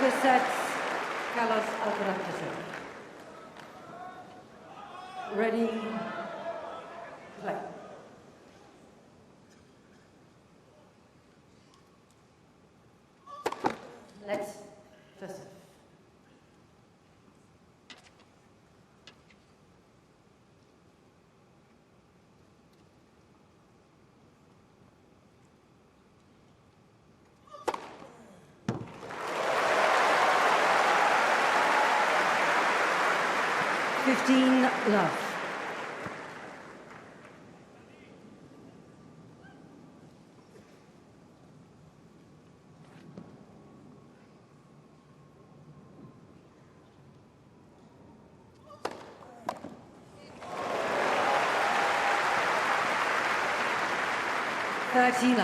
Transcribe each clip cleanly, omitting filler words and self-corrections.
First set, Carlos Alcaraz. Ready, play. Let's first set. Love. Love.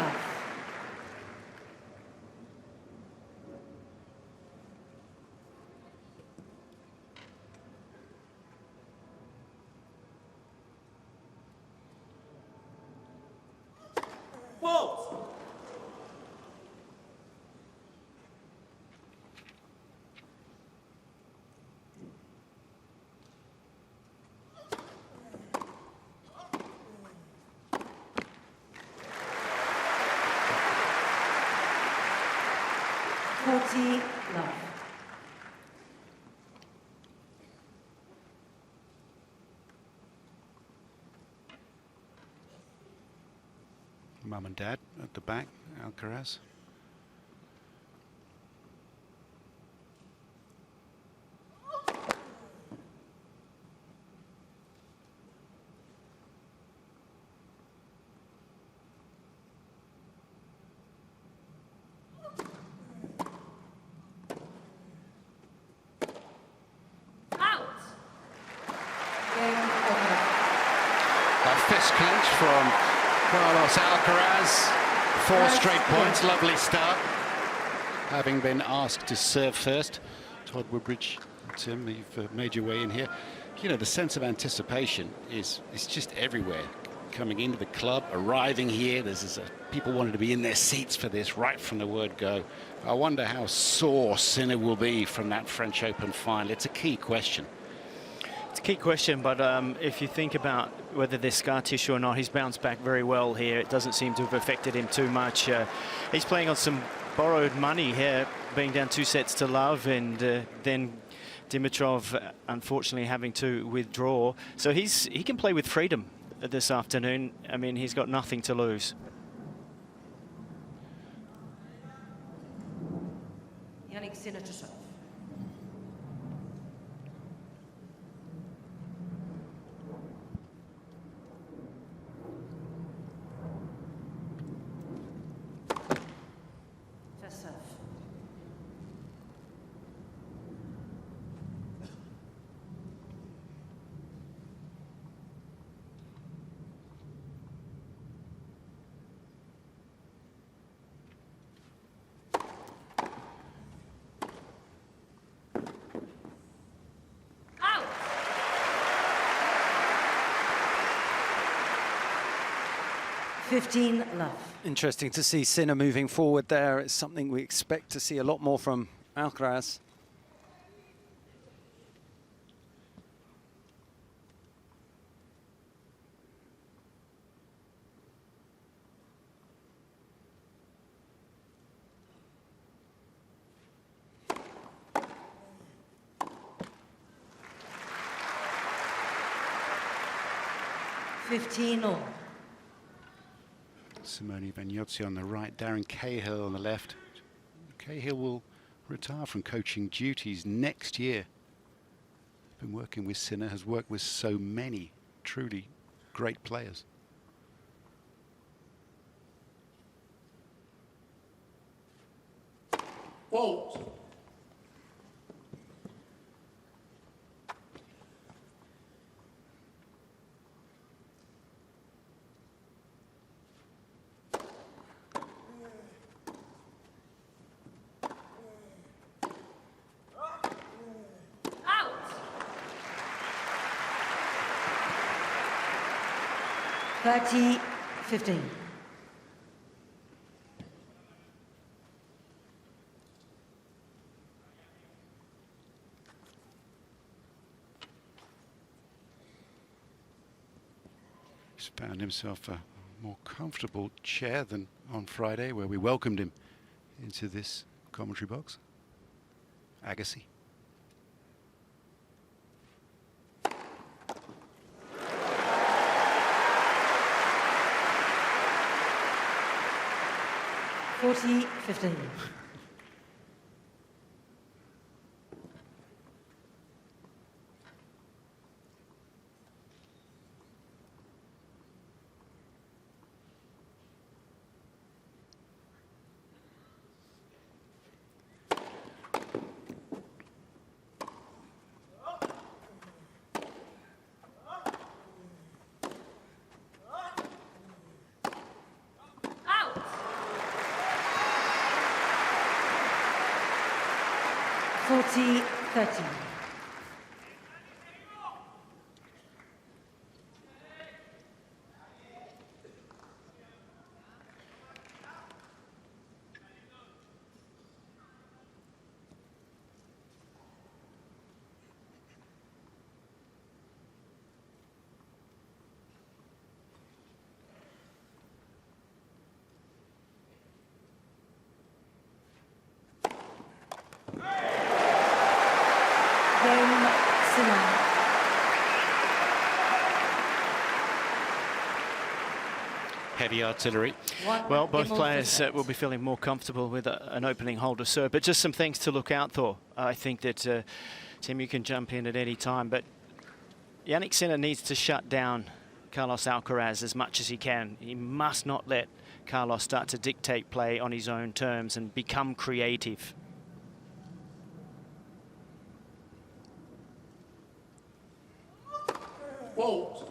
Love. Mum and Dad at the back, Alcaraz. Fist clinch from Carlos Alcaraz. 4 straight points, lovely start. Having been asked to serve first. Todd Woodbridge, Tim, you've made your way in here. You know, the sense of anticipation is just everywhere. Coming into the club, arriving here, people wanted to be in their seats for this right from the word go. I wonder how sore Sinner will be from that French Open final. It's a key question. It's a key question, but if you think about whether there's scar tissue or not, he's bounced back very well here. It doesn't seem to have affected him too much. He's playing on some borrowed money here, being down 2 sets to love, and then Dimitrov unfortunately having to withdraw. So he can play with freedom this afternoon. I mean, he's got nothing to lose. Jannik Sinner to serve. Love. Interesting to see Sinner moving forward there. It's something we expect to see a lot more from Alcaraz. All. Simone Vagnozzi on the right, Darren Cahill on the left. Cahill will retire from coaching duties next year. Been working with Sinner, has worked with so many truly great players. Fault. Out. 30-15. He's found himself a more comfortable chair than on Friday, where we welcomed him into this commentary box. Agassi. (40-15). Out. 40-30. Game, Sinner. Heavy artillery. Well, both Game players over. will be feeling more comfortable with an opening holder serve, but just some things to look out for. I think that, Tim, you can jump in at any time, but Jannik Sinner needs to shut down Carlos Alcaraz as much as he can. He must not let Carlos start to dictate play on his own terms and become creative. Whoa.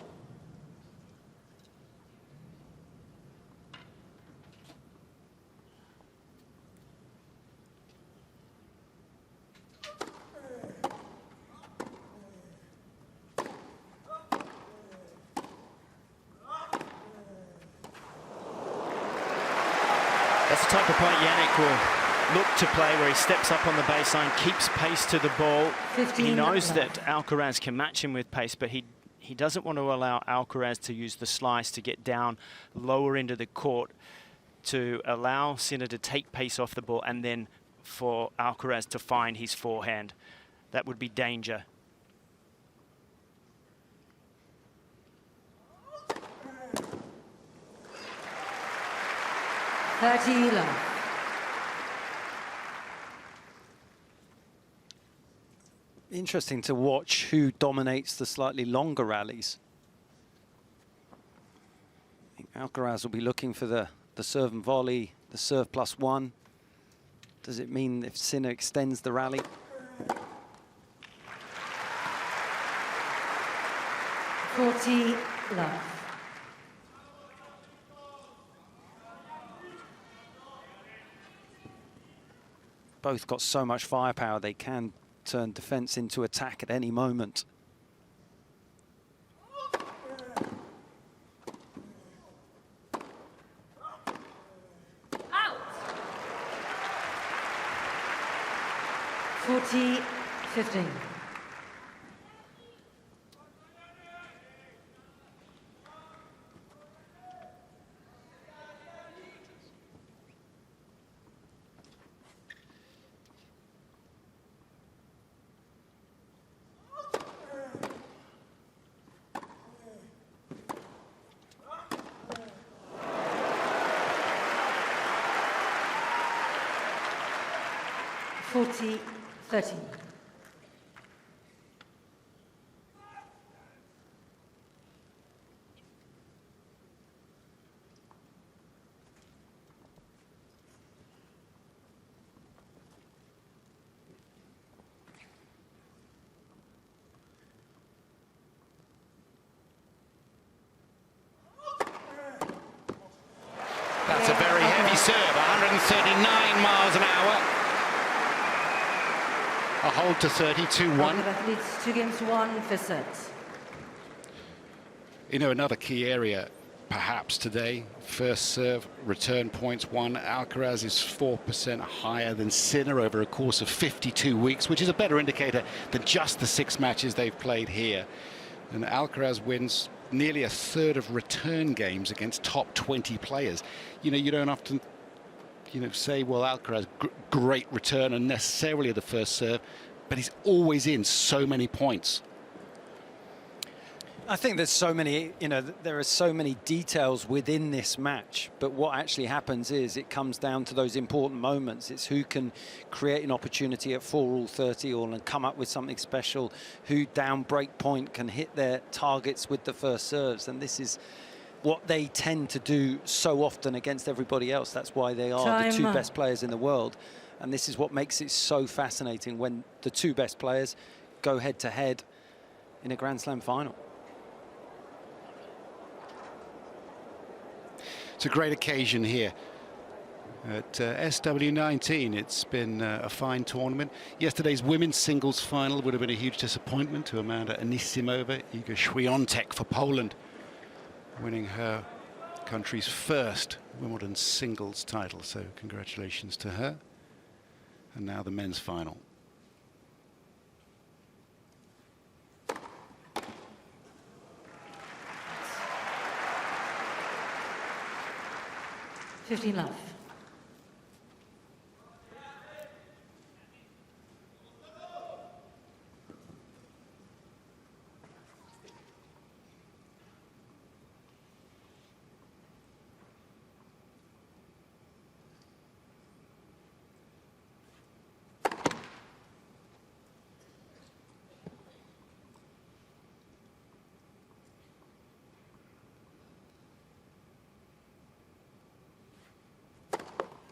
That's the type of point Jannik will look to play, where he steps up on the baseline, keeps pace to the ball. 15 He knows left. that Alcaraz can match him with pace, but he doesn't want to allow Alcaraz to use the slice to get down lower into the court, to allow Sinner to take pace off the ball and then for Alcaraz to find his forehand. That would be danger. (30) Interesting to watch who dominates the slightly longer rallies. I think Alcaraz will be looking for the serve and volley, the serve +1. Does it mean if Sinner extends the rally? (40) love. Both got so much firepower, they can turn defense into attack at any moment. Out. 40-15. (40-13). That's a very heavy serve, 139 miles an hour. A hold to 32-1. Athletes 2 games to 1 for sets. You know, another key area perhaps today, first serve return points won. Alcaraz is 4% higher than Sinner over a course of 52 weeks, which is a better indicator than just the 6 matches they've played here. And Alcaraz wins nearly a third of return games against top 20 players. You know, you don't often, say, well, Alcaraz, great return and necessarily the first serve, but he's always in so many points. I think there's so many, there are so many details within this match, but what actually happens is it comes down to those important moments. It's who can create an opportunity at 4-all, 30-all and come up with something special, who down break point can hit their targets with the first serves, and this is what they tend to do so often against everybody else. That's why they are the two best players in the world, and this is what makes it so fascinating when the two best players go head-to-head in a Grand Slam final. It's a great occasion here at SW19. It's been a fine tournament. Yesterday's women's singles final would have been a huge disappointment to Amanda Anisimova. Iga Świątek for Poland, winning her country's first Wimbledon singles title. So congratulations to her. And now the men's final. Love.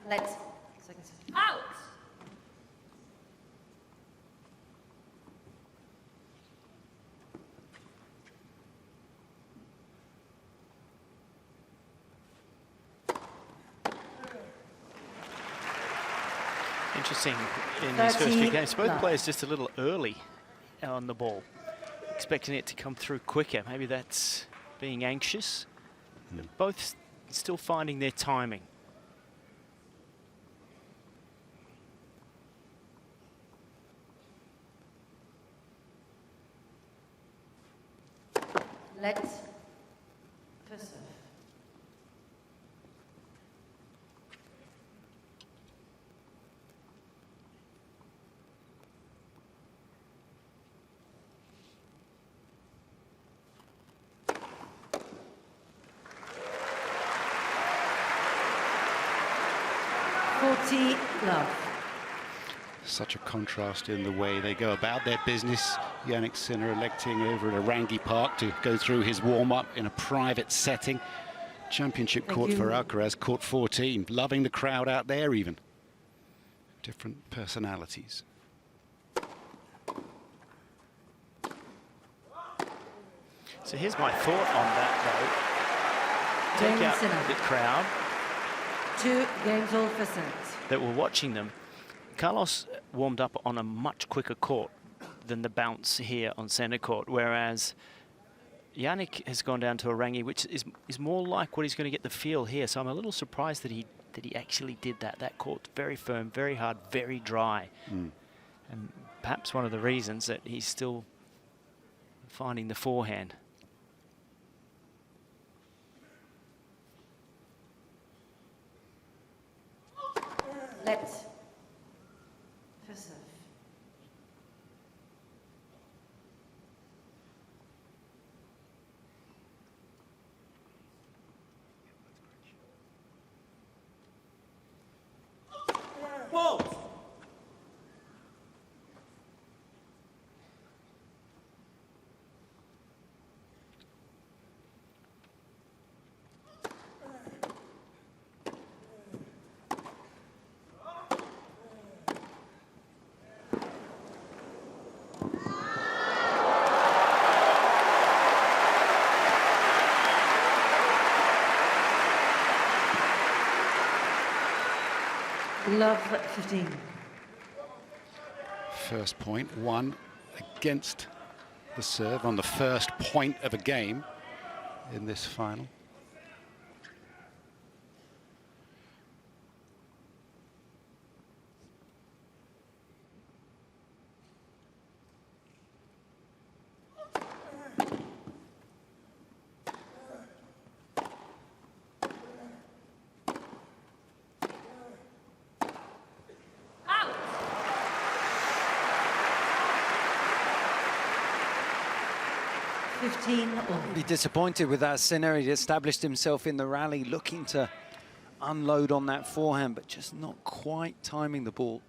Let's. Out! Interesting in these first few games. Both players just a little early on the ball, expecting it to come through quicker. Maybe that's being anxious. They're both still finding their timing. Let's. First serve. Love. Such a contrast in the way they go about their business. Jannik Sinner electing over at Orangi Park to go through his warm-up in a private setting. Championship court for Alcaraz, court 14. Loving the crowd out there even. Different personalities. So here's my thought on that, though. Take out the crowd. 2 games all for set. That were watching them. Carlos warmed up on a much quicker court than the bounce here on centre court, whereas Jannik has gone down to Orangi, which is more like what he's going to get the feel here. So I'm a little surprised that he actually did that. That court's very firm, very hard, very dry. And perhaps one of the reasons that he's still finding the forehand. Let's. First serve. Whoa! Love 15. First point, one against the serve on the first point of a game in this final. 15 all. Be disappointed with that Sinner. He established himself in the rally, looking to unload on that forehand, but just not quite timing the ball.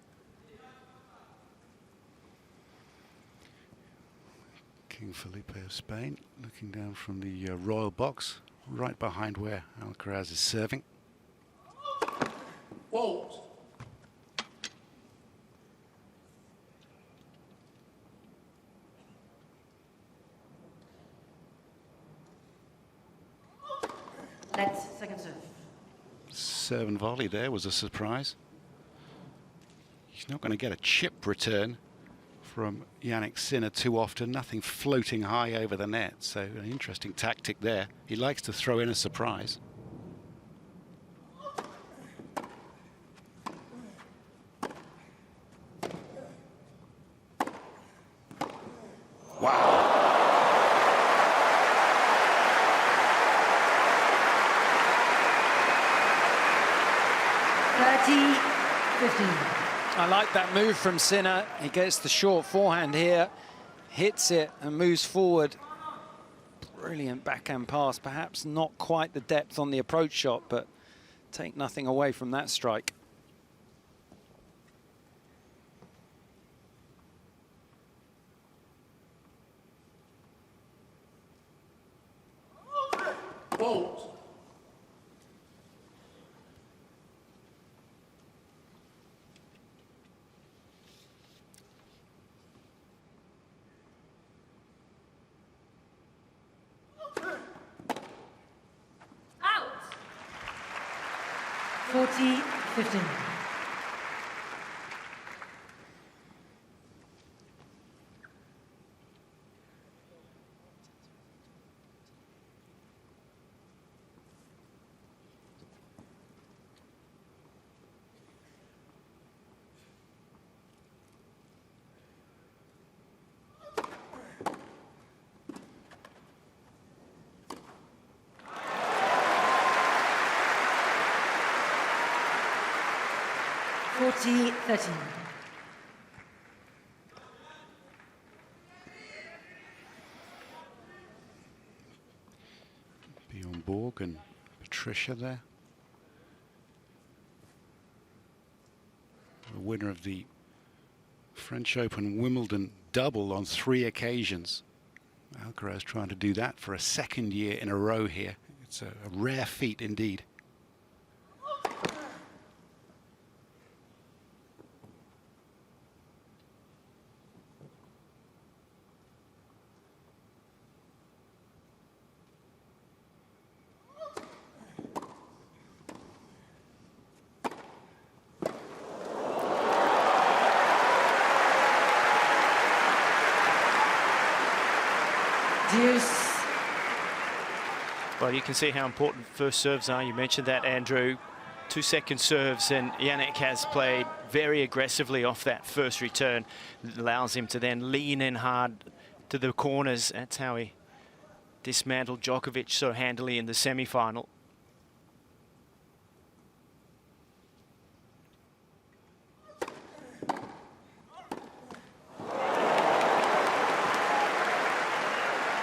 King Felipe of Spain looking down from the royal box, right behind where Alcaraz is serving. Fault. Let second serve. Serve and volley there was a surprise. He's not going to get a chip return from Jannik Sinner too often, nothing floating high over the net, so an interesting tactic there. He likes to throw in a surprise. Wow. I like that move from Sinner. He gets the short forehand here, hits it and moves forward. Brilliant backhand pass, perhaps not quite the depth on the approach shot, but take nothing away from that strike. Fault. Out. 40-15. Bjorn Borg and Patricia there. The winner of the French Open Wimbledon double on 3 occasions. Alcaraz trying to do that for a second year in a row here. It's a rare feat indeed. Deuce. Well, you can see how important first serves are. You mentioned that, Andrew. 2-second serves, and Jannik has played very aggressively off that first return. It allows him to then lean in hard to the corners. That's how he dismantled Djokovic so handily in the semi-final.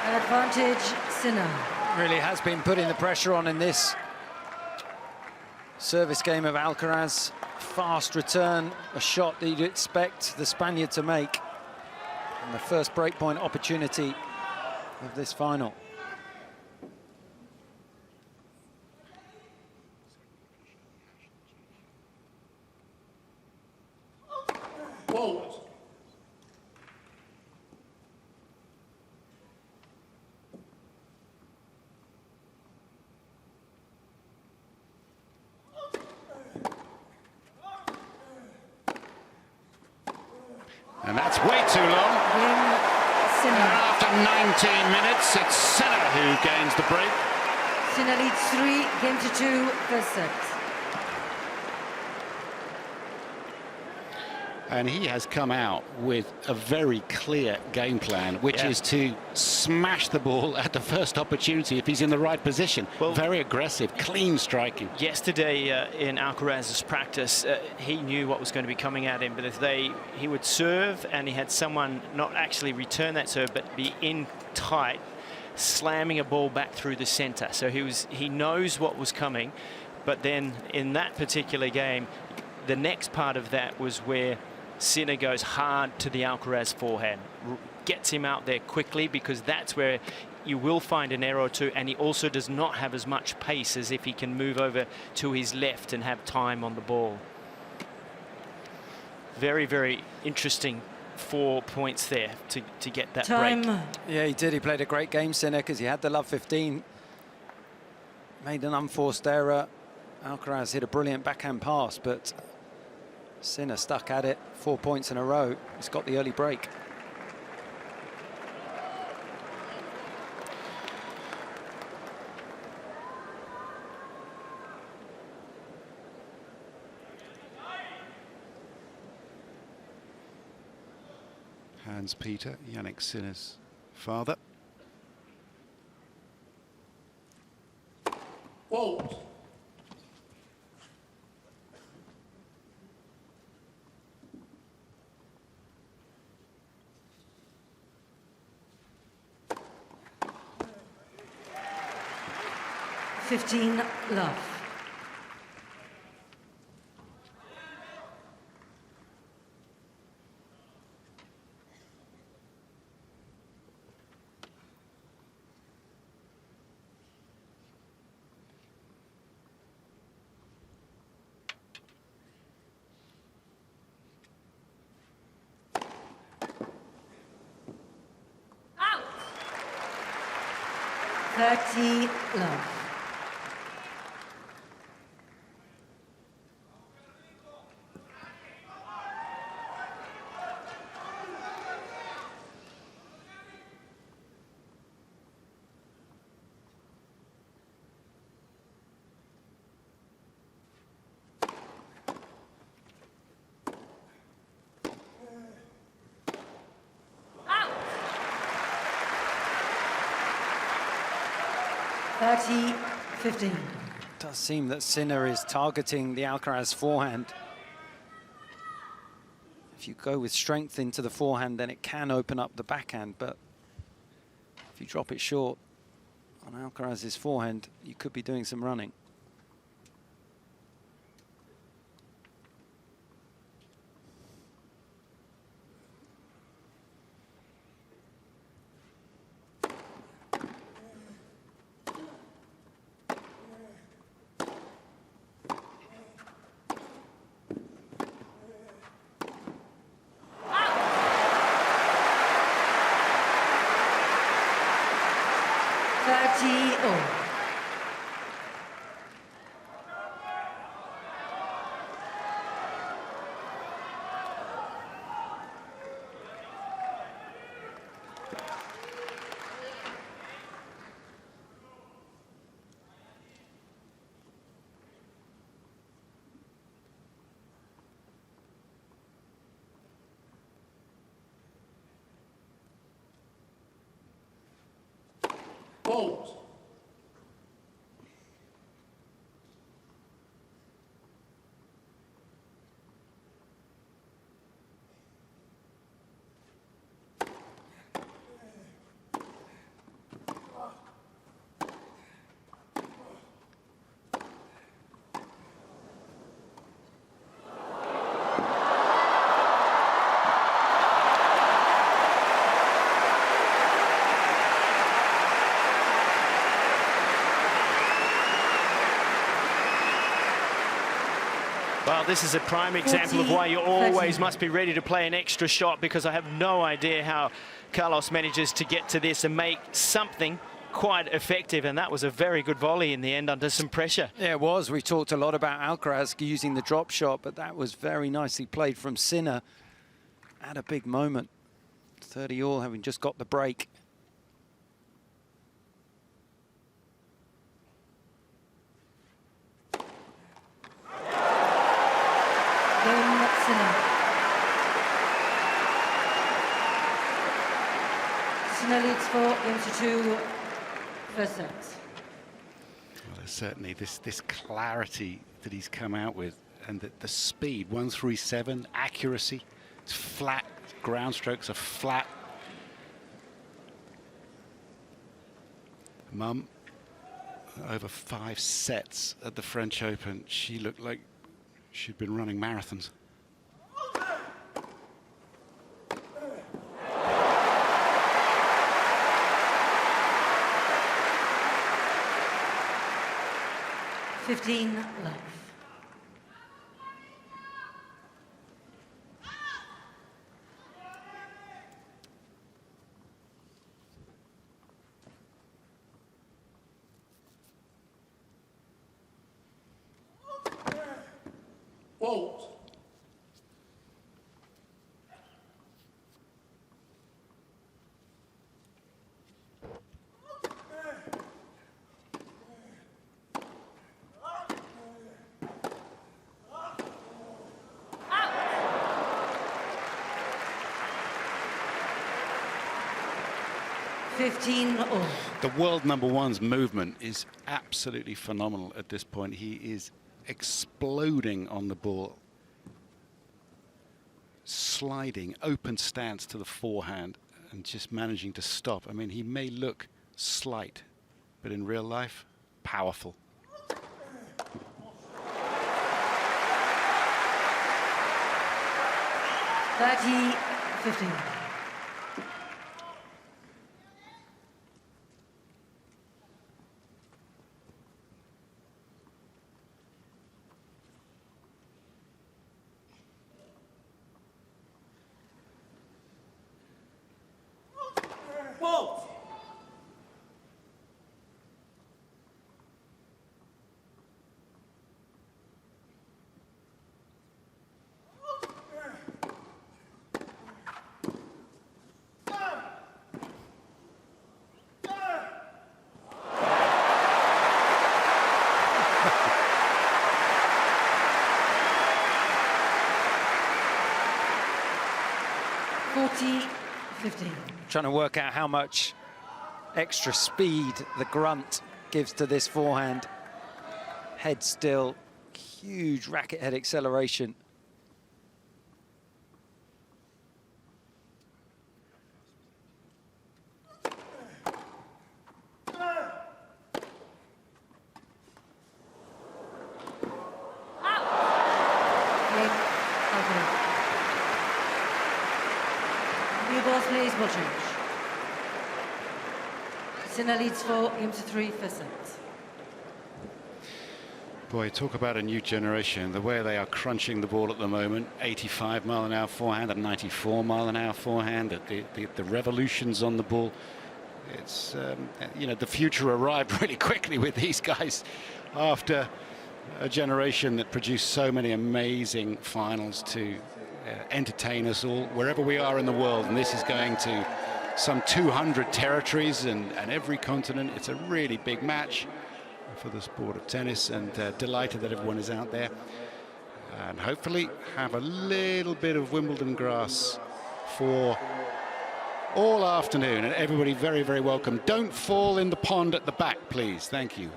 Advantage, Sinner. Really has been putting the pressure on in this service game of Alcaraz. Fast return, a shot that you'd expect the Spaniard to make. And the first breakpoint opportunity of this final. Fault. And that's way too long. Sinner. And after 19 minutes, it's Sinner who gains the break. Sinner leads 3-2, first set. And he has come out with a very clear game plan, which is to smash the ball at the first opportunity if he's in the right position. Well, very aggressive, clean striking. Yesterday in Alcaraz's practice, he knew what was going to be coming at him, but if he would serve and he had someone not actually return that serve, but be in tight, slamming a ball back through the center. So he knows what was coming, but then in that particular game, the next part of that was where Sinner goes hard to the Alcaraz forehand, gets him out there quickly, because that's where you will find an error or two, and he also does not have as much pace as if he can move over to his left and have time on the ball. Very, very interesting 4 points there to get that break. Yeah, he did. He played a great game, Sinner, because he had the love 15. Made an unforced error. Alcaraz hit a brilliant backhand pass, but Sinner stuck at it. 4 points in a row. He's got the early break. Hans-Peter, Jannik Sinner's father. Fault. Love. Out. 30 love. Out. 30-15. It does seem that Sinner is targeting the Alcaraz forehand. If you go with strength into the forehand, then it can open up the backhand, but if you drop it short on Alcaraz's forehand, you could be doing some running. Fault. Well, this is a prime example of why you always must be ready to play an extra shot, because I have no idea how Carlos manages to get to this and make something quite effective, and that was a very good volley in the end under some pressure. Yeah, it was. We talked a lot about Alcaraz using the drop shot, but that was very nicely played from Sinner at a big moment. 30 all, having just got the break. Sinner leads 4-2 first set. Well, there's certainly this clarity that he's come out with, and the speed, 137, accuracy, it's flat, ground strokes are flat. Mum, over 5 sets at the French Open, she looked like she'd been running marathons. Fifteen love. Fault. All. The world #1's movement is absolutely phenomenal at this point. He is exploding on the ball. Sliding, open stance to the forehand and just managing to stop. I mean, he may look slight, but in real life, powerful. 30-15. Fault. Trying to work out how much extra speed the grunt gives to this forehand. Head still, huge racket head acceleration. Please, ball change. Sinner leads 4-3 for set. Boy, talk about a new generation. The way they are crunching the ball at the moment. 85-mile-an-hour forehand and 94-mile-an-hour forehand. The revolutions on the ball. It's, you know, the future arrived really quickly with these guys after a generation that produced so many amazing finals to entertain us all wherever we are in the world. And this is going to some 200 territories and every continent. It's a really big match for the sport of tennis, and delighted that everyone is out there, and hopefully have a little bit of Wimbledon grass for all afternoon, and everybody very, very welcome. Don't fall in the pond at the back, please. Thank you.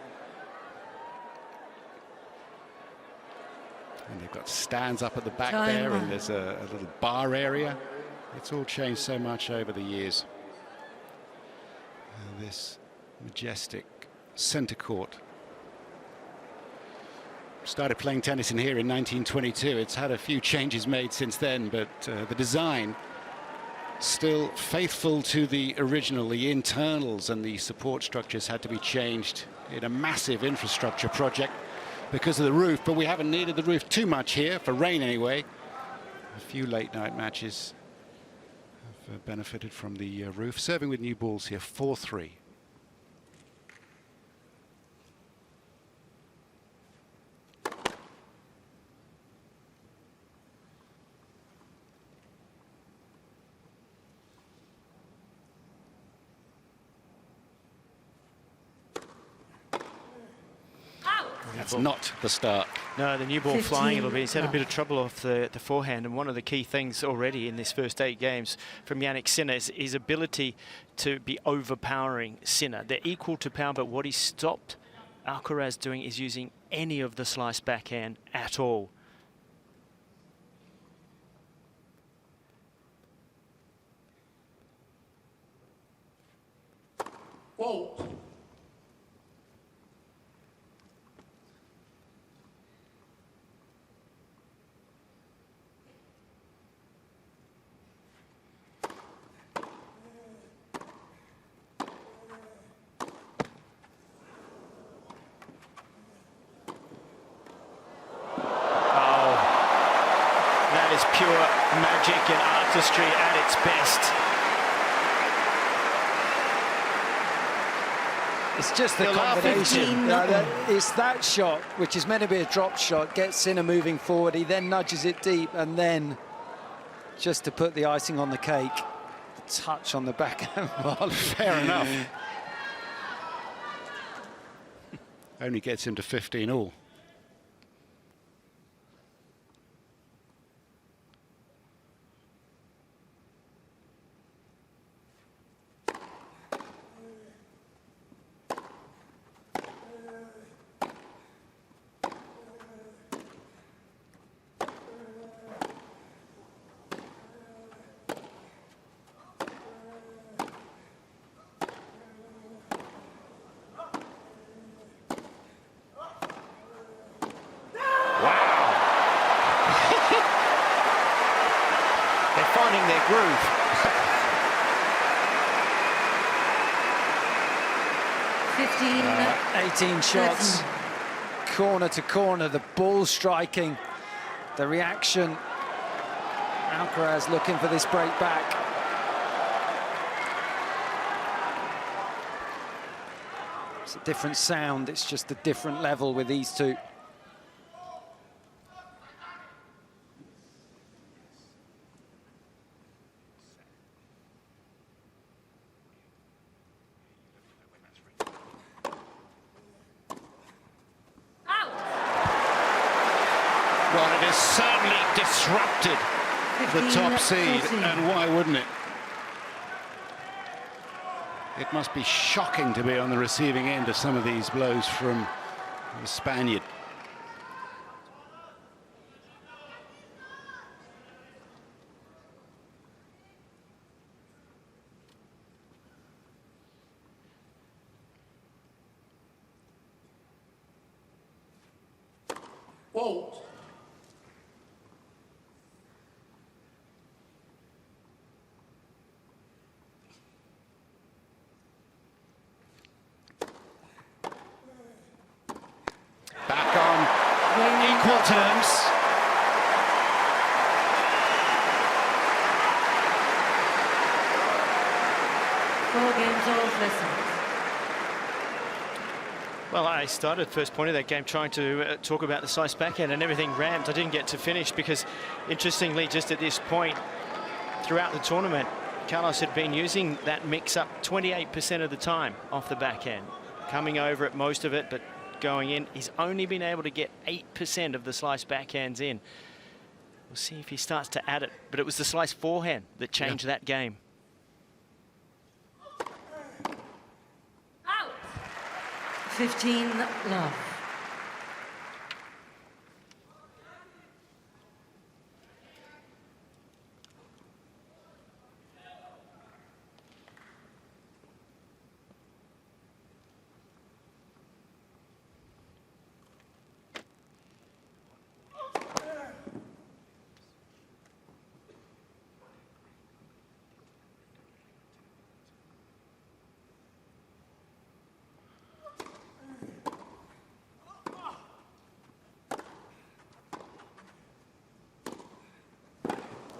And they've got stands up at the back there, and there's a little bar area. It's all changed so much over the years. This majestic centre court. Started playing tennis in here in 1922. It's had a few changes made since then, but the design still faithful to the original. The internals and the support structures had to be changed in a massive infrastructure project because of the roof, but we haven't needed the roof too much here, for rain anyway. A few late night matches have benefited from the roof. Serving with new balls here, 4-3. That's not the start. No, the new ball flying a little bit. He's had a bit of trouble off the forehand, and one of the key things already in this first 8 games from Jannik Sinner is his ability to be overpowering Sinner. They're equal to power, but what he stopped Alcaraz doing is using any of the slice backhand at all. Fault. artistry at its best. It's just the combination. It's that shot, which is meant to be a drop shot, gets Sinner moving forward. He then nudges it deep, and then, just to put the icing on the cake, the touch on the backhand volley. Fair enough. Only gets him to 15 all. Finding their groove. 18 shots, corner to corner, the ball striking, the reaction. Alcaraz looking for this break back. It's a different sound, it's just a different level with these two. Well, it has certainly disrupted the top seed, and why wouldn't it? It must be shocking to be on the receiving end of some of these blows from the Spaniard. Fault. Back on equal terms. Four games all listen. Well, I started first point of that game trying to talk about the slice backhand and everything ramped. I didn't get to finish because, interestingly, just at this point throughout the tournament, Carlos had been using that mix-up 28% of the time off the backhand, coming over at most of it, but going in. He's only been able to get 8% of the slice backhands in. We'll see if he starts to add it, but it was the slice forehand that changed that game. 15 love.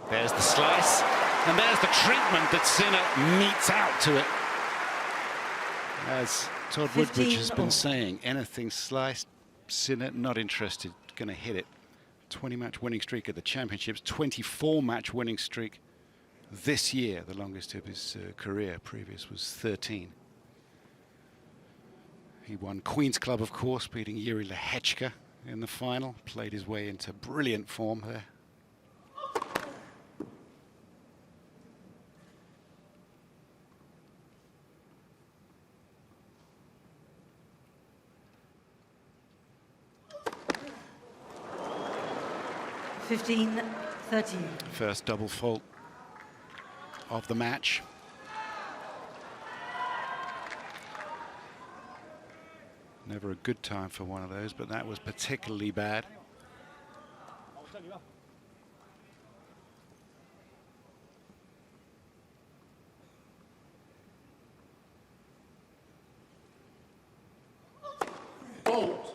There's the slice, and there's the treatment that Sinner meets out to it. As Todd Woodbridge has been saying, anything sliced, Sinner not interested, going to hit it. 20-match winning streak at the Championships, 24-match winning streak this year, the longest of his career. Previous was 13. He won Queen's Club, of course, beating Yuri Lehechka in the final. Played his way into brilliant form there. Fifteen, 13. First double fault of the match. Never a good time for one of those, but that was particularly bad. Fault.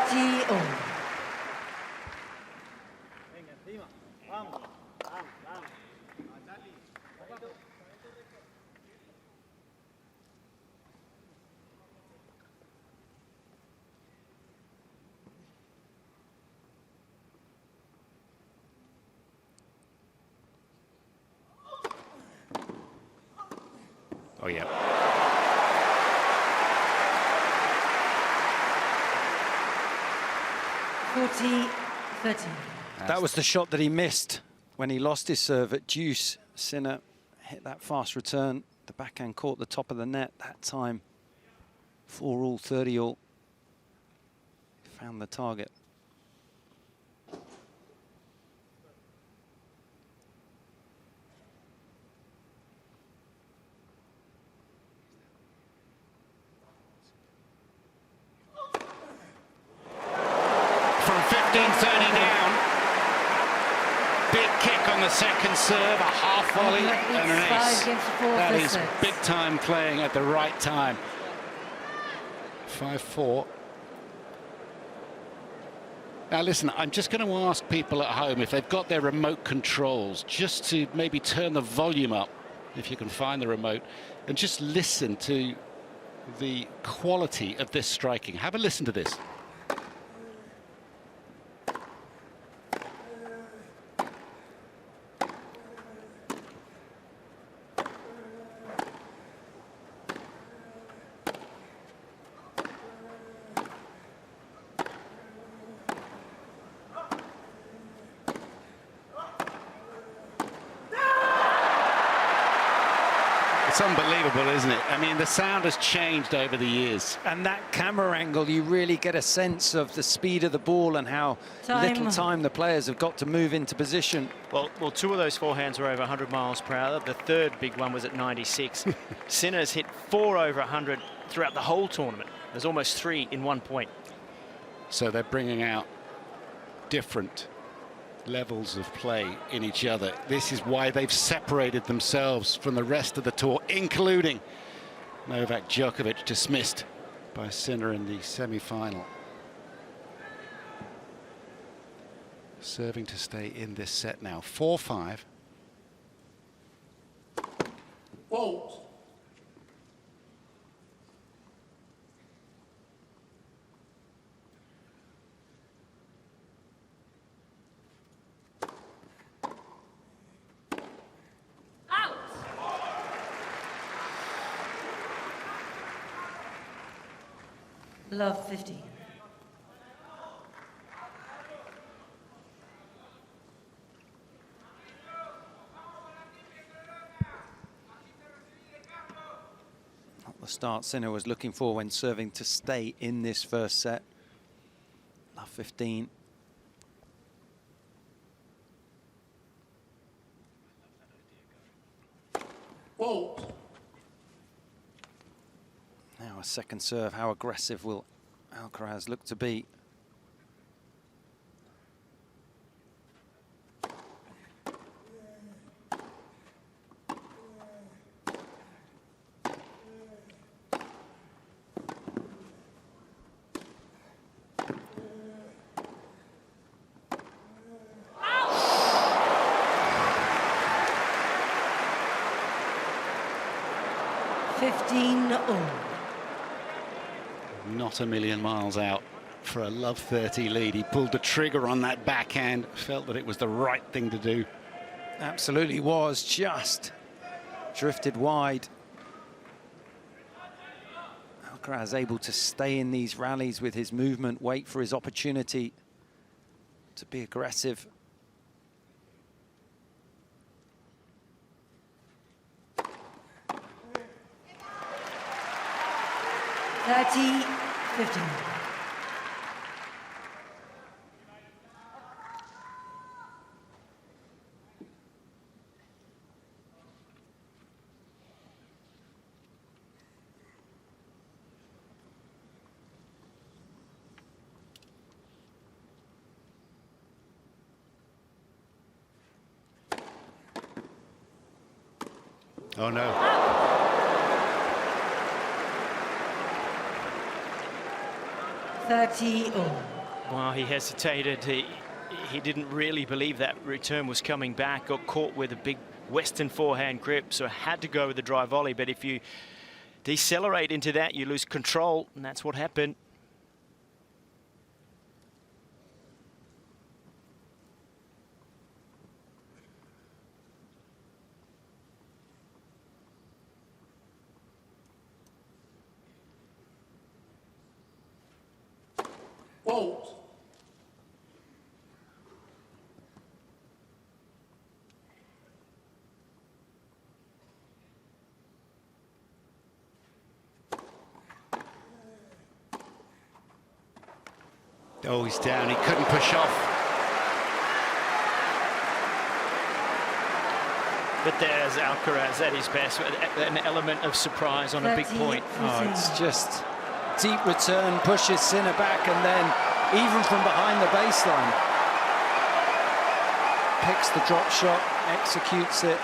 30 all. Oh, yeah. That was the shot that he missed when he lost his serve at deuce. Sinner hit that fast return. The backhand caught the top of the net that time. 4 all, 30 all. Found the target. From 15-30 down. Big kick on the second serve, a half volley and an ace. That is big time playing at the right time. 5-4. Now listen, I'm just going to ask people at home if they've got their remote controls just to maybe turn the volume up, if you can find the remote, and just listen to the quality of this striking. Have a listen to this. It's unbelievable, isn't it? I mean, the sound has changed over the years. And that camera angle, you really get a sense of the speed of the ball and how little time the players have got to move into position. Well, 2 of those forehands were over 100 miles per hour. The third big one was at 96. Sinner's hit 4 over 100 throughout the whole tournament. There's almost 3 in 1 point. So they're bringing out different levels of play in each other. This is why they've separated themselves from the rest of the tour, including Novak Djokovic, dismissed by Sinner in the semi-final. Serving to stay in this set now. 4-5. Fault. Love 15. Not the start Sinner was looking for when serving to stay in this first set. Love 15. Fault. Now a second serve. How aggressive will Alcaraz look to be? Not a million miles out for a love 30 lead. He pulled the trigger on that backhand, felt that it was the right thing to do. Absolutely was, just drifted wide. Alcaraz able to stay in these rallies with his movement, wait for his opportunity to be aggressive. Thirty, 15. Oh no. 30 all. Well, he hesitated. He didn't really believe that return was coming back. Got caught with a big Western forehand grip, so had to go with the dry volley. But if you decelerate into that, you lose control, and that's what happened. Fault. Oh, he's down. He couldn't push off. But there's Alcaraz at his best, an element of surprise on a big point. Oh, it's just deep return, pushes Sinner back, and then even from behind the baseline, picks the drop shot, executes it.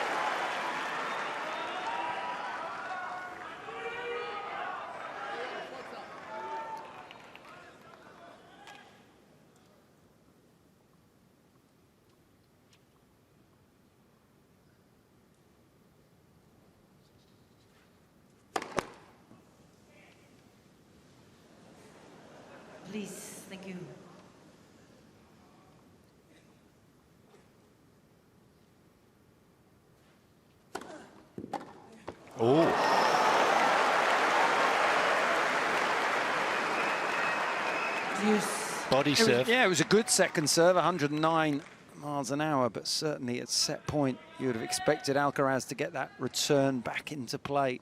Please, thank you. Oh. Deuce. Body serve. Yeah, it was a good second serve, 109 miles an hour, but certainly at set point, you would have expected Alcaraz to get that return back into play.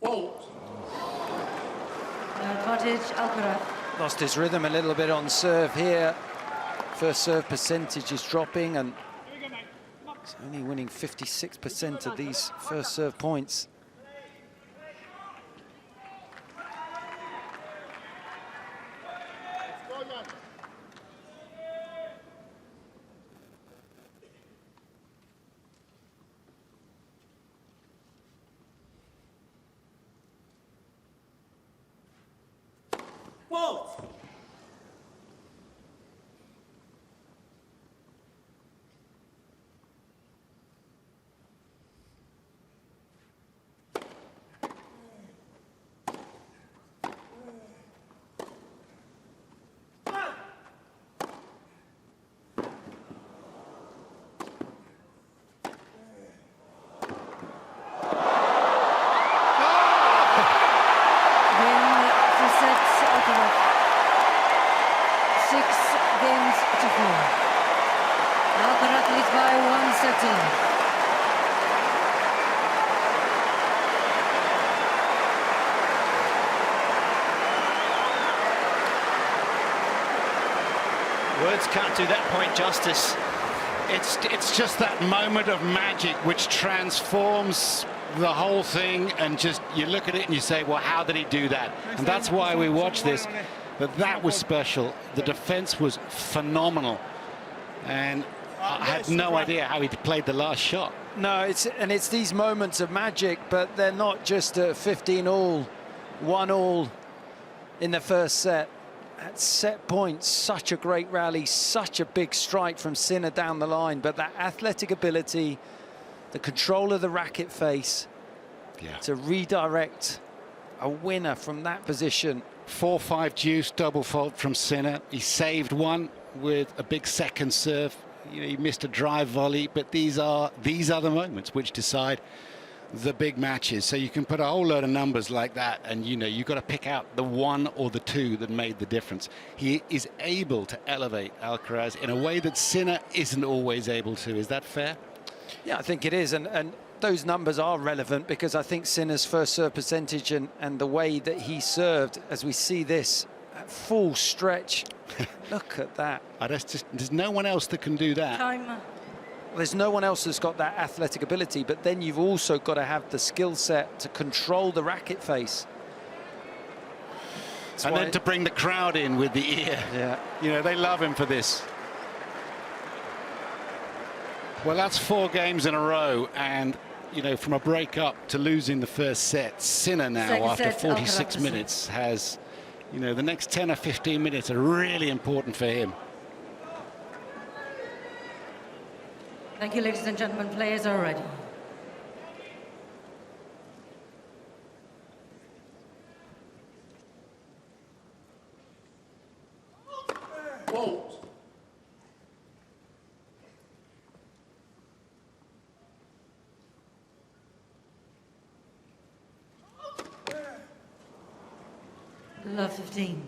Fault. No advantage, Alcaraz. Lost his rhythm a little bit on serve here. First serve percentage is dropping, and he's only winning 56% of these first serve points. Fault. Alcaraz leads by 1 set to love. Words can't do that point justice. It's just that moment of magic which transforms the whole thing, and just you look at it and you say, well, how did he do that? And that's why we watch this. But that was special. The defense was phenomenal, and I had no idea how he played the last shot. No, it's these moments of magic, but they're not just a 15-all, 1-all in the first set. At set point, such a great rally, such a big strike from Sinner down the line, but that athletic ability, the control of the racket face, to redirect a winner from that position. 4-5 deuce, double fault from Sinner. He saved one with a big second serve. He missed a drive volley, but these are the moments which decide the big matches. So you can put a whole load of numbers like that, and you've got to pick out the one or the two that made the difference. He is able to elevate Alcaraz in a way that Sinner isn't always able to. Is that fair? Yeah, I think it is, and those numbers are relevant because I think Sinner's first serve percentage and the way that he served, as we see this at full stretch, Look at that. There's no one else that can do that. Time. There's no one else that's got that athletic ability, but then you've also got to have the skill set to control the racket face. And then to bring the crowd in with the ear. Yeah. You know, they love him for this. Well, that's 4 games in a row, and, you know, from a break-up to losing the first set, Sinner now, Second after set, 46 Alcaraz. minutes, has, you know, the next 10 or 15 minutes are really important for him. Thank you, ladies and gentlemen. Players are ready. Won't. Love 15.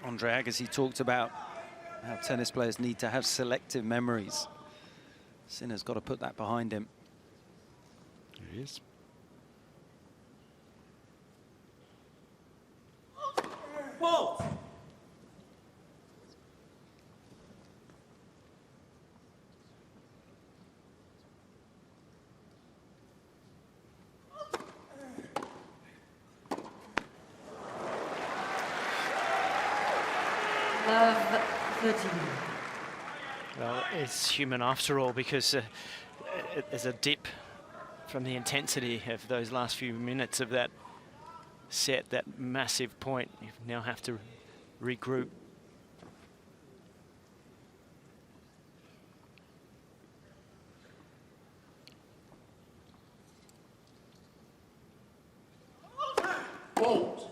Andre Agassi talked about how tennis players need to have selective memories. Sinner's got to put that behind him. There he is. Won't. Love 13. Well, it's human after all, because there's a dip from the intensity of those last few minutes of that set, that massive point. You now have to regroup. Won't.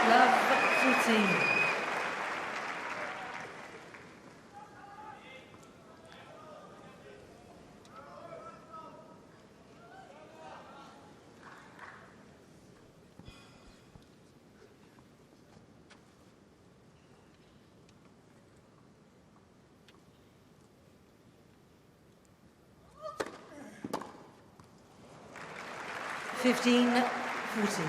Love 14. Fifteen, 14.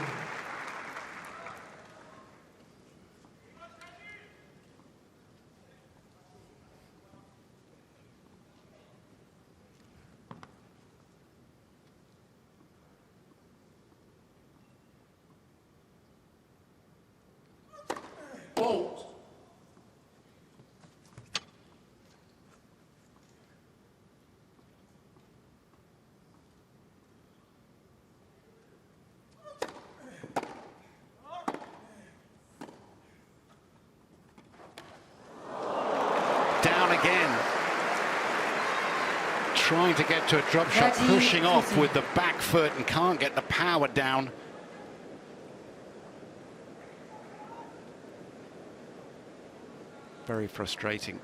Won't. Down again. Trying to get to a drop shot, 13, pushing off 14. with the back foot and can't get the power down. Very frustrating.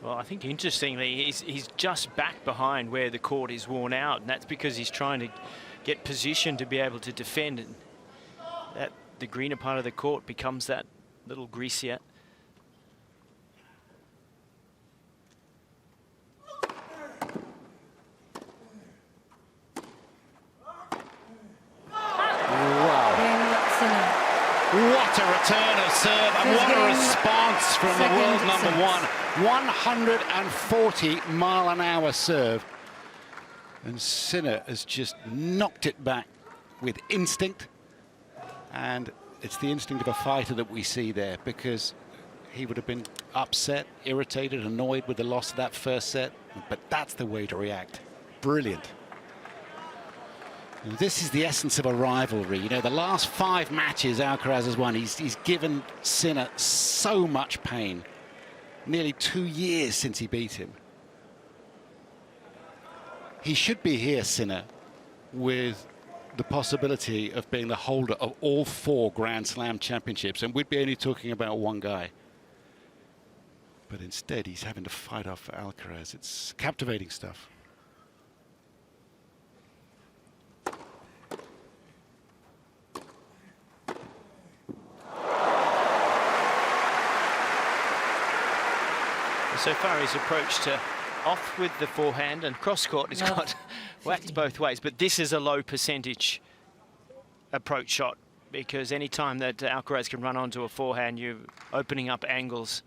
Well, I think interestingly, he's just back behind where the court is worn out, and that's because he's trying to get position to be able to defend. And that the greener part of the court becomes that little greasier. Wow. Again, Sinner. What a return of serve, and what a response from the world number one. 140-mile-an-hour serve. And Sinner has just knocked it back with instinct. And it's the instinct of a fighter that we see there, because he would have been upset, irritated, annoyed with the loss of that first set. But that's the way to react. Brilliant. And this is the essence of a rivalry. You know, the last 5 matches Alcaraz has won, he's given Sinner so much pain. Nearly 2 years since he beat him. He should be here, Sinner, with the possibility of being the holder of all 4 Grand Slam championships, and we'd be only talking about one guy. But instead, he's having to fight off Alcaraz. It's captivating stuff. So far, his approach to off with the forehand and cross-court has got whacked both ways. But this is a low percentage approach shot, because any time that Alcaraz can run onto a forehand, you're opening up angles.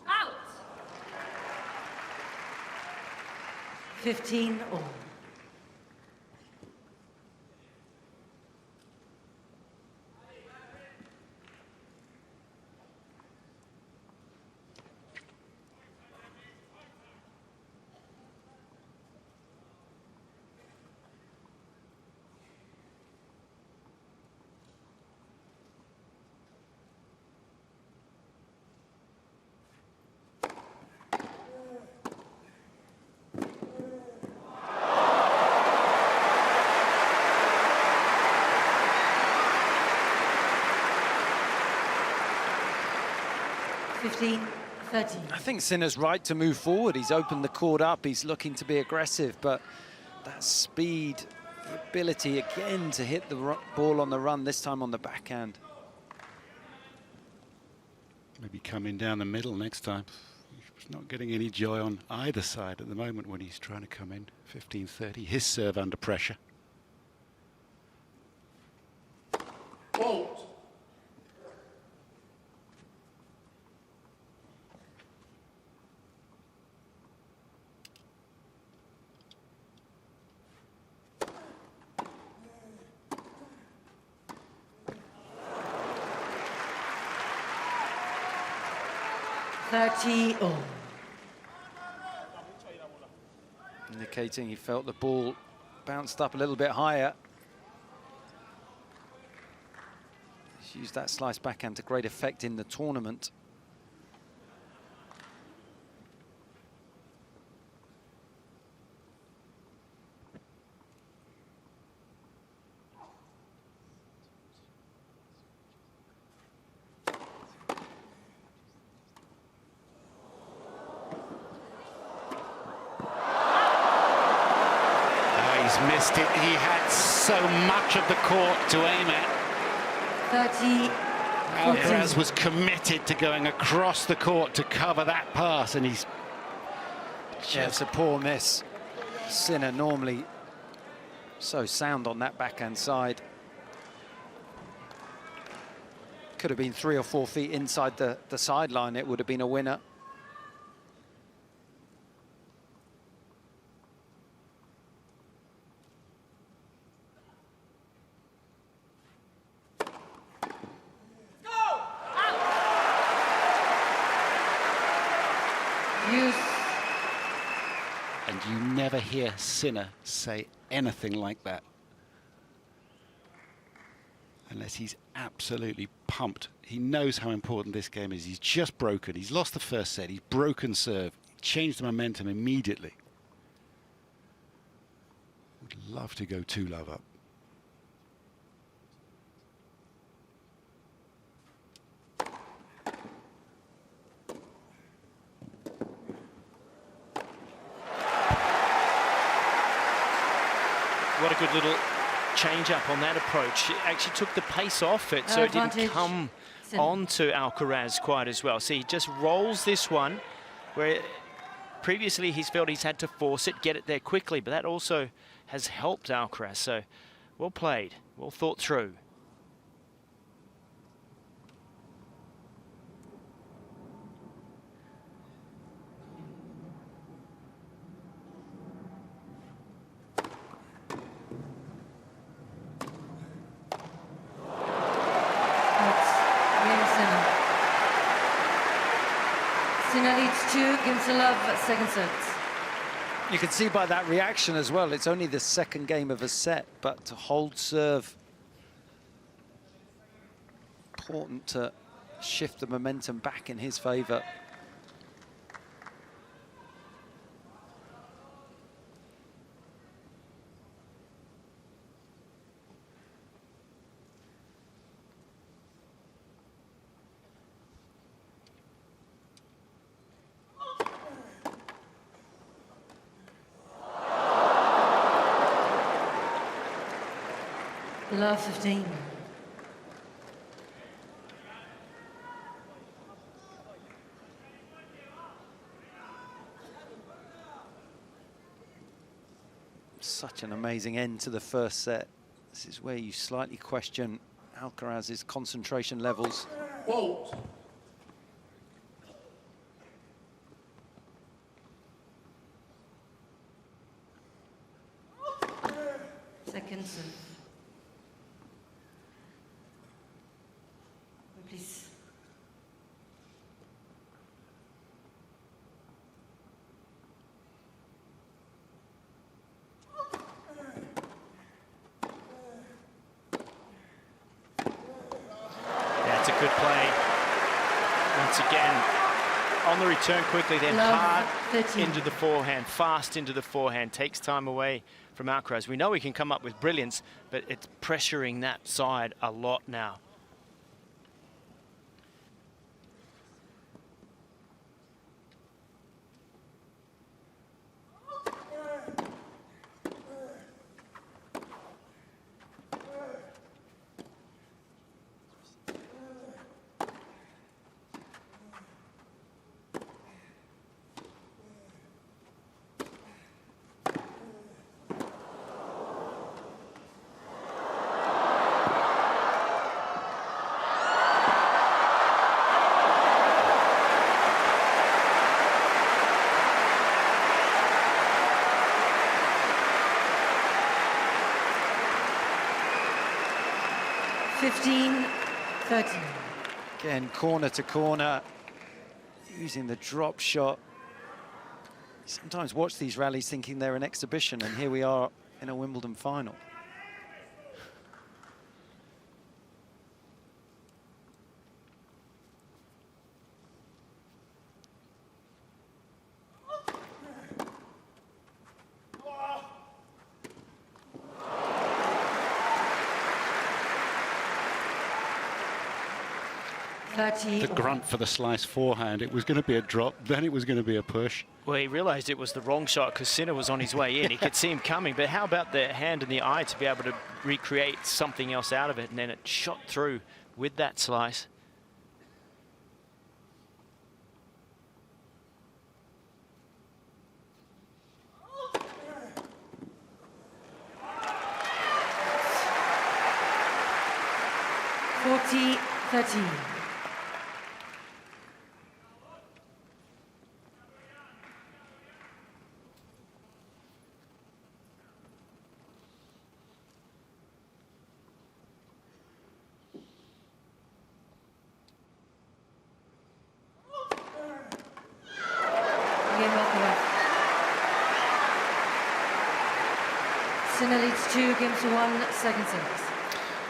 Out. 15 all. I think Sinner's right to move forward. He's opened the court up. He's looking to be aggressive, but that speed, the ability again to hit the ball on the run, this time on the backhand. Maybe coming down the middle next time. He's not getting any joy on either side at the moment when he's trying to come in. 15-30, his serve under pressure. Fault. All. Indicating he felt the ball bounced up a little bit higher. He's used that slice backhand to great effect in the tournament. Missed it. He had so much of the court to aim at. 30. Alcaraz was committed to going across the court to cover that pass, and he's Yeah, it's a poor miss. Sinner normally so sound on that backhand side. Could have been 3 or 4 feet inside the sideline. It would have been a winner. And you never hear Sinner say anything like that. Unless he's absolutely pumped. He knows how important this game is. He's just broken. He's lost the first set. He's broken serve. Changed the momentum immediately. Would love to go 2-love up. What a good little change-up on that approach. It actually took the pace off it, so it didn't come onto Alcaraz quite as well. See, he just rolls this one, where previously he's felt he's had to force it, get it there quickly, but that also has helped Alcaraz. So, well played, well thought through. leads 2 games to love, second set. You can see by that reaction as well, it's only the second game of a set, but to hold serve, important to shift the momentum back in his favour. Love 15. Such an amazing end to the first set. This is where you slightly question Alcaraz's concentration levels. Fault. Second serve. Please. That's a good play. Once again, on the return quickly, then Love hard 13. into the forehand, fast into the forehand, takes time away from Alcaraz. We know he can come up with brilliance, but it's pressuring that side a lot now. Again, corner to corner, using the drop shot. You sometimes watch these rallies thinking they're an exhibition, and here we are in a Wimbledon final. The grunt for the slice forehand. It was going to be a drop, then it was going to be a push. Well, he realised it was the wrong shot because Sinner was on his way in. He could see him coming, but how about the hand and the eye to be able to recreate something else out of it, and then it shot through with that slice. Forty 13. Sinner leads 2 games to 1, second set.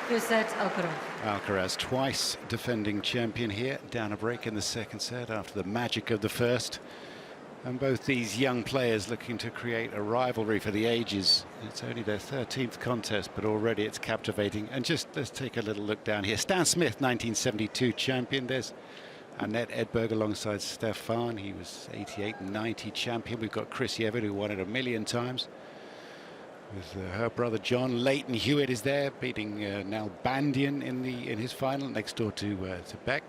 First set, Alcaraz. Alcaraz, twice defending champion here, down a break in the second set after the magic of the first. And both these young players looking to create a rivalry for the ages. It's only their 13th contest, but already it's captivating. And just let's take a little look down here. Stan Smith, 1972 champion. There's Annette Edberg alongside Stefan. He was 88 and 90 champion. We've got Chris Evert, who won it 1,000,000 times. With her brother John. Leighton Hewitt is there, beating Nal Bandian in his final, next door to Beck.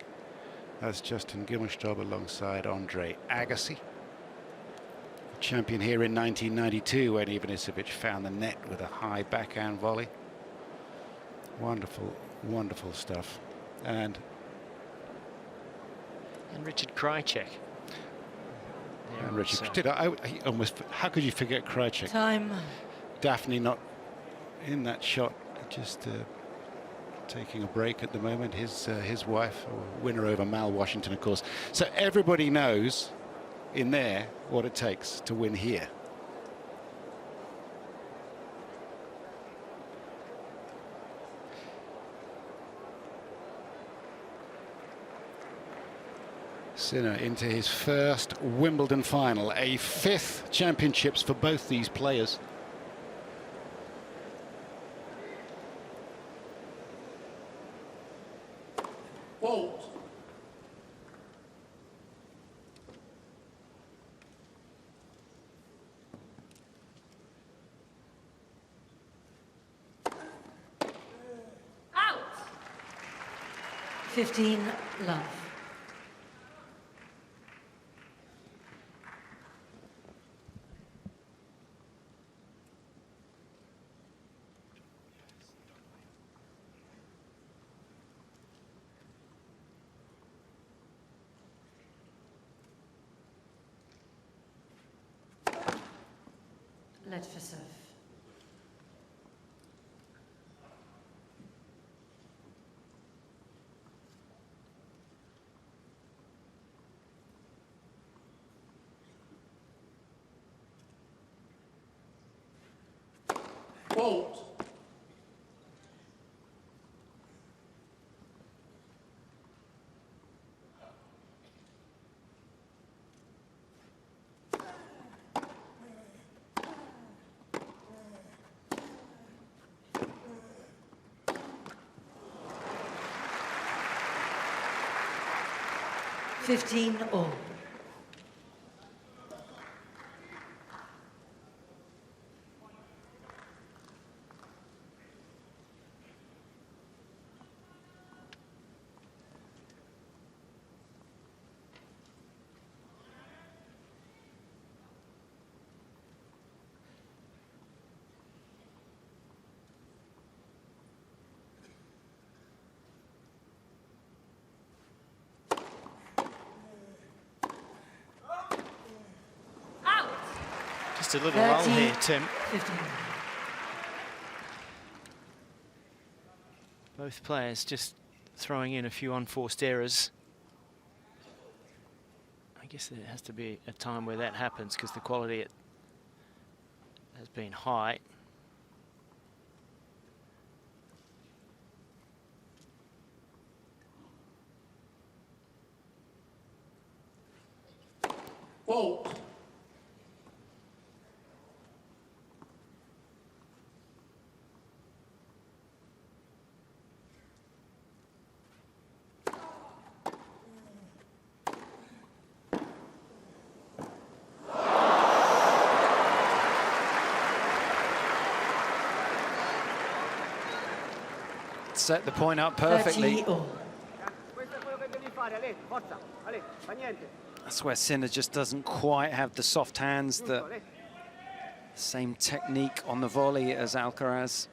That's Justin Gimmelstaub alongside Andre Agassi. Champion here in 1992 when Ivanisevic found the net with a high backhand volley. Wonderful, wonderful stuff. And Richard Krajicek. And Richard, how could you forget Krajicek? Time. Daphne not in that shot, just taking a break at the moment. His wife, winner over Mal Washington, of course. So everybody knows in there what it takes to win here. Sinner into his first Wimbledon final, a 5th championships for both these players. Fault. Out. 15 love. Let for serve. Fault. Fifteen all. Just a little lull here, Tim. 15. Both players just throwing in a few unforced errors. I guess there has to be a time where that happens because the quality has been high. Fault. Set the point up perfectly. 30 all. That's where Sinner just doesn't quite have the soft hands, the same technique on the volley as Alcaraz.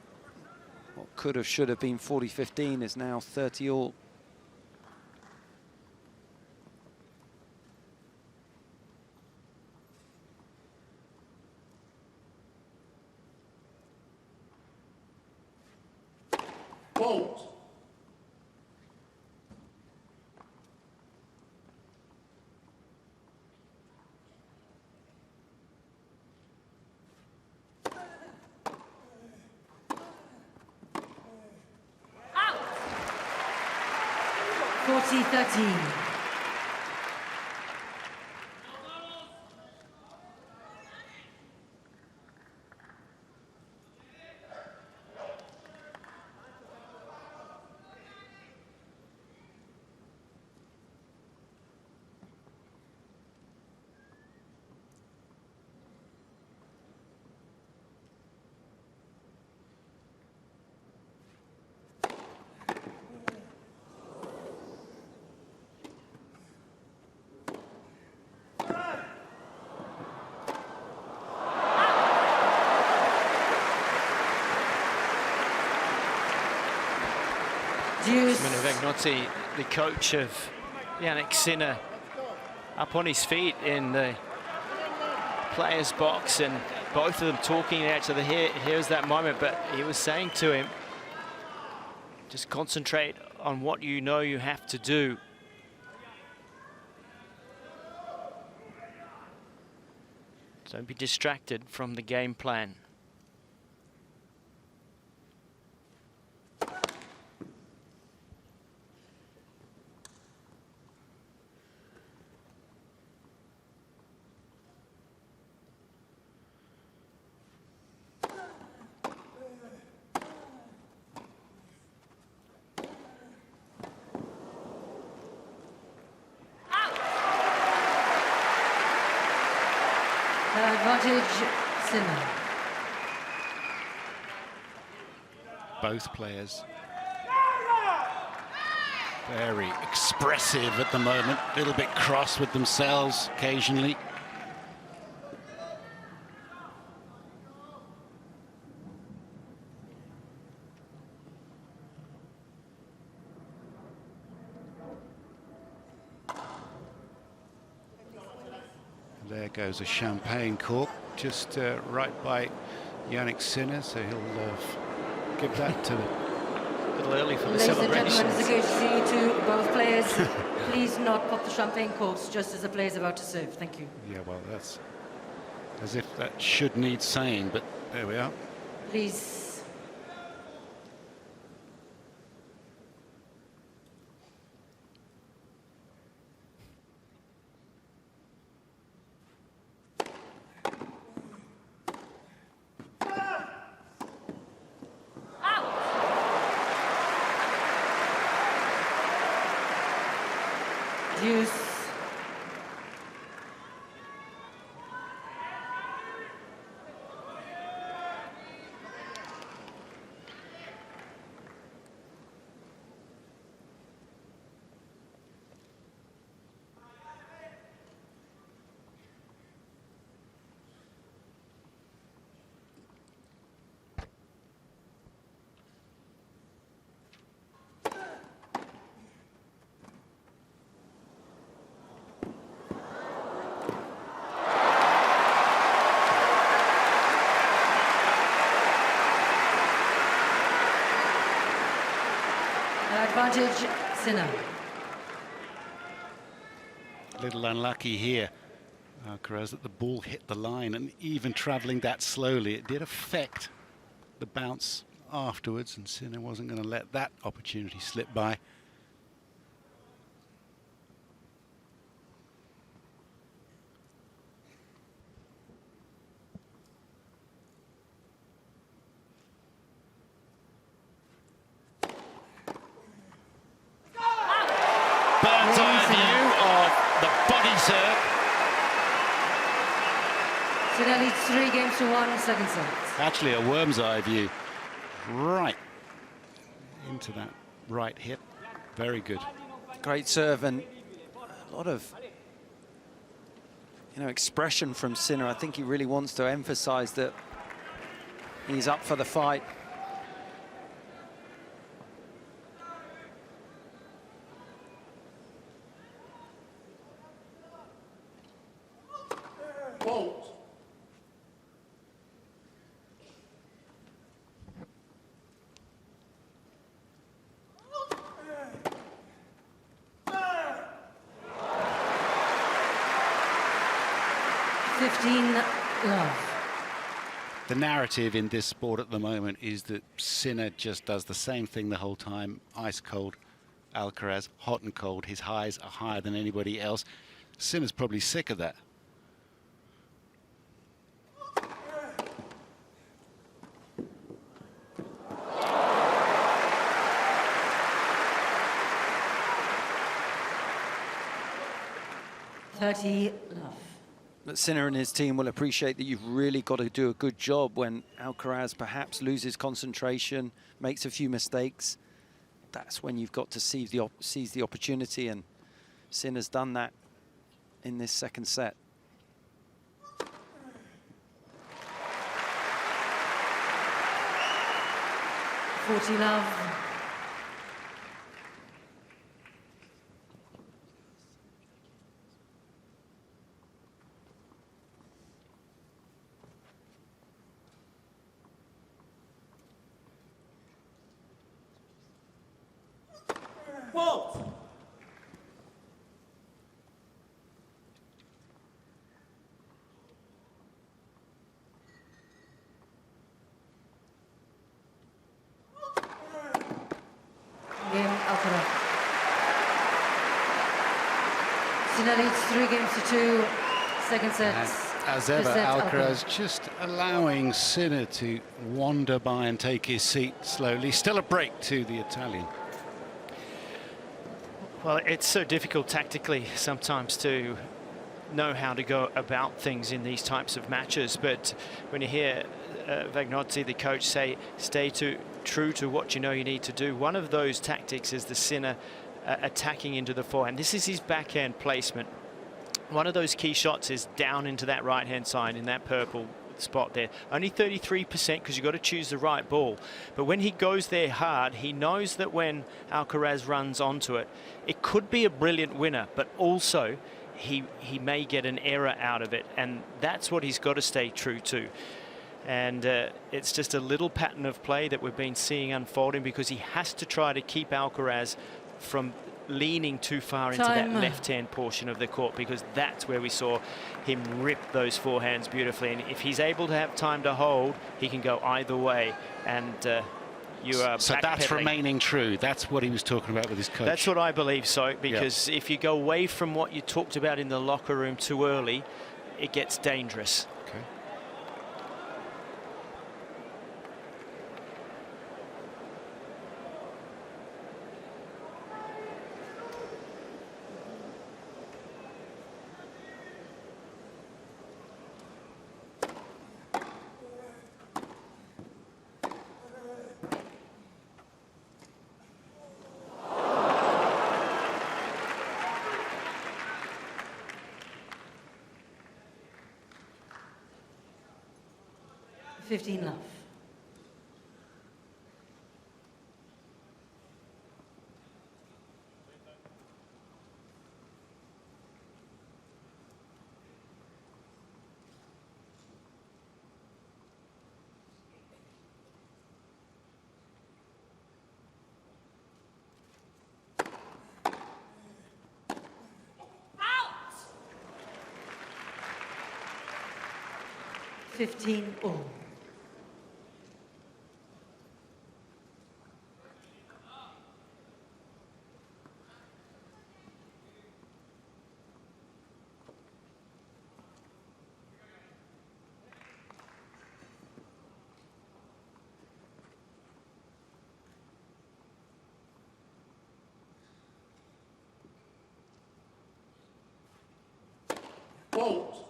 What could have, should have been 40-15 is now 30 all. Fault. Out. 40-13. Ignazzi, the coach of Jannik Sinner, up on his feet in the player's box, and both of them talking out to the here's that moment, but he was saying to him, just concentrate on what you know you have to do. Don't be distracted from the game plan. Advantage, Sinner. Both players very expressive at the moment, a little bit cross with themselves occasionally. There goes a champagne cork, just right by Jannik Sinner, so he'll give that to them. A little early for the Ladies and celebrations. gentlemen, it's a good to see you to both players. Please not pop the champagne corks just as the player's about to serve. Thank you. Yeah, well, that's as if that should need saying, but there we are. Please. Deuce. Advantage, Sinner. A little unlucky here, Alcaraz, that the ball hit the line, and even travelling that slowly, it did affect the bounce afterwards, and Sinner wasn't going to let that opportunity slip by. Bird's eye view of the body serve. Sinner leads 3-1, second set. Actually, a worm's eye view. Right into that right hip. Very good. Great serve and a lot of, expression from Sinner. I think he really wants to emphasize that he's up for the fight. Fault. Love. The narrative in this sport at the moment is that Sinner just does the same thing the whole time. Ice cold. Alcaraz, hot and cold. His highs are higher than anybody else. Sinner's probably sick of that. Love. But Sinner and his team will appreciate that you've really got to do a good job when Alcaraz perhaps loses concentration, makes a few mistakes. That's when you've got to seize the opportunity, and Sinner's done that in this second set. Love. Fault. Sinner leads 3 games to 2. Second set. And as ever, Alcaraz just allowing Sinner to wander by and take his seat slowly. Still a break to the Italian. Well, it's so difficult tactically sometimes to know how to go about things in these types of matches, but when you hear Vagnozzi, the coach, say stay true to what you know you need to do, one of those tactics is the Sinner attacking into the forehand. This is his backhand placement. One of those key shots is down into that right hand side in that purple spot there. Only 33% because you've got to choose the right ball, but when he goes there hard, he knows that when Alcaraz runs onto it, it could be a brilliant winner, but also he may get an error out of it, and that's what he's got to stay true to. And it's just a little pattern of play that we've been seeing unfolding, because he has to try to keep Alcaraz from leaning too far into that left-hand portion of the court, because that's where we saw him rip those forehands beautifully. And if he's able to have time to hold, he can go either way. And you are so that's remaining true. That's what he was talking about with his coach. That's what I believe, so, because if you go away from what you talked about in the locker room too early, it gets dangerous. Okay. Fifteen love. Out. 15-all. Fault.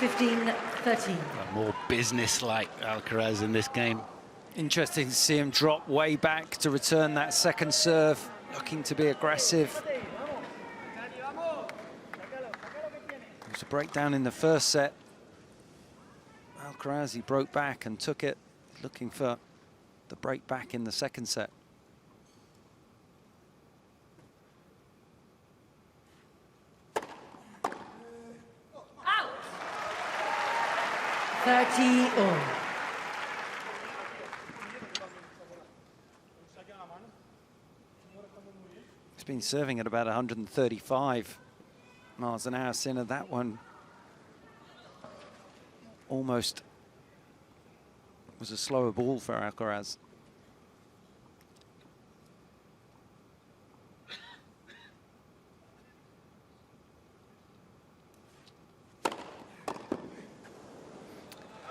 (15-13). A more business-like Alcaraz in this game. Interesting to see him drop way back to return that second serve, looking to be aggressive. It was a breakdown in the first set. Alcaraz, he broke back and took it, looking for the break back in the second set. 30-all. He's been serving at about 135 miles an hour. Sinner, that one almost was a slower ball for Alcaraz.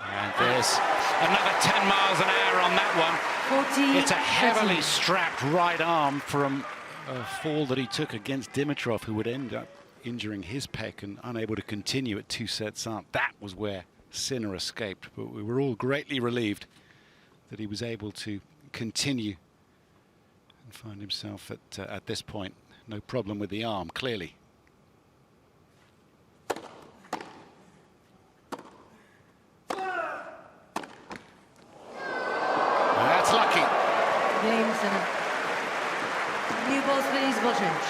And there's another 10 miles an hour on that one. 40. It's a heavily strapped right arm from a fall that he took against Dimitrov, who would end up injuring his pec and unable to continue at 2 sets up. That was where Sinner escaped, but we were all greatly relieved that he was able to continue and find himself at this point. No problem with the arm, clearly. That's lucky. Games and new balls, please, ball change.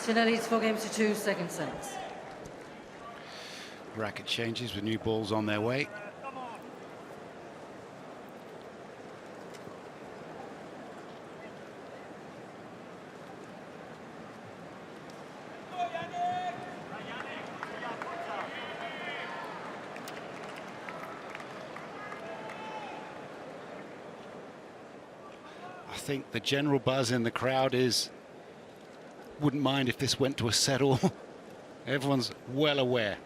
Sinner leads 4 games to 2, second set. Racket changes with new balls on their way. I think the general buzz in the crowd is, wouldn't mind if this went to a set all. Everyone's well aware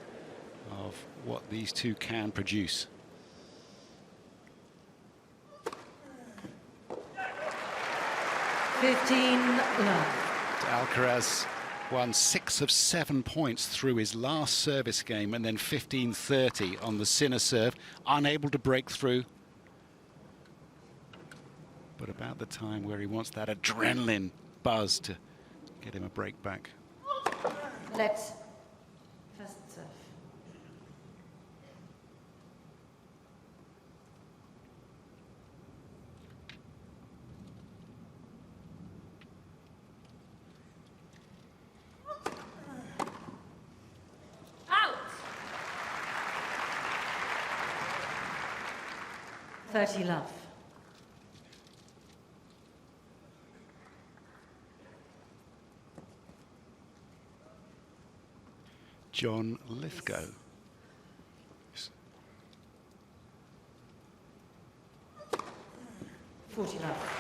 of what these two can produce. Alcaraz won 6 of 7 points through his last service game, and then 15-30 on the Sinner serve, unable to break through. But about the time where he wants that adrenaline buzz to get him a break back. Let's first serve. Out. 30 love. John Lithgow. 40 love.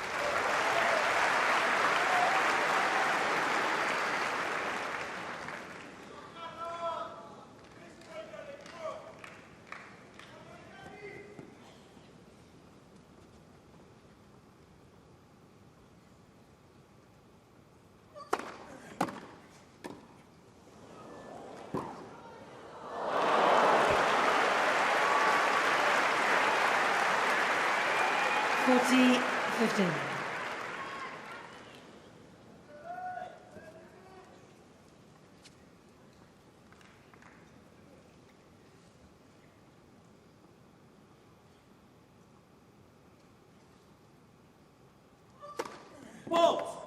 Forty, 15. Fault.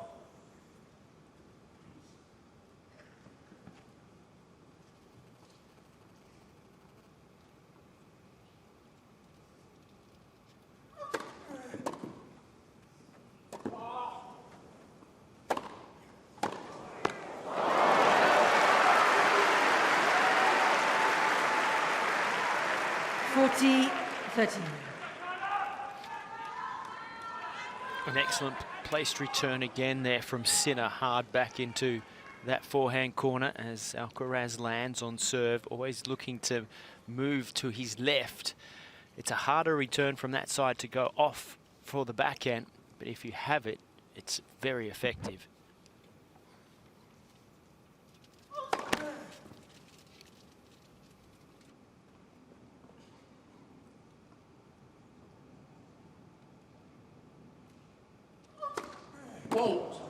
An excellent placed return again there from Sinner, hard back into that forehand corner as Alcaraz lands on serve, always looking to move to his left. It's a harder return from that side to go off for the backhand, but if you have it, it's very effective. Fault.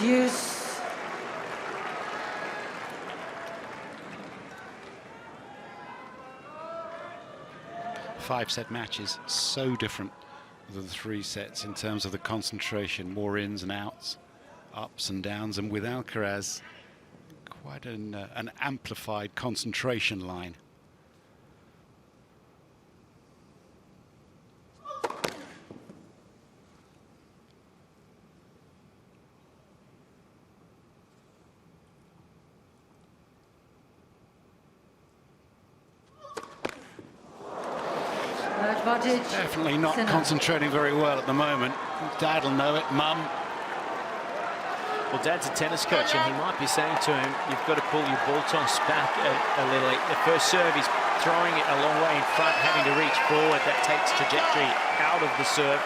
Use. Five-set matches, so different than the 3 sets in terms of the concentration, more ins and outs, ups and downs, and with Alcaraz, quite an amplified concentration line. Advantage. Definitely not Sinner. concentrating very well at the moment. Dad'll know it, Mum. Well, Dad's a tennis coach, and he might be saying to him, you've got to pull your ball toss back a little. The first serve, he's throwing it a long way in front, having to reach forward. That takes trajectory out of the serve.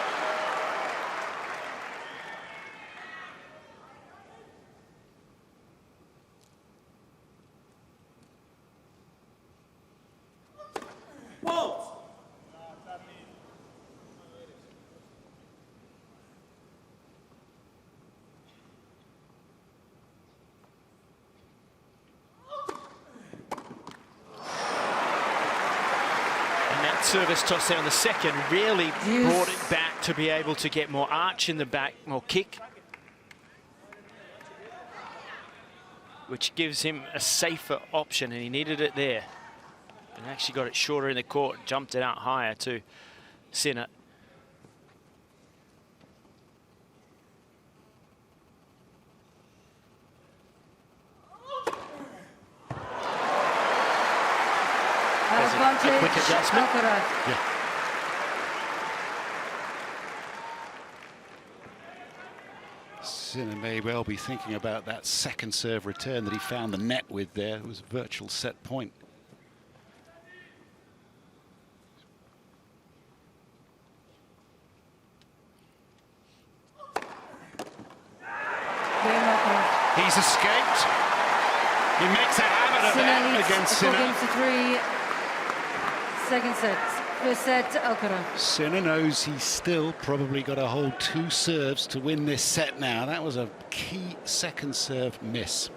Fault. Service toss there on the second really brought it back to be able to get more arch in the back, more kick. which gives him a safer option, and he needed it there. And actually got it shorter in the court, jumped it out higher to Sinner. Advantage. A quick adjustment. Alcaraz. Yeah. Sinner may well be thinking about that second serve return that he found the net with there. It was a virtual set point. He's escaped. He makes a habit of it against Sinner. 4 games to 3. Second set. First set, Alcaraz. Sinner knows he's still probably got to hold 2 serves to win this set now. That was a key second serve miss.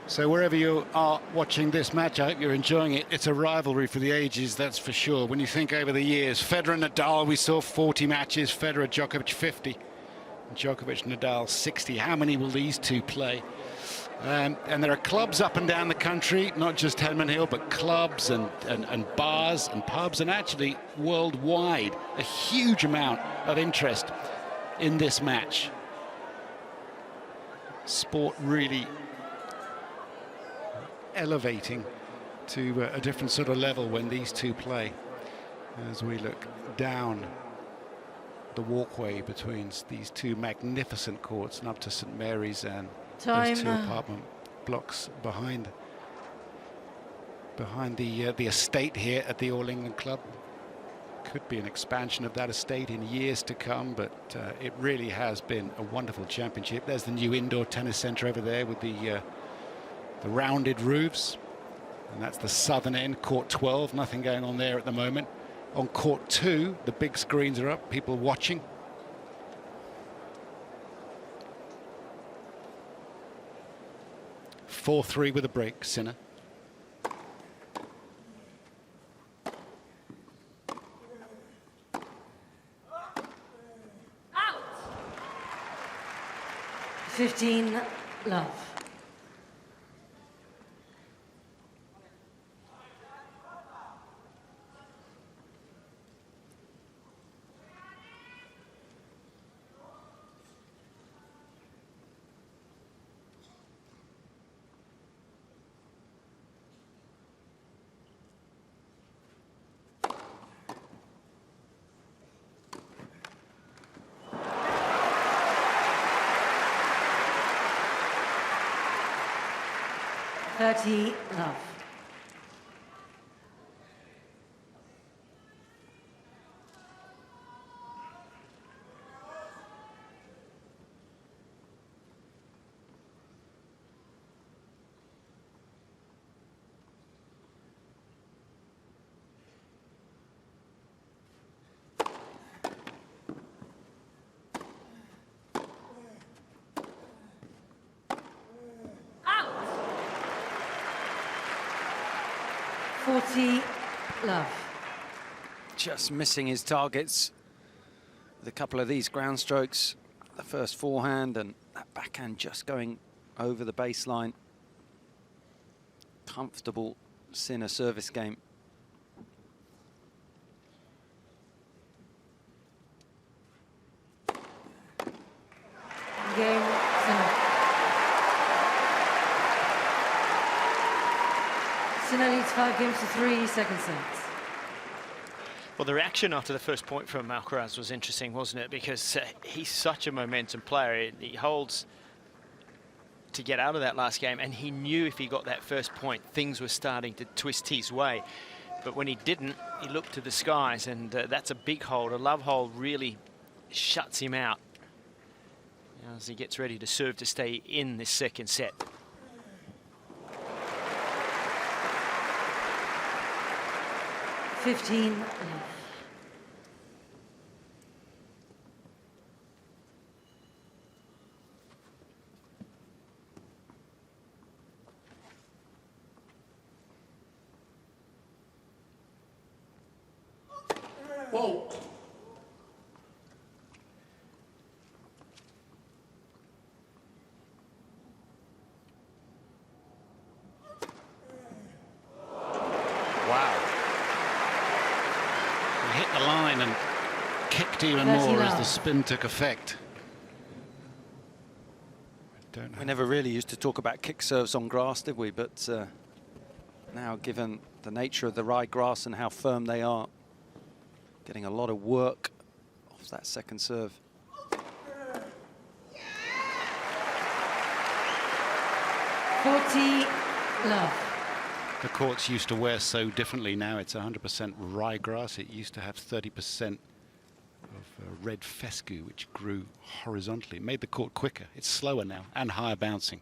So wherever you are watching this match, I hope you're enjoying it. It's a rivalry for the ages, that's for sure. When you think over the years, Federer and Nadal, we saw 40 matches, Federer, Djokovic 50. Djokovic, Nadal 60. How many will these two play? And there are clubs up and down the country, not just Henman Hill, but clubs and bars and pubs, and actually worldwide, a huge amount of interest in this match. Sport really elevating to a different sort of level when these two play. As we look down the walkway between these two magnificent courts and up to St Mary's and those two apartment blocks behind the estate here at the All England Club. Could be an expansion of that estate in years to come, but it really has been a wonderful championship. There's the new indoor tennis centre over there with the rounded roofs, and that's the southern end, court 12. Nothing going on there at the moment. On court 2, the big screens are up, people watching. (4-3) with a break, Sinner. Out. 15 love. Love. Out. 40 love. Just missing his targets with a couple of these ground strokes. The first forehand and that backhand just going over the baseline. Comfortable Sinner service game. Game, Sinner. Sinner leads 5 games to 3, second sets. Well, the reaction after the first point from Alcaraz was interesting, wasn't it? Because he's such a momentum player. He holds to get out of that last game, and he knew if he got that first point, things were starting to twist his way. But when he didn't, he looked to the skies, and that's a big hold. A love hold really shuts him out as he gets ready to serve to stay in this second set. $15 love. Whoa. and 30 more as now. the spin took effect. We never really used to talk about kick serves on grass, did we? But now, given the nature of the rye grass and how firm they are, getting a lot of work off that second serve. Love. The courts used to wear so differently. Now it's 100% ryegrass. It used to have 30% of red fescue, which grew horizontally. It made the court quicker. It's slower now and higher bouncing.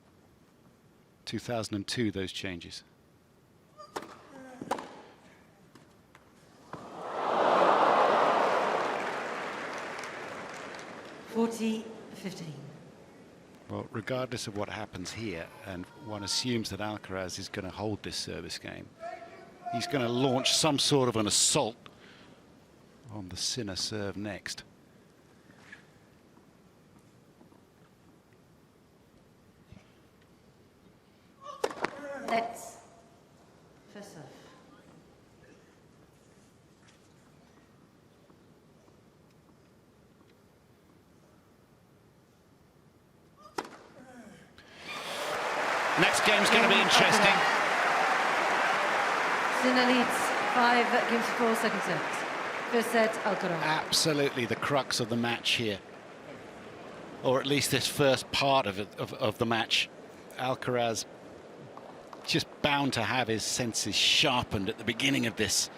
2002, those changes. $40-15. Well, regardless of what happens here, and one assumes that Alcaraz is going to hold this service game, he's going to launch some sort of an assault on the Sinner serve next. Let's first serve. Next game's going to be interesting. Sinner leads 5 games to 4, second set. First set, Alcaraz. Absolutely the crux of the match here, or at least this first part of it, of the match. Alcaraz just bound to have his senses sharpened at the beginning of this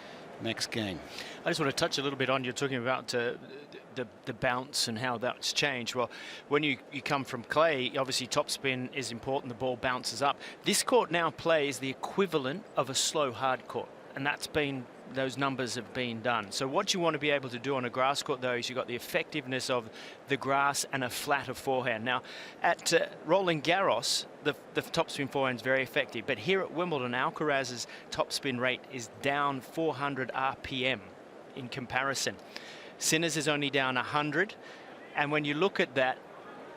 next game. I just want to touch a little bit on, you're talking about the bounce and how that's changed. Well, when you come from clay, obviously topspin is important, the ball bounces up. This court now plays the equivalent of a slow hard court, and those numbers have been done. So what you want to be able to do on a grass court, though, is you've got the effectiveness of the grass and a flatter forehand. Now, at Roland Garros, the topspin forehand is very effective, but here at Wimbledon, Alcaraz's topspin rate is down 400 RPM in comparison. Sinner's is only down 100, and when you look at that,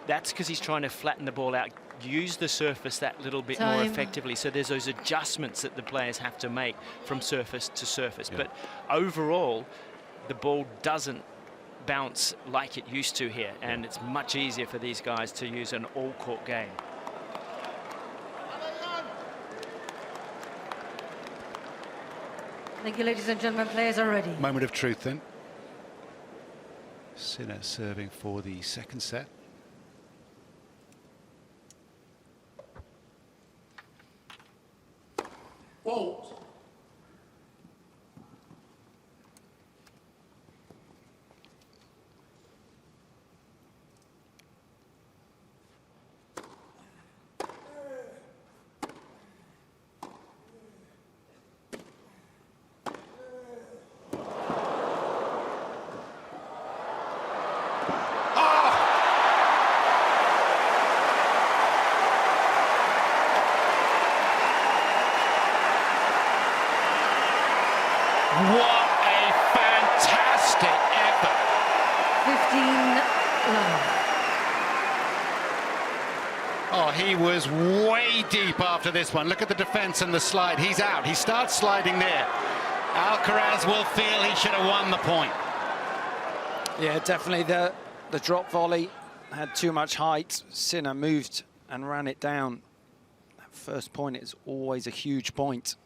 that's because he's trying to flatten the ball out, use the surface that little bit more effectively. So there's those adjustments that the players have to make from surface to surface. Yeah. But overall, the ball doesn't bounce like it used to here, and it's much easier for these guys to use an all-court game. Thank you, ladies and gentlemen. Players are ready. Moment of truth then. Sinner serving for the second set. Fault. What a fantastic effort. 15-love. Oh, he was way deep after this one. Look at the defense and the slide. He's out. He starts sliding there. Alcaraz will feel he should have won the point. Yeah, definitely the drop volley had too much height. Sinner moved and ran it down. That first point is always a huge point.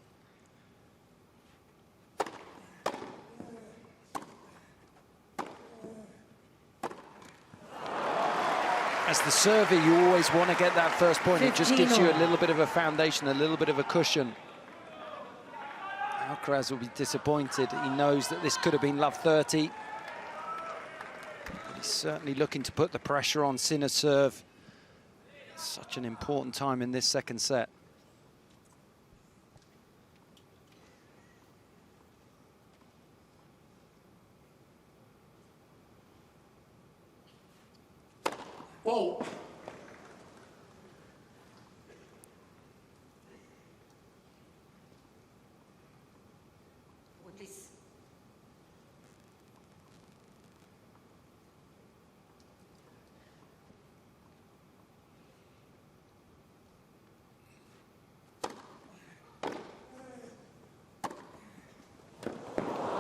As the server, you always want to get that first point. It just gives you a little bit of a foundation, a little bit of a cushion. Alcaraz will be disappointed. He knows that this could have been love 30. But he's certainly looking to put the pressure on Sinner's serve. Such an important time in this second set. Fault.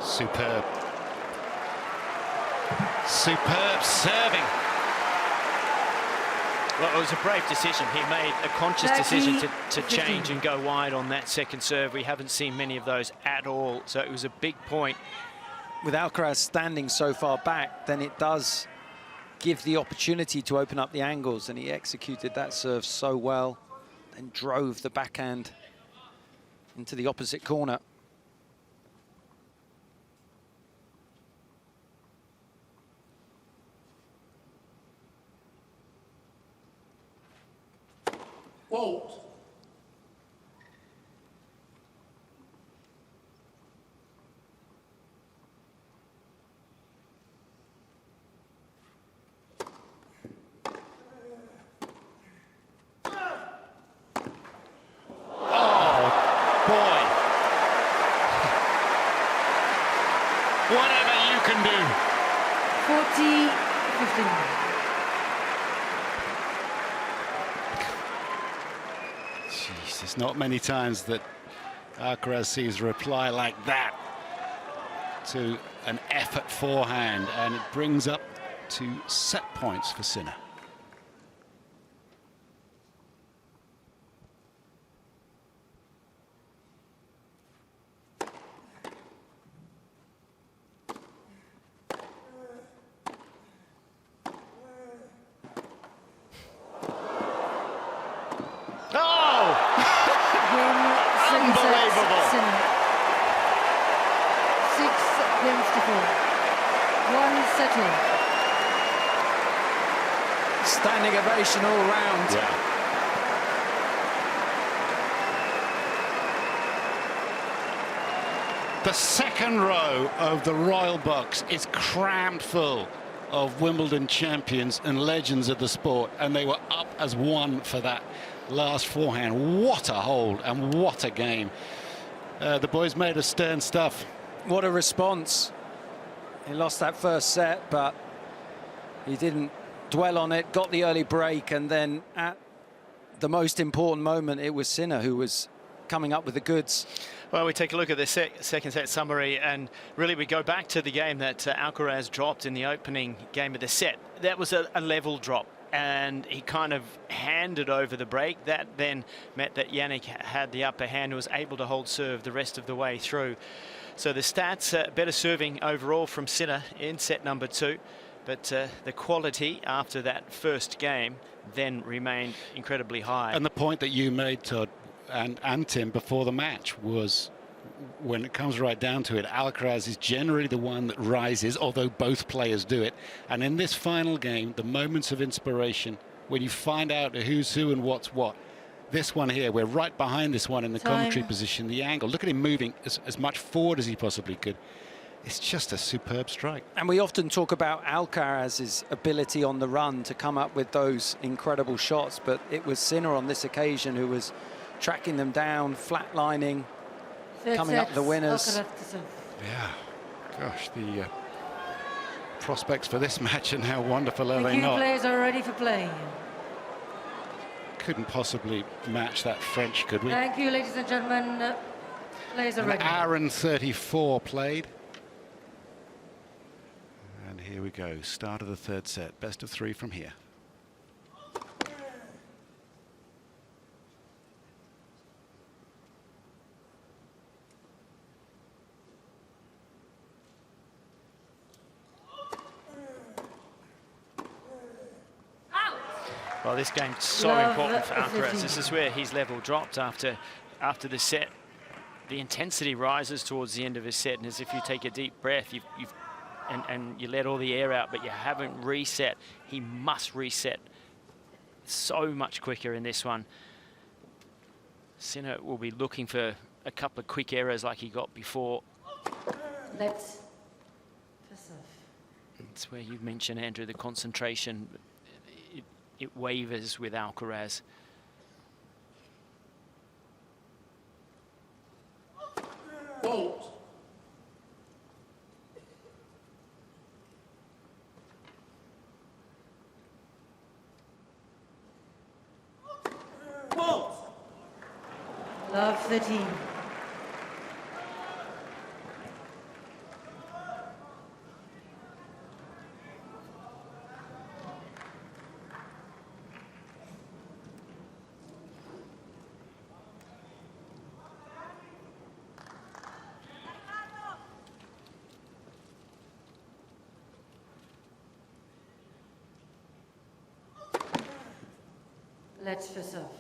Superb. Superb serving. Well, it was a brave decision. He made a conscious decision to change and go wide on that second serve. We haven't seen many of those at all, so it was a big point. With Alcaraz standing so far back, then it does give the opportunity to open up the angles, and he executed that serve so well, then drove the backhand into the opposite corner. Fault. Whatever you can do. 40-15. Jeez, there's not many times that Alcaraz sees a reply like that to an effort forehand, and it brings up to set points for Sinner. Unbelievable. 6-4. One settle. Standing ovation all round. Yeah. The second row of the Royal Box is crammed full of Wimbledon champions and legends of the sport, and they were up as one for that last forehand. What a hold and what a game. The boys made a stern stuff. What a response. He lost that first set, but he didn't dwell on it, got the early break, and then at the most important moment, it was Sinner who was coming up with the goods. Well, we take a look at the second set summary, and really we go back to the game that Alcaraz dropped in the opening game of the set. That was a level drop, and he kind of handed over the break. That then meant that Jannik had the upper hand and was able to hold serve the rest of the way through. So the stats, better serving overall from Sinner in set number 2, but the quality after that first game then remained incredibly high. And the point that you made, Todd, and Tim, before the match was, when it comes right down to it, Alcaraz is generally the one that rises, although both players do it. And in this final game, the moments of inspiration, when you find out who's who and what's what, this one here, we're right behind this one in the commentary position, the angle. Look at him moving as much forward as he possibly could. It's just a superb strike. And we often talk about Alcaraz's ability on the run to come up with those incredible shots, but it was Sinner on this occasion who was tracking them down, flatlining, coming up the winners. Yeah, gosh, the prospects for this match and how wonderful are they The not? players are ready for play. Couldn't possibly match that French, could we? Thank you, ladies and gentlemen. Players are ready. An hour and 34 played. And here we go, start of the third set, best of 3 from here. Well, this game's so important for Alcaraz. This is where his level dropped after the set. The intensity rises towards the end of his set, and as if you take a deep breath, and you let all the air out, but you haven't reset. He must reset so much quicker in this one. Sinner will be looking for a couple of quick errors like he got before. Let's piss off. It's where you mentioned, Andrew, the concentration. It wavers with Alcaraz. Fault. Fault. Love 13. Let's face off.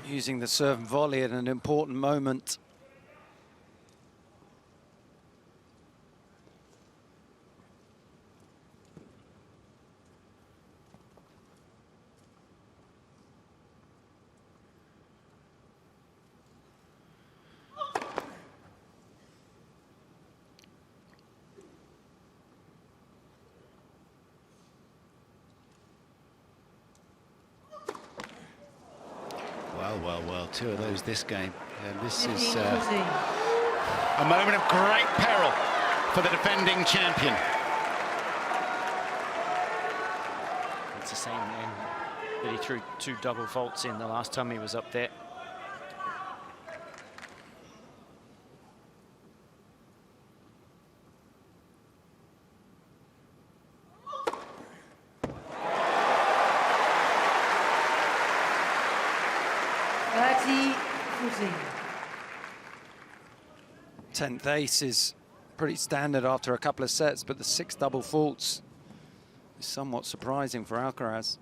Using the serve and volley at an important moment. Well, two of those this game. And this 15, is 14. a moment of great peril for the defending champion. It's the same man that he threw 2 double faults in the last time he was up there. Tenth ace is pretty standard after a couple of sets, but the 6 double faults is somewhat surprising for Alcaraz.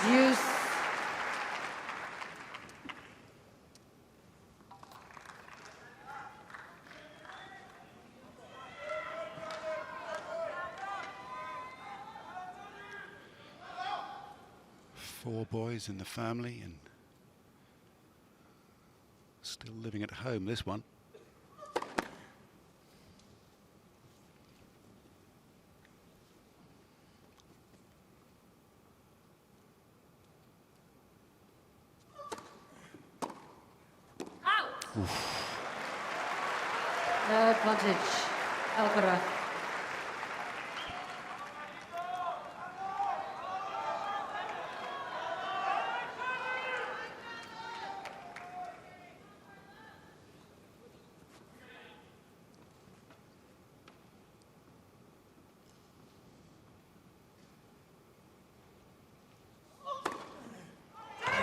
Deuce. Four boys in the family and still living at home, this one. No advantage. Alcaraz.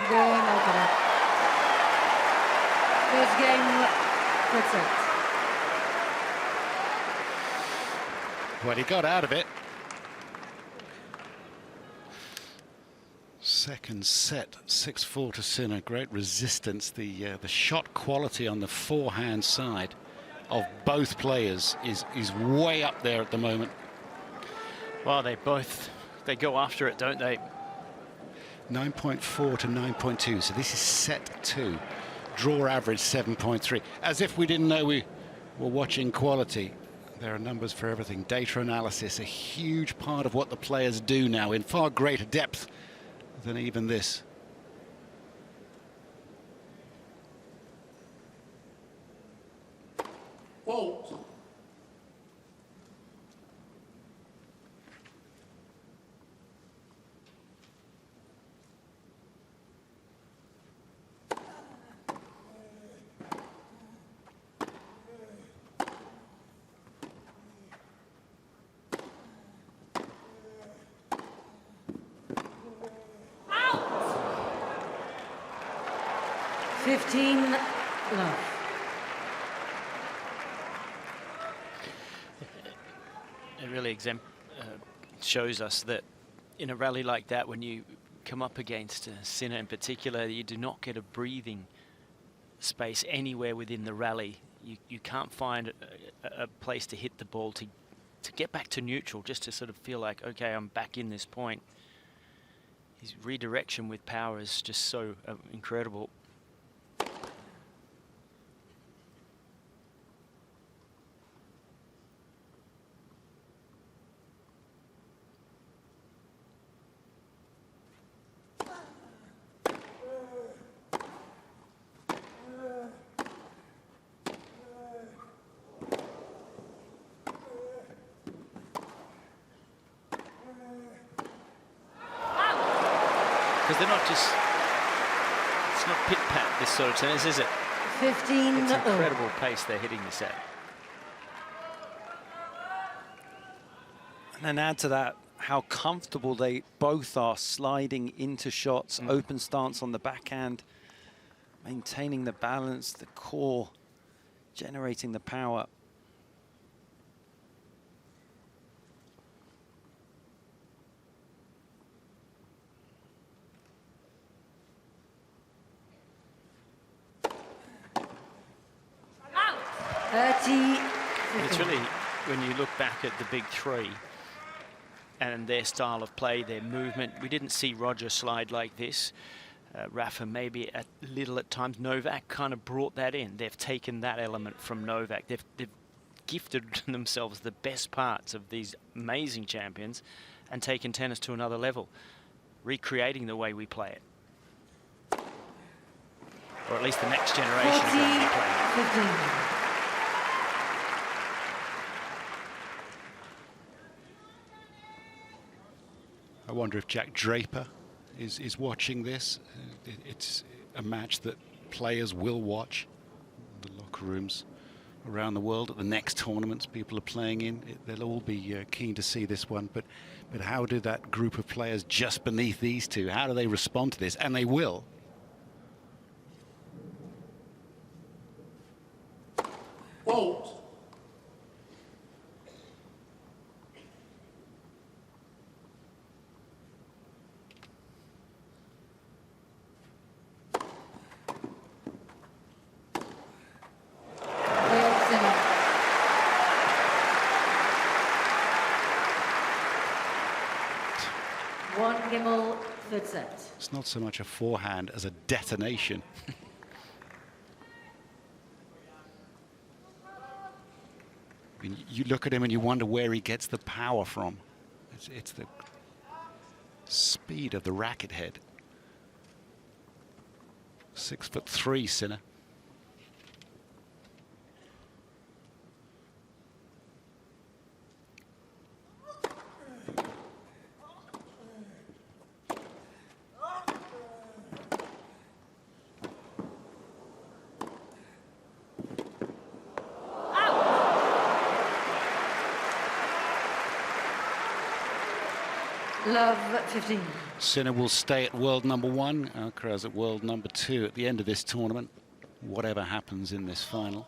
Game Alcaraz. First game, good set. Well, he got out of it. Second set, 6-4 to Sinner. Great resistance. The shot quality on the forehand side of both players is way up there at the moment. Well, they go after it, don't they? 9.4 to 9.2. So this is set 2. Draw average 7.3. As if we didn't know we were watching quality. There are numbers for everything. Data analysis, a huge part of what the players do now in far greater depth than even this. Fault. Out. 15 love. It really shows us that in a rally like that, when you come up against Sinner in particular, you do not get a breathing space anywhere within the rally. You can't find a place to hit the ball to get back to neutral, just to sort of feel like, okay, I'm back in this point. His redirection with power is just so incredible. because they're not just, it's not pit-pat, this sort of tennis, is it? 15. It's incredible pace they're hitting this at. And then add to that how comfortable they both are sliding into shots, open stance on the backhand, maintaining the balance, the core, generating the power. It's really, when you look back at the big three and their style of play, their movement, we didn't see Roger slide like this. Rafa maybe a little at times. Novak kind of brought that in. They've taken that element from Novak. They've gifted themselves the best parts of these amazing champions and taken tennis to another level, recreating the way we play it. Or at least the next generation of way we play it. 15. I wonder if Jack Draper is watching this. It's a match that players will watch. The locker rooms around the world at the next tournaments people are playing in, they'll all be keen to see this one. But how do that group of players just beneath these two, how do they respond to this? And they will. Fault. Gimmel, third set. It's not so much a forehand as a detonation. I mean, you look at him and you wonder where he gets the power from. It's the speed of the racket head. 6'3", Sinner. Love 15. Sinner will stay at world number 1. Alcaraz at world number 2 at the end of this tournament, whatever happens in this final.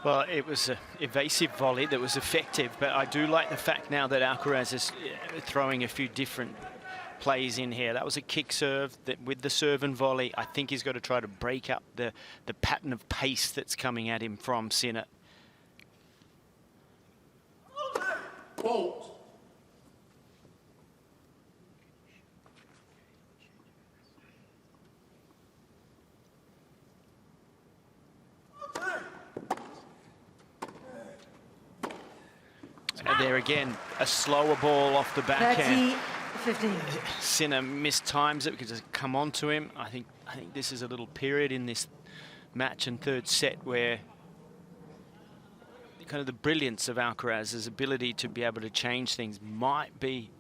Well, it was an evasive volley that was effective, but I do like the fact now that Alcaraz is throwing a few different plays in here. That was a kick serve that with the serve and volley, I think he's got to try to break up the pattern of pace that's coming at him from Sinner. Fault. There again, a slower ball off the backhand. 30-15. Sinner mistimes it because it's come on to him. I think this is a little period in this match and third set where kind of the brilliance of Alcaraz's ability to be able to change things might be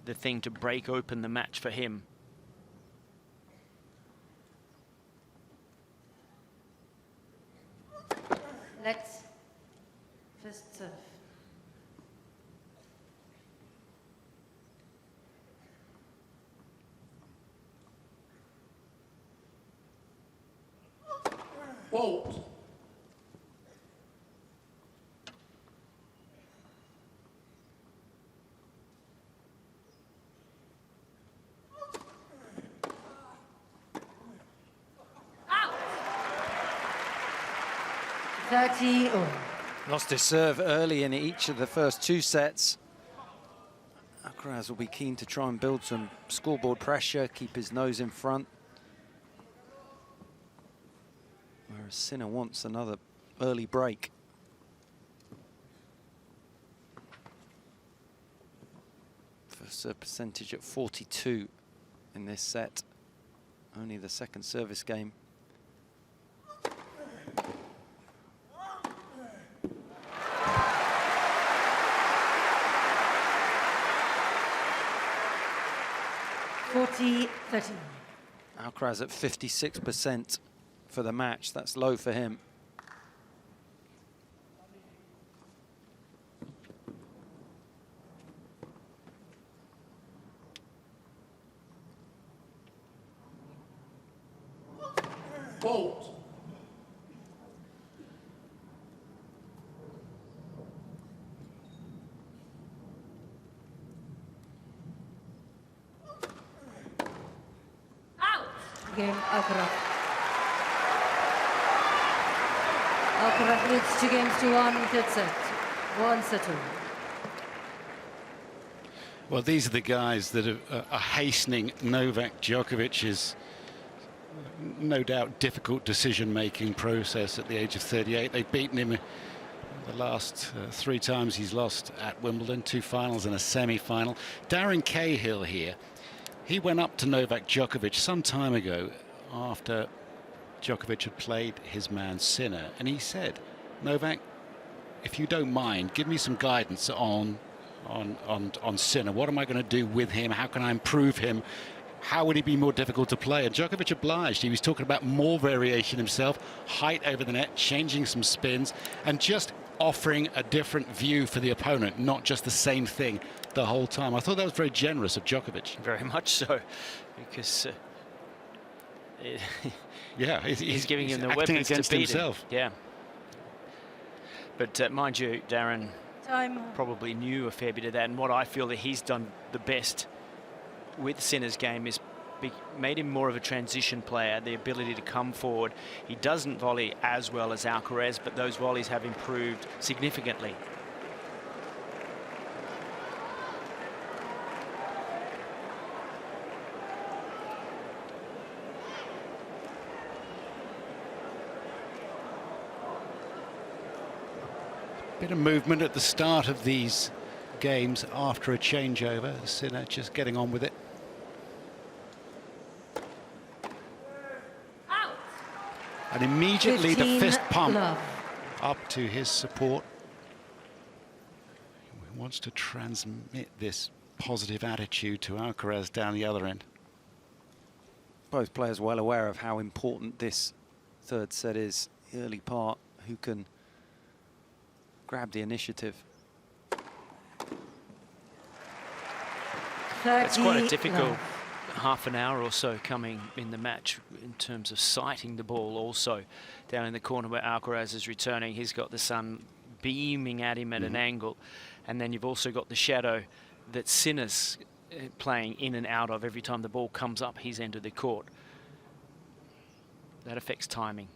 the thing to break open the match for him. Let's first serve. Fault. Out. 30 all. Lost his serve early in each of the first two sets. Alcaraz will be keen to try and build some scoreboard pressure, keep his nose in front. Whereas Sinner wants another early break. serve percentage at 42 in this set. Only the second service game. Alcaraz at 56% for the match. That's low for him. Fault. Game, Alcaraz. Alcaraz leads 2 games to 1, third set. 1-2. Well, these are the guys that are hastening Novak Djokovic's no doubt difficult decision-making process at the age of 38. They've beaten him the last 3 times he's lost at Wimbledon, 2 finals and a semi-final. Darren Cahill here. He went up to Novak Djokovic some time ago after Djokovic had played his man Sinner, and he said, Novak, if you don't mind, give me some guidance on Sinner. What am I going to do with him? How can I improve him? How would he be more difficult to play? And Djokovic obliged. He was talking about more variation himself, height over the net, changing some spins, and just offering a different view for the opponent, not just the same thing the whole time. I thought that was very generous of Djokovic. Very much so, because yeah, he's giving him the acting weapons to against beat himself. him. Yeah. But mind you, Darren Time. probably knew a fair bit of that, and what I feel that he's done the best with Sinner's game is made him more of a transition player, the ability to come forward. He doesn't volley as well as Alcaraz, but those volleys have improved significantly. Bit of movement at the start of these games after a changeover. Sinner just getting on with it. And immediately the fist pump up to his support. He wants to transmit this positive attitude to Alcaraz down the other end. Both players well aware of how important this third set is. The early part, who can grab the initiative. It's quite a difficult half an hour or so coming in the match in terms of sighting the ball. Also down in the corner where Alcaraz is returning, he's got the sun beaming at him at an angle, and then you've also got the shadow that Sinner's playing in and out of every time the ball comes up his end of the court. That affects timing.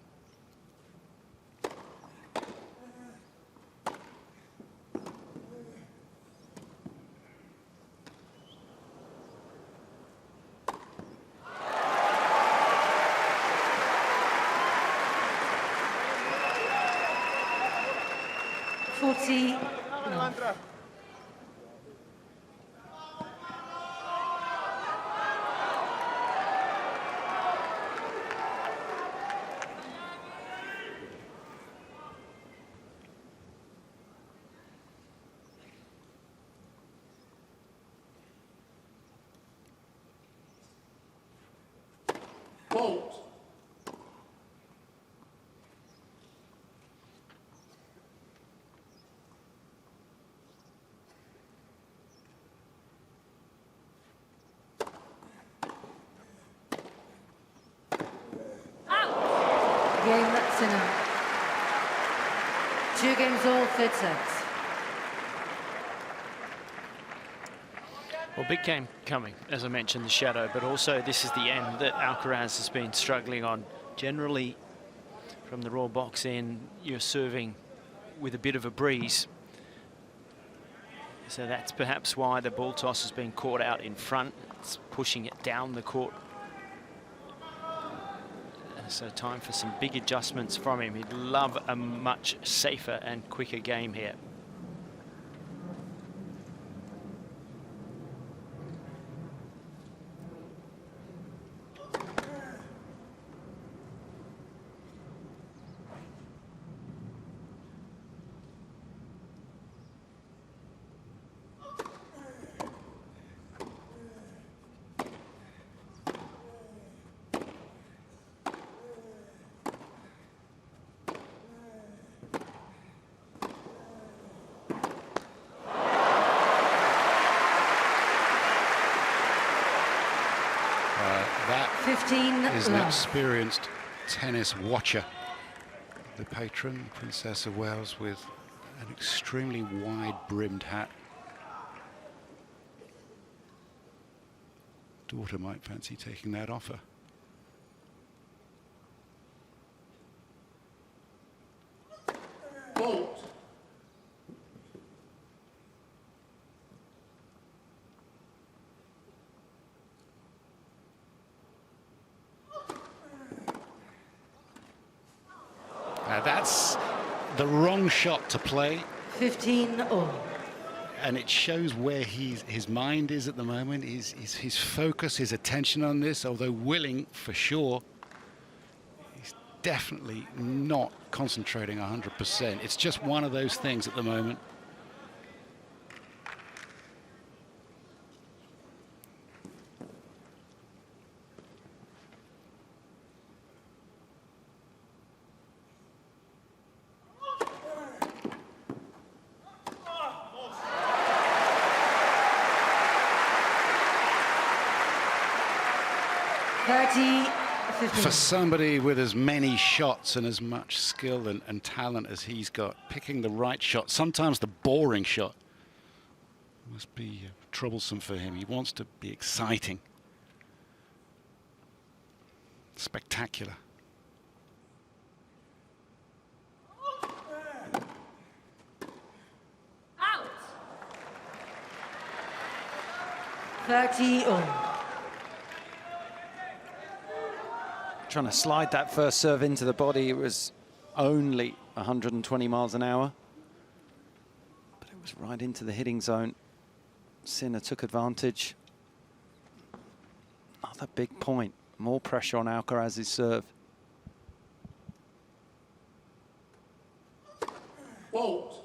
Fault. Game, Sinner. 2 games all, third sets. Well, big game coming, as I mentioned, the shadow, but also this is the end that Alcaraz has been struggling on. Generally, from the raw box in, you're serving with a bit of a breeze. So that's perhaps why the ball toss has been caught out in front. It's pushing it down the court. So time for some big adjustments from him. He'd love a much safer and quicker game here. That 15 is an love. experienced tennis watcher. The patron, Princess of Wales, with an extremely wide-brimmed hat. Daughter might fancy taking that offer. Fault. Now that's the wrong shot to play, 15 all. and it shows where his mind is at the moment, his focus, his attention on this, although willing for sure. He's definitely not concentrating 100%. It's just one of those things at the moment. For somebody with as many shots and as much skill and talent as he's got, picking the right shot, sometimes the boring shot, must be troublesome for him. He wants to be exciting, spectacular. Out. 30 all. Trying to slide that first serve into the body. It was only 120 miles an hour, but it was right into the hitting zone. Sinner took advantage. Another big point. More pressure on Alcaraz's serve. Fault.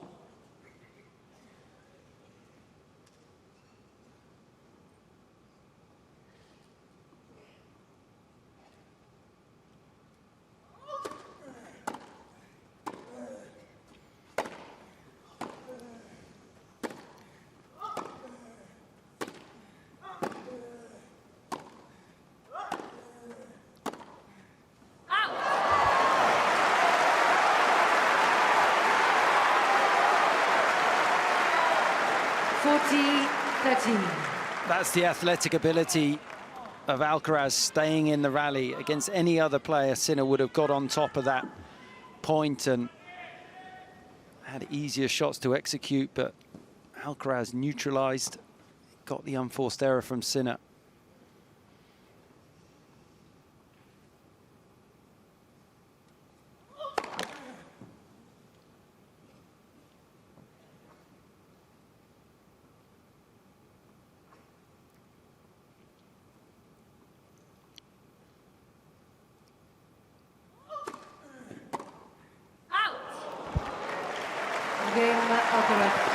That's the athletic ability of Alcaraz staying in the rally. Against any other player, Sinner would have got on top of that point and had easier shots to execute, but Alcaraz neutralized, got the unforced error from Sinner.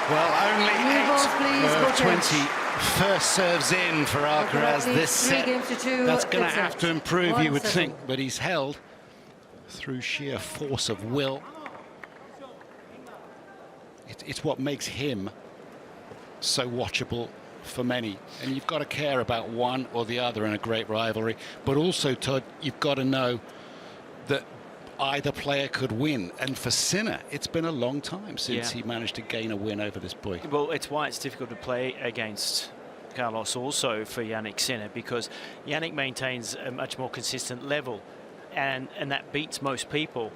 Well, only 8 of 20 first serves in for Alcaraz this set. That's going to have to improve, you would think, but he's held through sheer force of will. It's what makes him so watchable for many. And you've got to care about one or the other in a great rivalry. But also, Todd, you've got to know that either player could win. And for Sinner, it's been a long time since he managed to gain a win over this boy. Well, it's why it's difficult to play against Carlos also for Jannik Sinner, because Jannik maintains a much more consistent level, and that beats most people.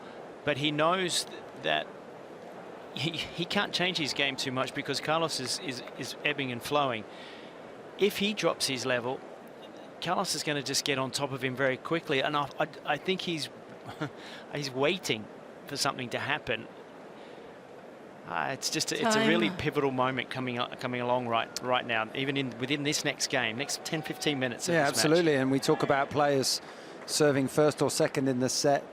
But he knows that he can't change his game too much because Carlos is ebbing and flowing. If he drops his level, Carlos is going to just get on top of him very quickly. And I think he's waiting for something to happen. It's a really pivotal moment coming along right now, even within this next game, next 10-15 minutes of this absolutely match. And we talk about players serving first or second in the set.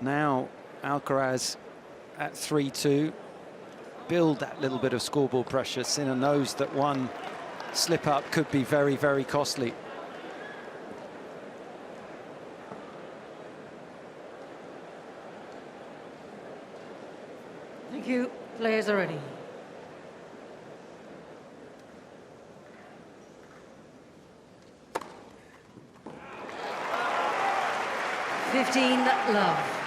Now Alcaraz at 3-2, build that little bit of scoreboard pressure. Sinner knows that one slip up could be very, very costly. Thank you. Players are ready. 15 love.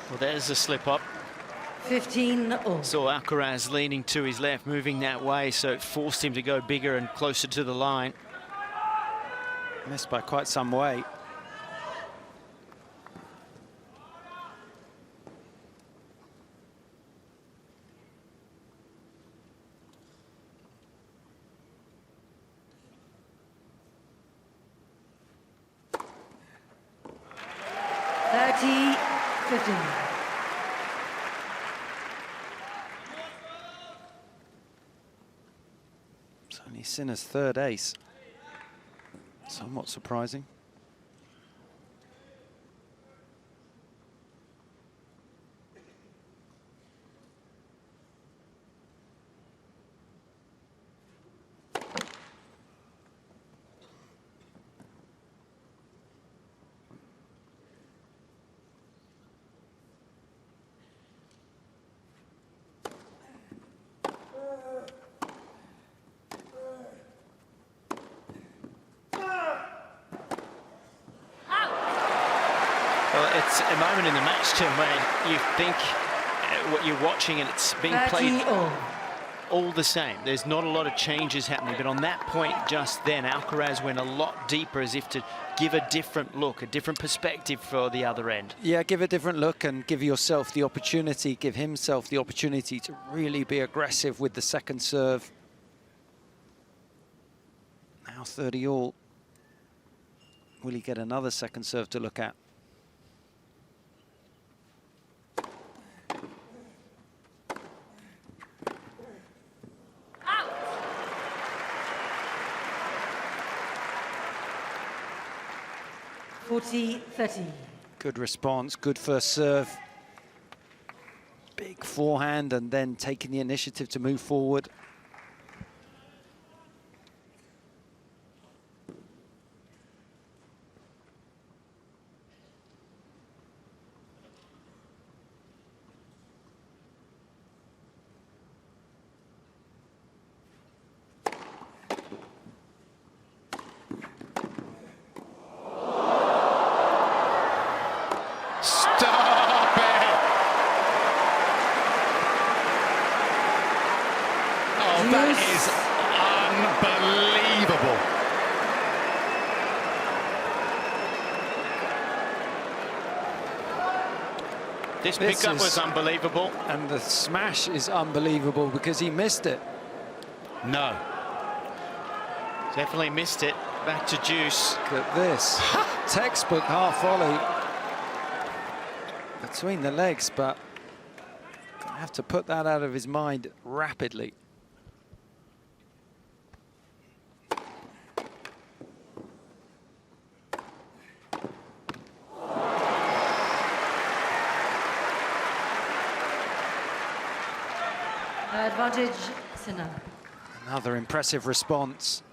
Well, there's a slip up. 15 all. Saw Alcaraz leaning to his left, moving that way, so it forced him to go bigger and closer to the line. Missed by quite some way. It's only Sinner's third ace. Somewhat surprising. Well, it's a moment in the match, Tim, where you think what you're watching and it's being played all the same. There's not a lot of changes happening, but on that point just then, Alcaraz went a lot deeper as if to give a different look, a different perspective for the other end. Yeah, give a different look and give yourself the opportunity, give himself the opportunity to really be aggressive with the second serve. Now 30 all. Will he get another second serve to look at? Out. 40-30. Good response, good first serve. Big forehand and then taking the initiative to move forward. That is unbelievable. This pickup was unbelievable. And the smash is unbelievable because he missed it. No. Definitely missed it. Back to deuce. Look at this. Textbook half volley between the legs, but I have to put that out of his mind rapidly. Advantage, Sinner. Another impressive response.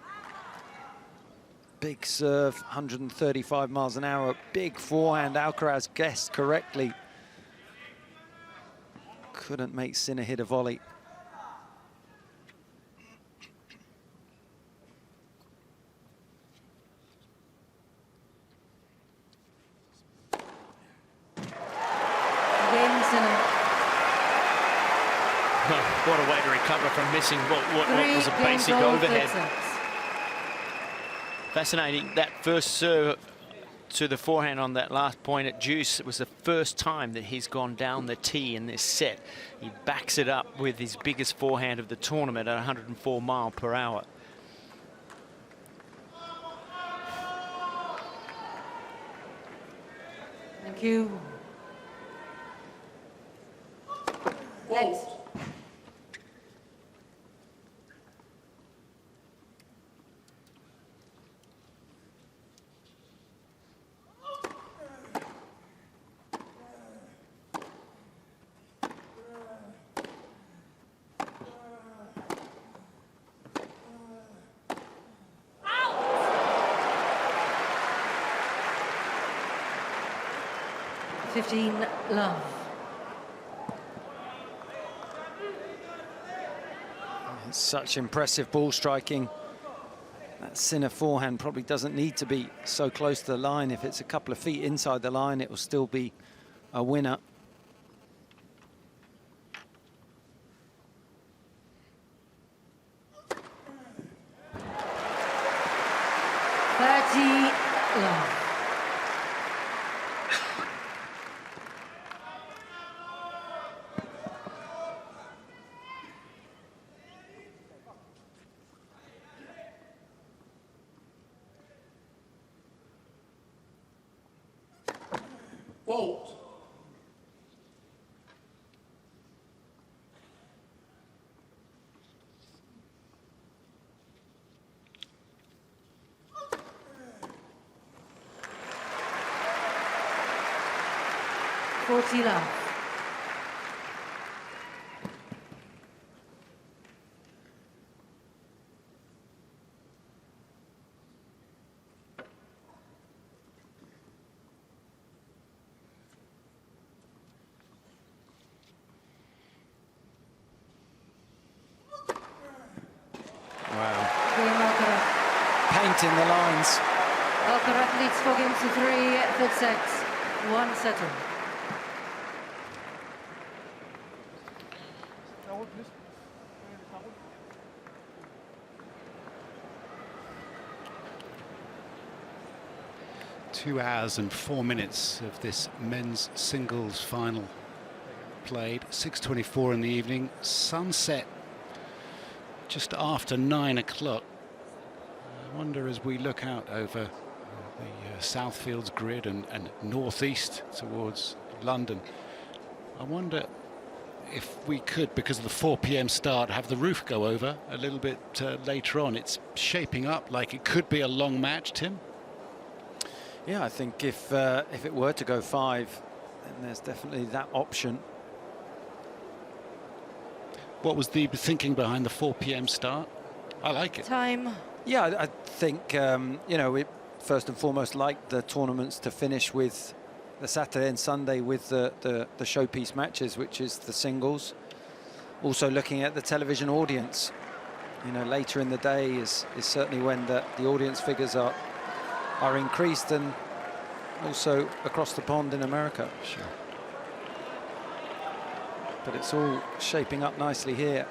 Big serve, 135 miles an hour. Big forehand. Alcaraz guessed correctly. Couldn't make Sinner hit a volley. Again, Sinner. What a way to recover from missing what was a 3 basic games all, overhead. 3 sets. Fascinating. That first serve to the forehand on that last point at deuce, it was the first time that he's gone down the tee in this set. He backs it up with his biggest forehand of the tournament at 104 miles per hour. Thank you. Next. 15 love. It's such impressive ball striking. That Sinner forehand probably doesn't need to be so close to the line. If it's a couple of feet inside the line, it will still be a winner. Love. Fault. Love. Wow. Game Alcaraz. Painting the lines. Alcaraz leads 4 games to 3, third set, 1 settle. Two hours and 4 minutes of this men's singles final played. 6:24 in the evening. Sunset just after 9 o'clock. I wonder, as we look out over the Southfields grid and northeast towards London, I wonder if we could, because of the 4 p.m. start, have the roof go over a little bit later on. It's shaping up like it could be a long match, Tim. Yeah, I think if it were to go 5, then there's definitely that option. What was the thinking behind the 4 p.m. start? I like it. Time. Yeah, I think, you know, we first and foremost like the tournaments to finish with the Saturday and Sunday with the showpiece matches, which is the singles. Also looking at the television audience, you know, later in the day is certainly when the audience figures are increased, and also across the pond in America. Sure. But it's all shaping up nicely here.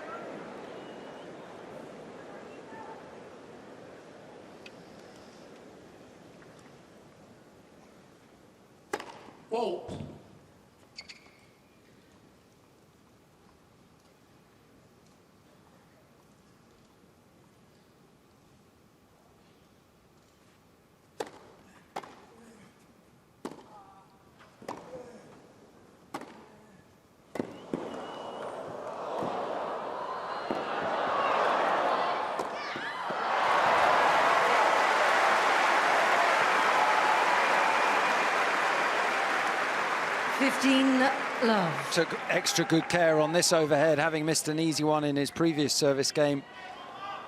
Fault. Love. Took extra good care on this overhead, having missed an easy one in his previous service game.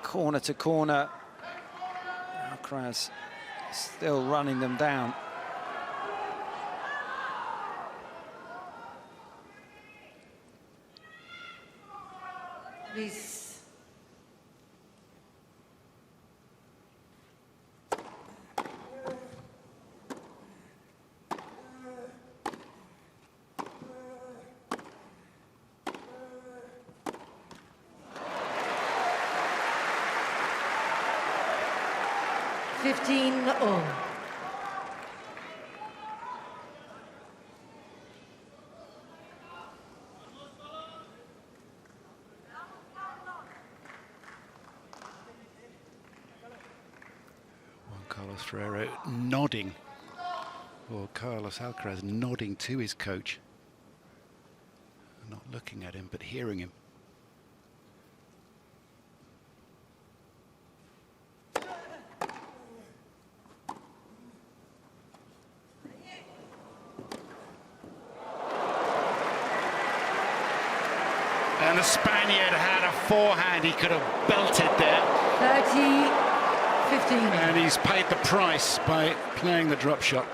Corner to corner. Alcaraz still running them down. Please. All. Juan Carlos Ferrero nodding, or Carlos Alcaraz nodding to his coach. Not looking at him, but hearing him. And the Spaniard had a forehand he could have belted there. 30-15. And he's paid the price by playing the drop shot.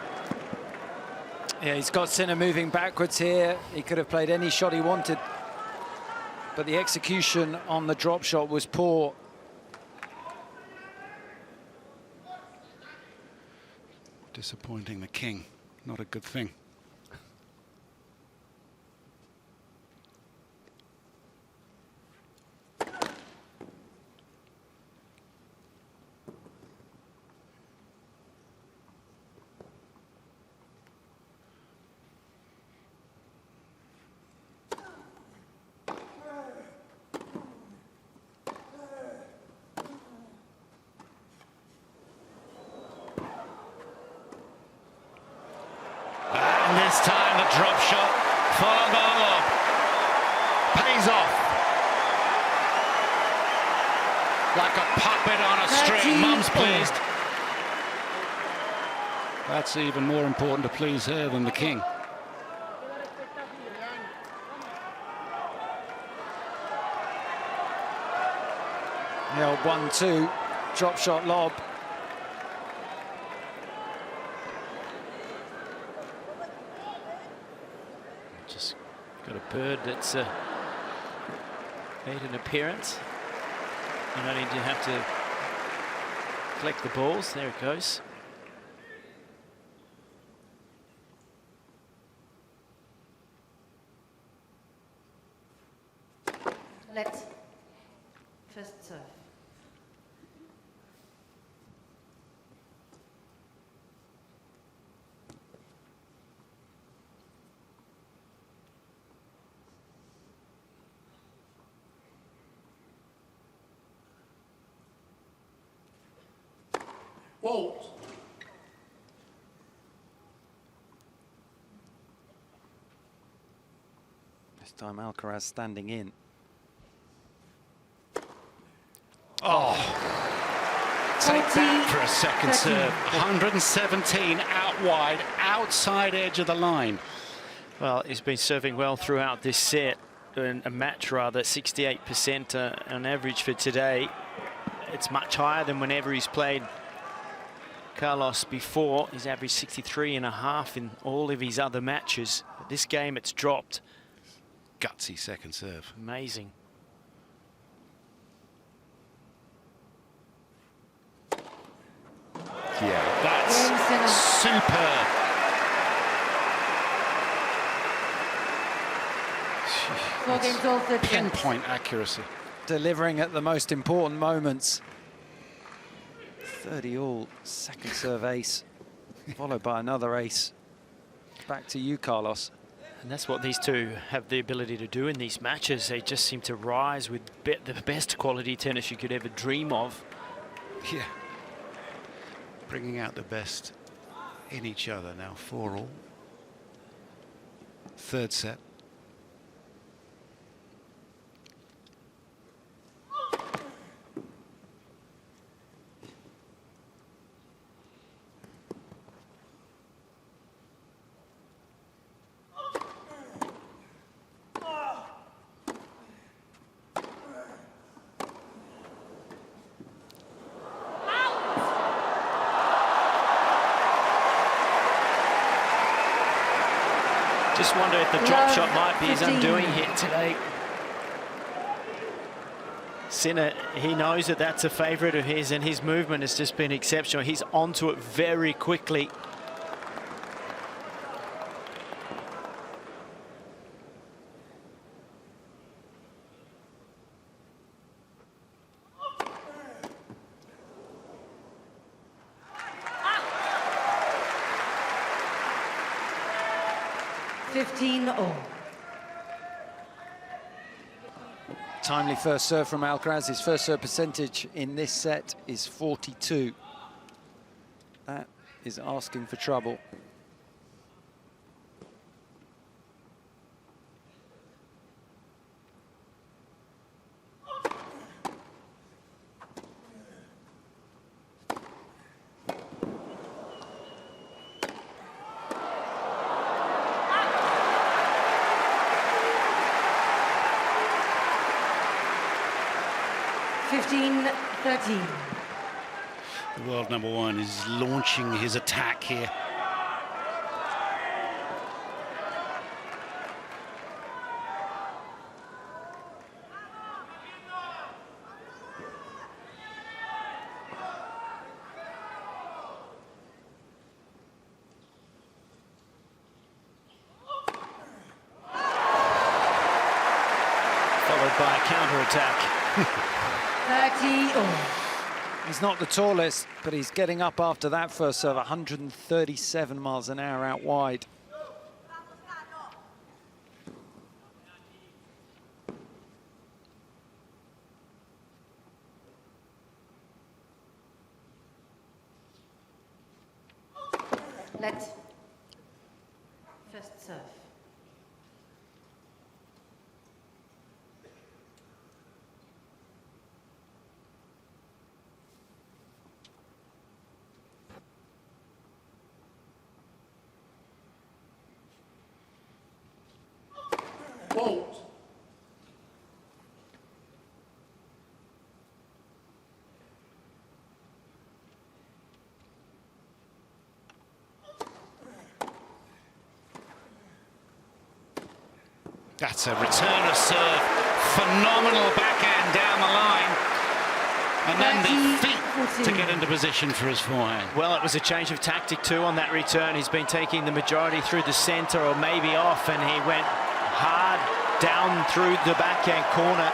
Yeah, he's got Sinner moving backwards here. He could have played any shot he wanted, but the execution on the drop shot was poor. Disappointing the king. Not a good thing. This time the drop shot followed by a lob pays off like a puppet on a string. Mum's pleased. That's even more important to please her than the king. Yeah, 1-2 drop shot lob. Just got a bird that's made an appearance. You don't need to have to collect the balls. There it goes. Let's first serve. Fault. This time Alcaraz standing in. Oh, take that for a second serve. 117 out wide, outside edge of the line. Well, he's been serving well throughout this set, a match rather, 68% on average for today. It's much higher than whenever he's played Carlos before. He's averaged 63.5 in all of his other matches. But this game, it's dropped. Gutsy second serve. Amazing. Yeah, that's superb. Four games all 30 Pinpoint accuracy. Delivering at the most important moments. 30 all, second serve ace, followed by another ace. Back to you, Carlos. And that's what these two have the ability to do in these matches. They just seem to rise with the best quality tennis you could ever dream of. Yeah. Bringing out the best in each other now, 4 all. Third set. Just wonder if the drop shot might be his undoing here today. Sinner, he knows that that's a favourite of his, and his movement has just been exceptional. He's onto it very quickly. Timely first serve from Alcaraz. His first serve percentage in this set is 42. That is asking for trouble. The world #1 is launching his attack here. by a counter-attack. 30 all. He's not the tallest, but he's getting up after that first serve, 137 miles an hour out wide. Let. First serve. Fault. That's a return of serve. Phenomenal backhand down the line. And then the feet to get into position for his forehand. Well, it was a change of tactic too on that return. He's been taking the majority through the centre or maybe off, and he went hard down through the backhand corner.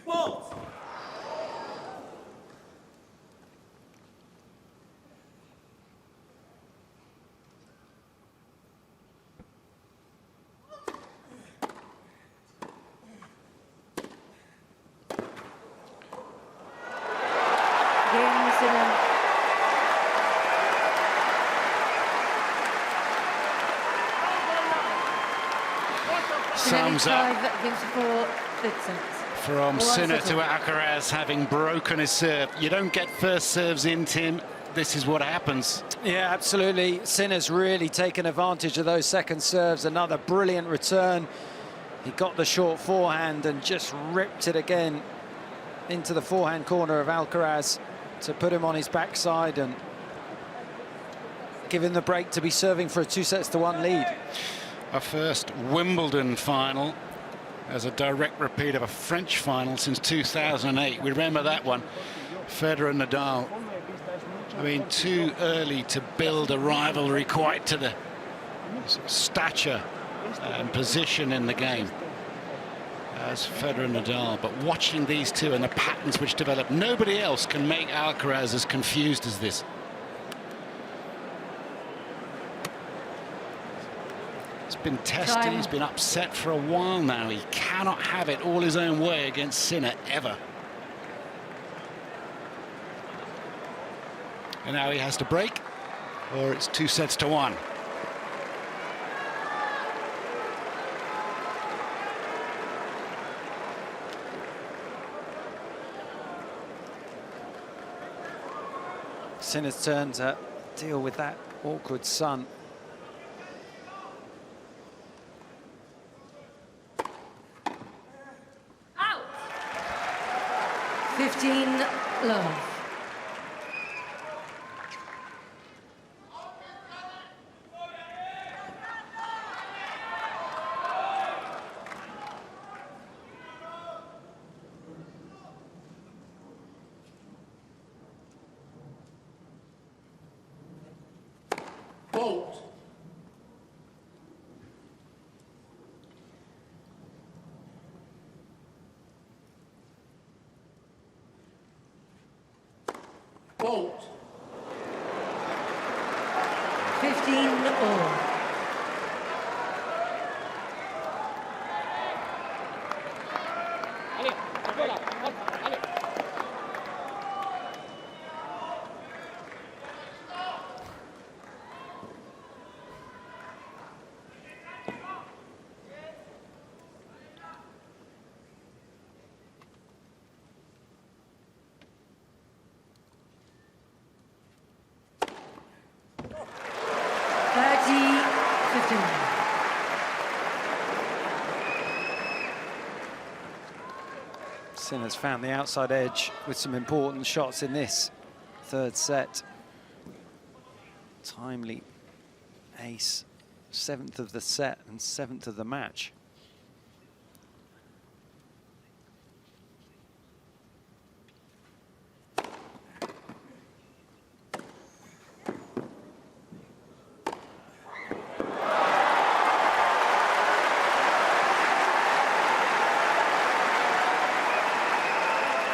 Fault. Game Sinner. Sums up 5 games for 30 cents. from One Sinner to settle. Alcaraz, having broken his serve. You don't get first serves in, Tim. This is what happens. Yeah, absolutely. Sinner's really taken advantage of those second serves. Another brilliant return. He got the short forehand and just ripped it again into the forehand corner of Alcaraz to put him on his backside and give him the break to be serving for a 2-1 lead. A first Wimbledon final as a direct repeat of a French final since 2008. We remember that one. Federer and Nadal. I mean, too early to build a rivalry quite to the stature and position in the game as Federer and Nadal. But watching these two and the patterns which develop, nobody else can make Alcaraz as confused as this. He's been tested, Time. he's been upset for a while now. He cannot have it all his own way against Sinner, ever. And now he has to break, or it's 2-1. Sinner's turn to deal with that awkward sun. Out. 15 love. Fault. Fault. 15 all. Sinner's found the outside edge with some important shots in this third set. Timely ace, 7th of the set and 7th of the match.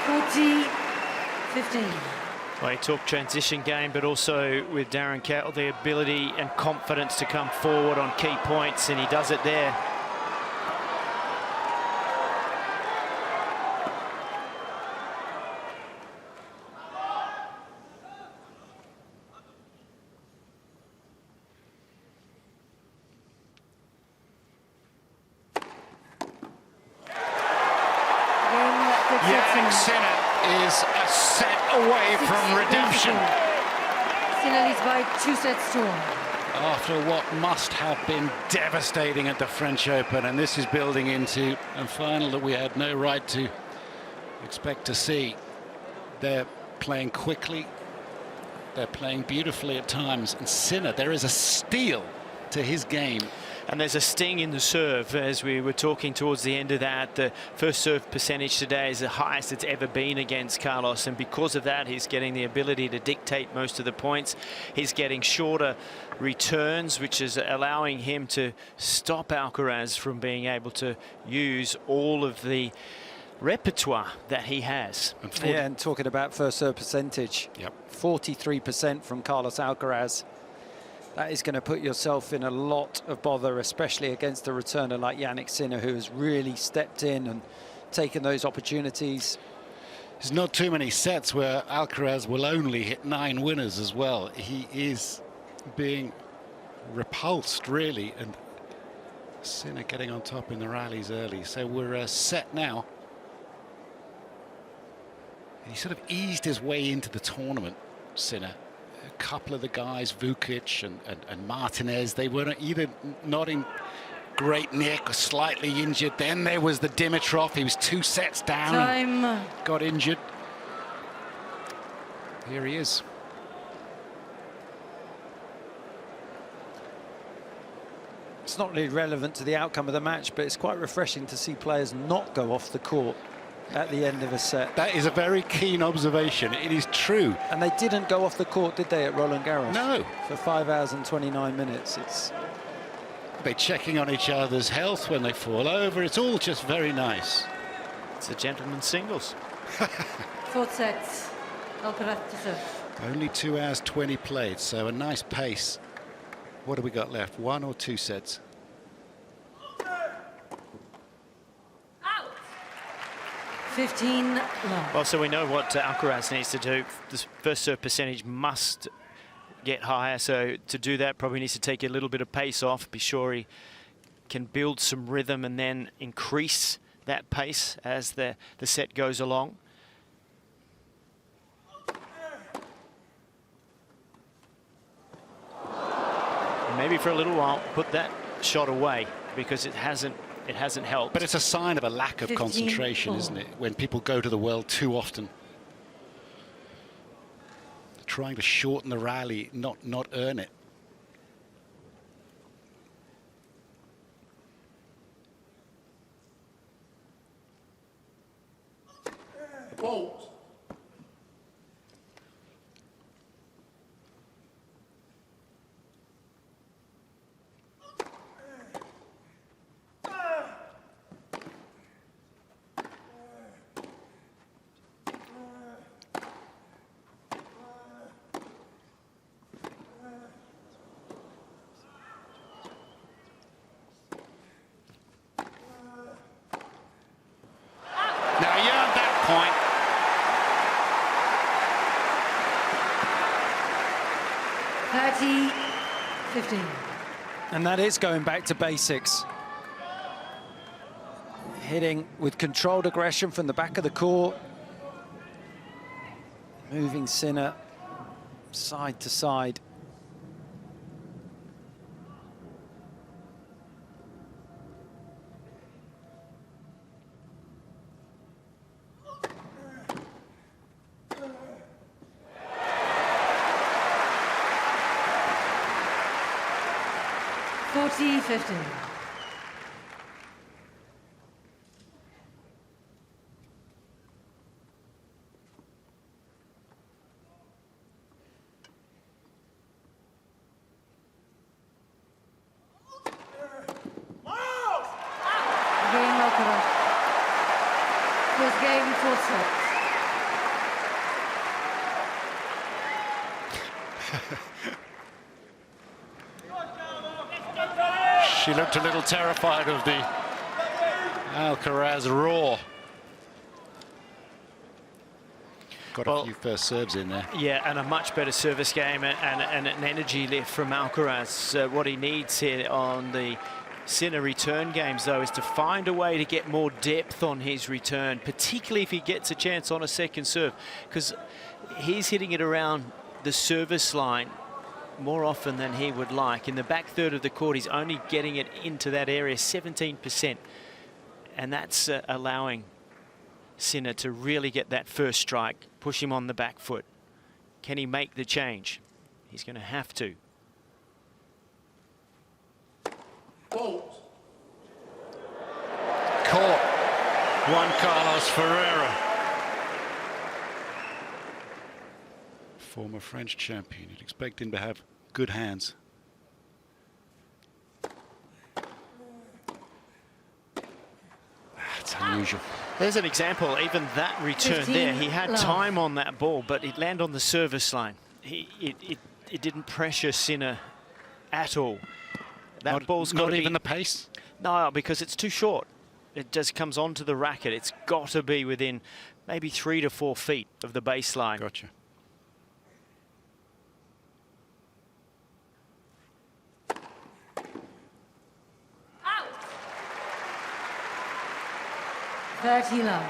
40-15. Well, he talked transition game, but also with Darren Cahill, the ability and confidence to come forward on key points, and he does it there. Jannik Sinner is a set away from redemption. Sinner leads by 2 sets to 1. After what must have been devastating at the French Open, and this is building into a final that we had no right to expect to see. They're playing quickly, they're playing beautifully at times, and Sinner, there is a steel to his game. And there's a sting in the serve, as we were talking towards the end of that. The first serve percentage today is the highest it's ever been against Carlos, and because of that, he's getting the ability to dictate most of the points. He's getting shorter returns, which is allowing him to stop Alcaraz from being able to use all of the repertoire that he has. Yeah, and talking about first serve percentage, 43% from Carlos Alcaraz. That is going to put yourself in a lot of bother, especially against a returner like Jannik Sinner, who has really stepped in and taken those opportunities. There's not too many sets where Alcaraz will only hit 9 winners as well. He is being repulsed, really, and Sinner getting on top in the rallies early. So we're set now. He sort of eased his way into the tournament, Sinner. A couple of the guys, Vukic and Martinez, they were either not in great nick or slightly injured. Then there was the Dimitrov. He was 2 sets down and got injured. Here he is. It's not really relevant to the outcome of the match, but it's quite refreshing to see players not go off the court at the end of a set. That is a very keen observation. It is true. And they didn't go off the court, did they, at Roland Garros? No. For 5 hours and 29 minutes. They're checking on each other's health when they fall over. It's all just very nice. It's a gentleman's singles. 4th set, Alcaraz to serve. Only 2 hours 20 played, so a nice pace. What have we got left? 1 or 2 sets? 15 long. Well, so we know what Alcaraz needs to do. The first serve percentage must get higher, so to do that probably needs to take a little bit of pace off, be sure he can build some rhythm and then increase that pace as the set goes along. And maybe for a little while put that shot away, because it hasn't helped. But it's a sign of a lack of concentration, isn't it? When people go to the well too often. Trying to shorten the rally, not earn it. Fault. Now you're at that point. $30-15. And that is going back to basics. Hitting with controlled aggression from the back of the court. Moving Sinner side to side. $40-15. Game Alcaraz. First game, 4 sets. She looked a little terrified of the Alcaraz roar. Got a few first serves in there. Yeah, and a much better service game and an energy lift from Alcaraz. What he needs here on the Sinner return games, though, is to find a way to get more depth on his return, particularly if he gets a chance on a second serve, because he's hitting it around the service line more often than he would like. In the back third of the court, he's only getting it into that area 17%, and that's allowing Sinner to really get that first strike, push him on the back foot. Can he make the change? He's going to have to. Fault. Caught Juan Carlos Ferreira. Former French champion. You'd expect him to have good hands. That's unusual. There's an example, even that return there, he had time on that ball, but it landed on the service line. It didn't pressure Sinner at all. That ball's got not to even be, the pace? No, because it's too short. It just comes onto the racket. It's got to be within maybe 3 to 4 feet of the baseline. Gotcha. Out. 30 love.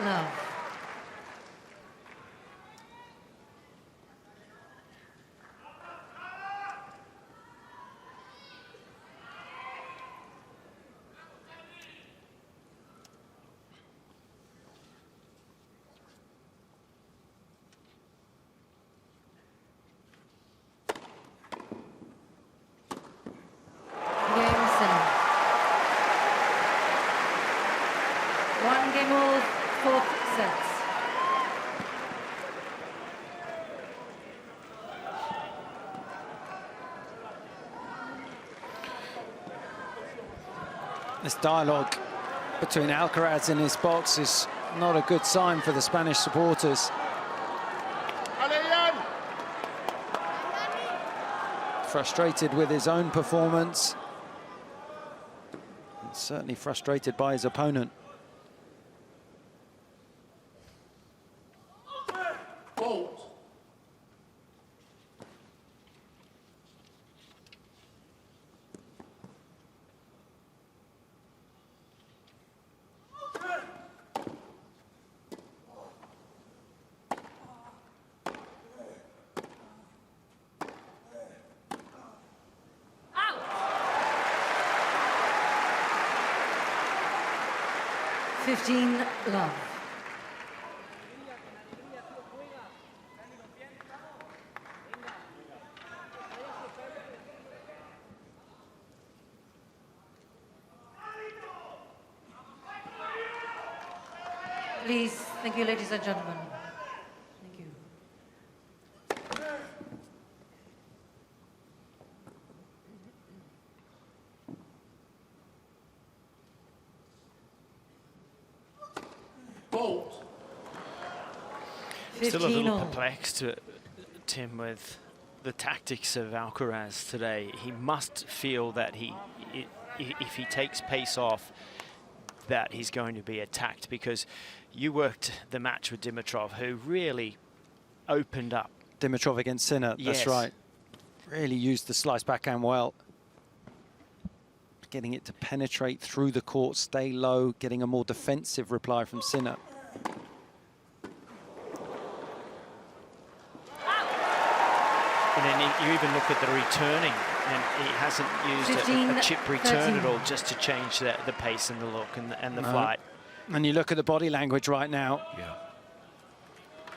Love. Game set. 1 game all, 4 sets. This dialogue between Alcaraz and his box is not a good sign for the Spanish supporters. Frustrated with his own performance. And certainly frustrated by his opponent. Fault. Out. 15 love. Please, thank you, ladies and gentlemen. Thank you. Fault. Still a 15 little all. perplexed, Tim, with the tactics of Alcaraz today. He must feel that if he takes pace off, that he's going to be attacked, because you worked the match with Dimitrov, who really opened up. Dimitrov against Sinner, Yes. that's right. Really used the slice backhand well. Getting it to penetrate through the court, stay low, getting a more defensive reply from Sinner. And then you even look at the returning, and he hasn't used a chip return at all, just to change the pace and the look and the flight. And you look at the body language right now. Yeah.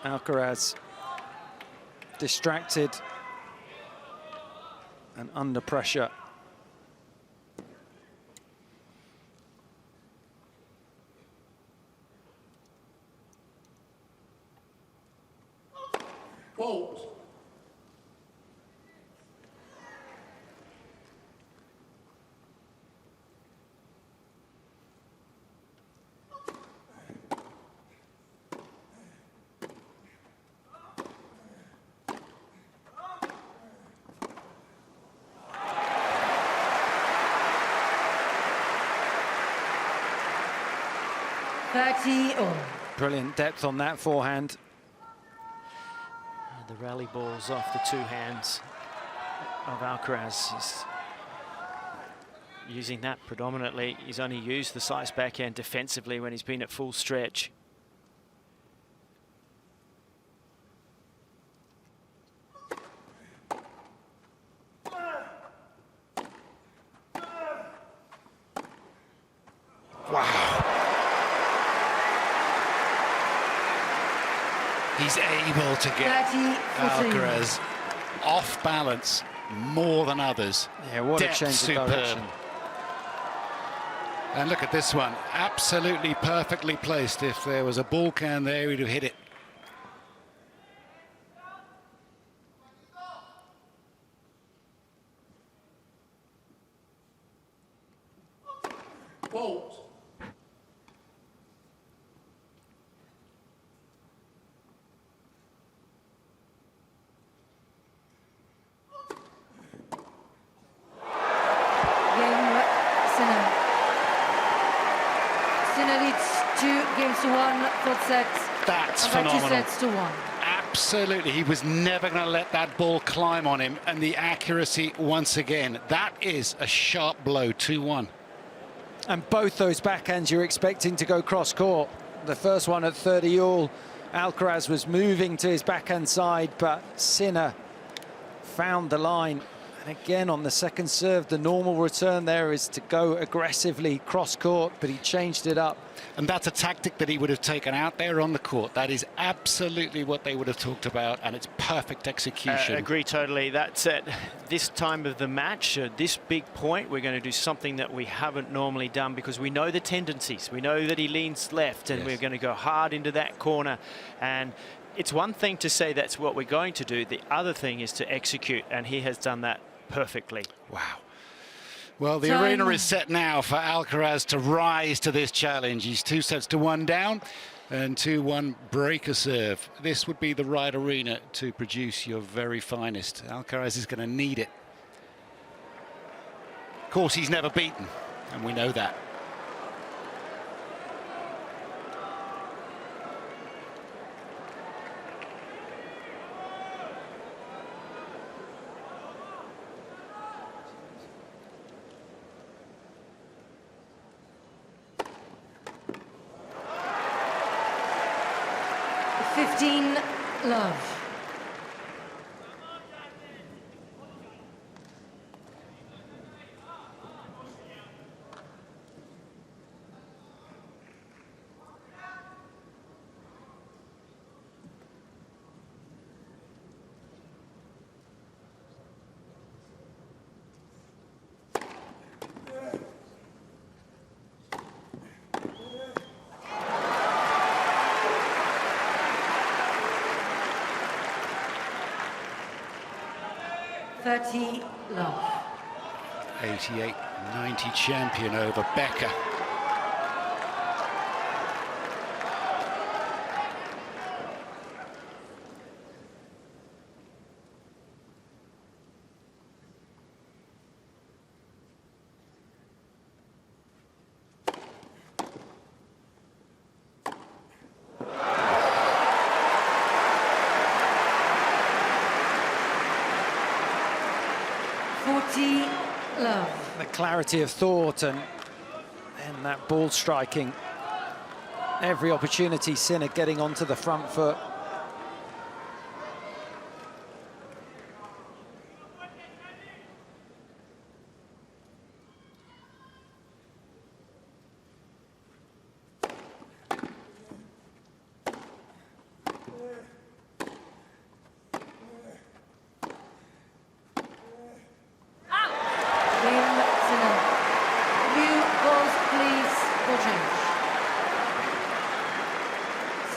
Alcaraz distracted and under pressure. fault. Brilliant depth on that forehand. The rally ball's off the two hands of Alcaraz. He's using that predominantly. He's only used the slice backhand defensively when he's been at full stretch. He's able to get Alcaraz off balance more than others. Yeah, what Depth a change superb. of direction. And look at this one, absolutely perfectly placed. If there was a ball can there, he'd have hit it. Fault. Sinner leads 2-1, third set. That's By 2 phenomenal. sets to 1. Absolutely, he was never going to let that ball climb on him, and the accuracy once again. That is a sharp blow, 2-1. And both those backhands you're expecting to go cross-court. The first one at 30 all, Alcaraz was moving to his backhand side, but Sinner found the line. And again, on the second serve, the normal return there is to go aggressively cross-court, but he changed it up. And that's a tactic that he would have taken out there on the court. That is absolutely what they would have talked about, and it's perfect execution. Agree totally. That's at this time of the match, this big point, we're going to do something that we haven't normally done because we know the tendencies. We know that he leans left, and we're going to go hard into that corner. And it's one thing to say that's what we're going to do. The other thing is to execute, and he has done that perfectly. Wow. Well, the arena is set now for Alcaraz to rise to this challenge. He's 2 sets to 1 down and 2-1 breaker serve. This would be the right arena to produce your very finest. Alcaraz is going to need it. Of course, he's never beaten, and we know that. Love. Love. 88-90 champion over Becker. Love. The clarity of thought and that ball striking. Every opportunity, Sinner getting onto the front foot.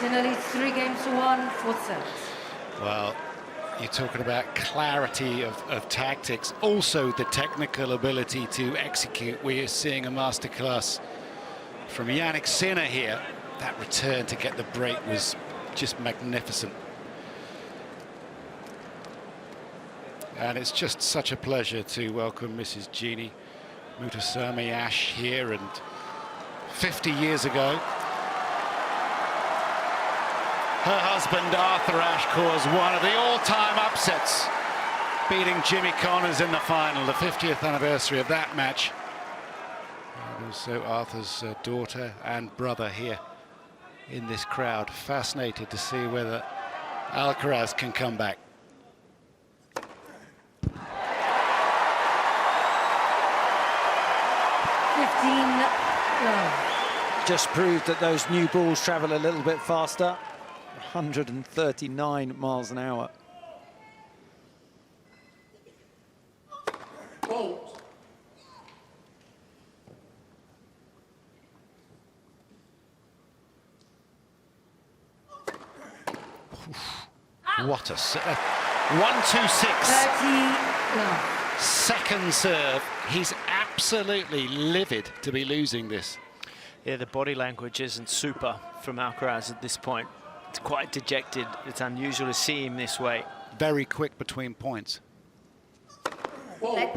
Sinner leads 3-1, fourth set. Well, You're talking about clarity of tactics, also the technical ability to execute. We're seeing a masterclass from Jannik here. That return to get the break was just magnificent. And it's just such a pleasure to welcome Mrs. Jeannie Mutasamy Ash here. And 50 years ago, her husband Arthur Ashe caused one of the all-time upsets, beating Jimmy Connors in the final, the 50th anniversary of that match. And also Arthur's daughter and brother here in this crowd, fascinated to see whether Alcaraz can come back. Just proved that those new balls travel a little bit faster. 139 miles an hour. Fault. What a set. 1-2-6. 30 love. Second serve. He's absolutely livid to be losing this. Yeah, the body language isn't super from Alcaraz at this point. It's quite dejected. It's unusual to see him this way. Very quick between points. Fault.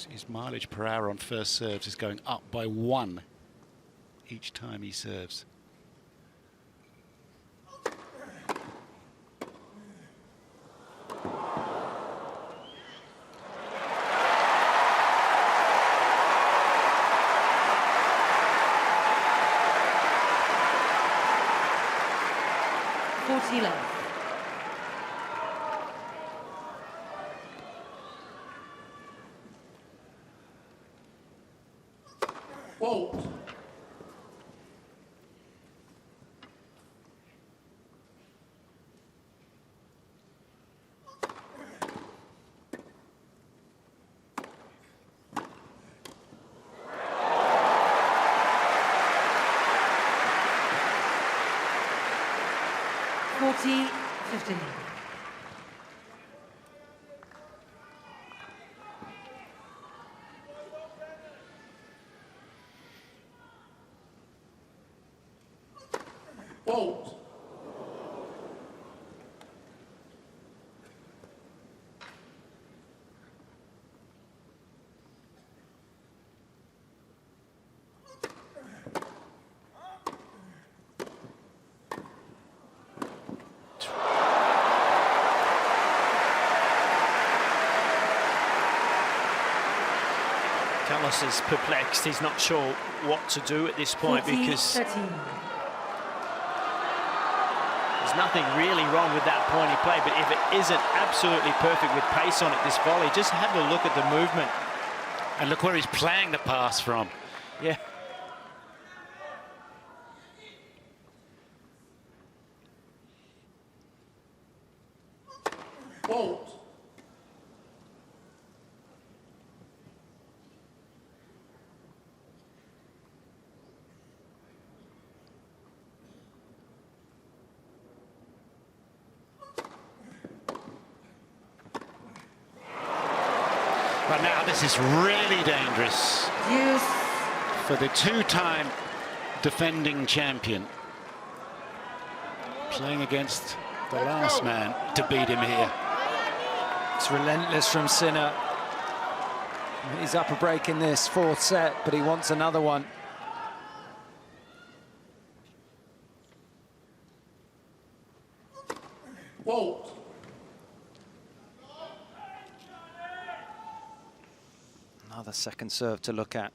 His mileage per hour on first serves is going up by 1 each time he serves. Fault. Forty, 15. Fault. Carlos is perplexed. He's not sure what to do at this point 40, because 13. there's nothing really wrong with that point he played, but if it isn't absolutely perfect with pace on it, this volley, just have a look at the movement. And look where he's playing the pass from. Yeah. Fault. But now this is really dangerous Deuce. for the two-time defending champion. Playing against the last man to beat him here. It's relentless from Sinner. He's up a break in this fourth set, but he wants another one. Fault. Another second serve to look at.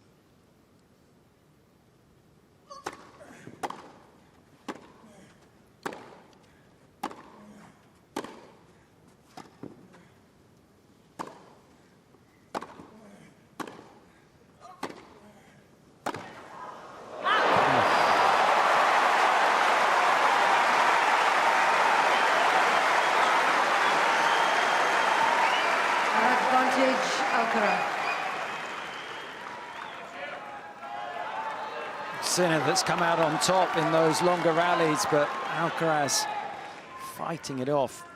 Advantage, Alcaraz. Sinner that's come out on top in those longer rallies, but Alcaraz fighting it off.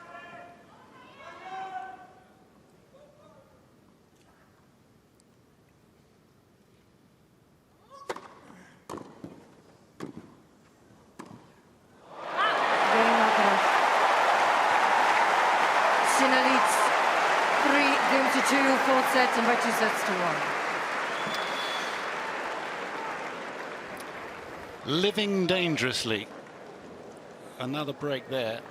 Sinner leads 3-2, fourth set, and by 2-1. Living dangerously. Another break there.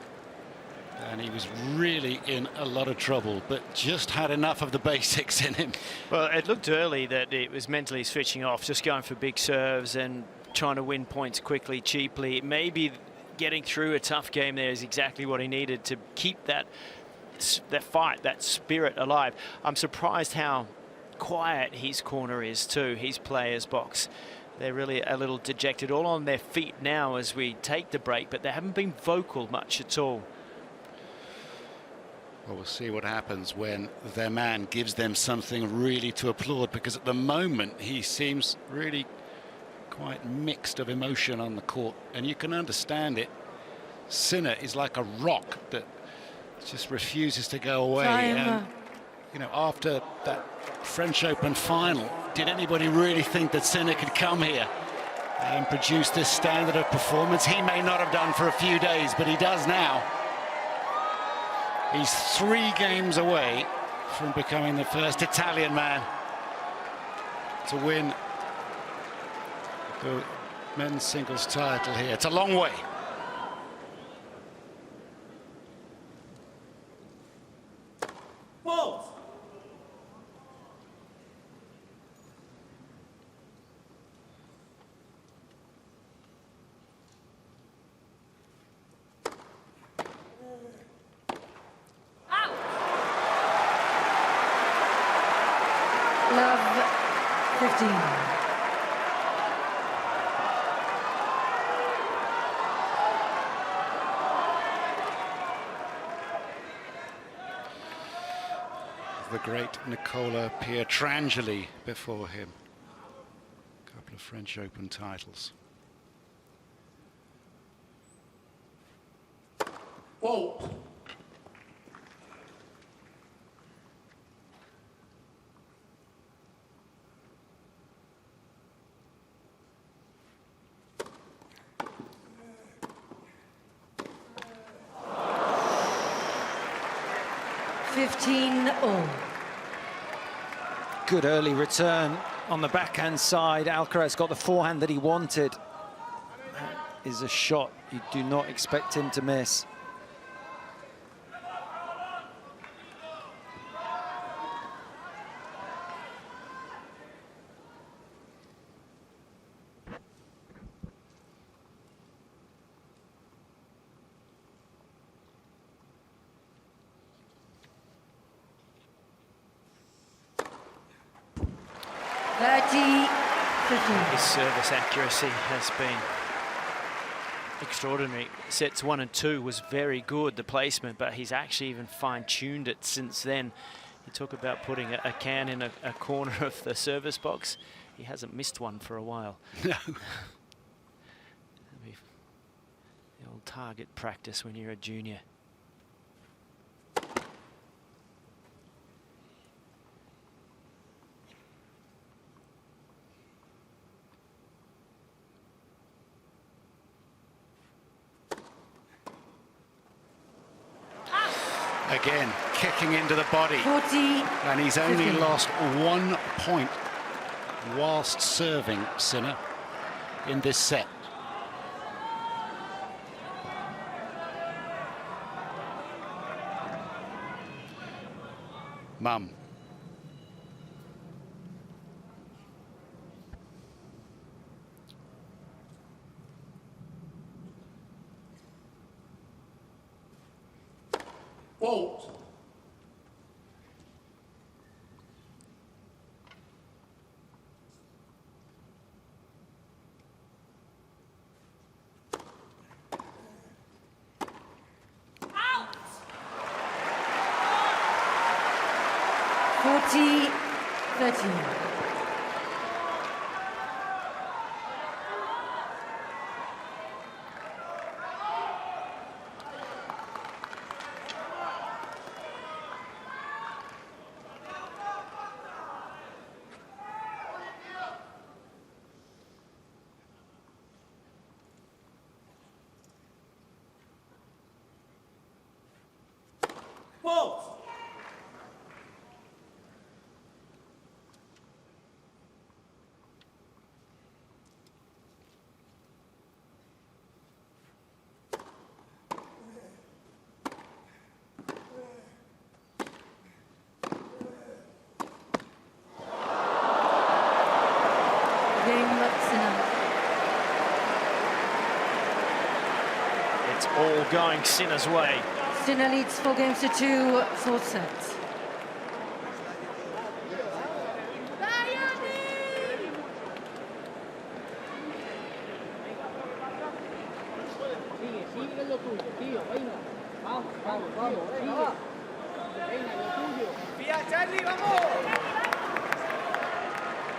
And he was really in a lot of trouble, but just had enough of the basics in him. Well, it looked early that it was mentally switching off, just going for big serves and trying to win points quickly, cheaply. Maybe getting through a tough game there is exactly what he needed to keep that fight, that spirit alive. I'm surprised how quiet his corner is too, his players' box. They're really a little dejected, all on their feet now as we take the break, but they haven't been vocal much at all. Well, we'll see what happens when their man gives them something really to applaud, because at the moment he seems really quite mixed of emotion on the court, and you can understand it. Sinner is like a rock that just refuses to go away. And, you know, after that French Open final, did anybody really think that Sinner could come here and produce this standard of performance? He may not have done for a few days, but he does now. He's 3 games away from becoming the first Italian man to win the men's singles title here. It's a long way. Fault. Love 15. The great Nicola Pietrangeli before him. A couple of French Open titles. Fault. Good early return on the backhand side. Alcaraz got the forehand that he wanted. That is a shot you do not expect him to miss. His service accuracy has been extraordinary. Sets 1 and 2 was very good, the placement, but he's actually even fine-tuned it since then. You talk about putting a can in a corner of the service box. He hasn't missed one for a while. No. The old target practice when you're a junior. Again, kicking into the body. 40. And he's only lost 1 point whilst serving, Sinner, in this set. Mum. Fault. Out. 40-13. Fault. It's all going Sinner's way. Sinner leads 4-2, fourth set.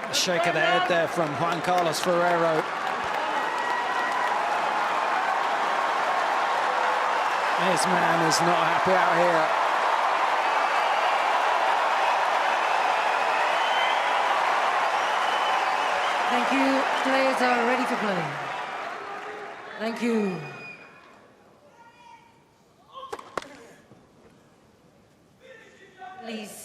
A shake of the head there from Juan Carlos Ferrero. This man is not happy out here. Thank you. Players are ready for play. Thank you. Please.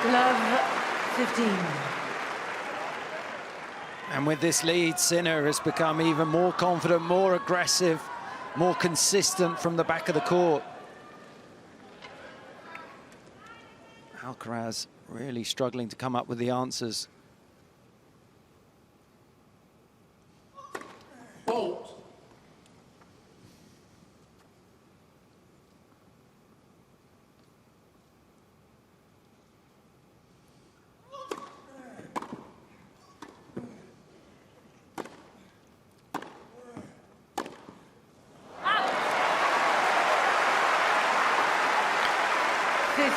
Love 15. And with this lead, Sinner has become even more confident, more aggressive, more consistent from the back of the court. Alcaraz really struggling to come up with the answers. Fault.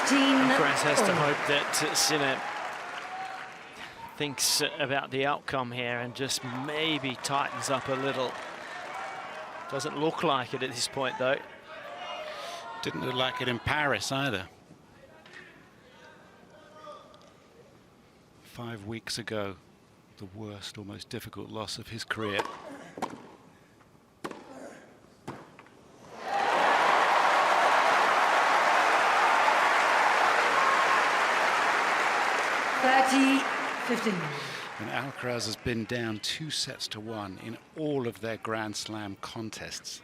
Alcaraz has to hope that Sinner thinks about the outcome here and just maybe tightens up a little. Doesn't look like it at this point, though. Didn't look like it in Paris either. 5 weeks ago, the worst or most difficult loss of his career. And Alcaraz has been down 2-1 in all of their Grand Slam contests.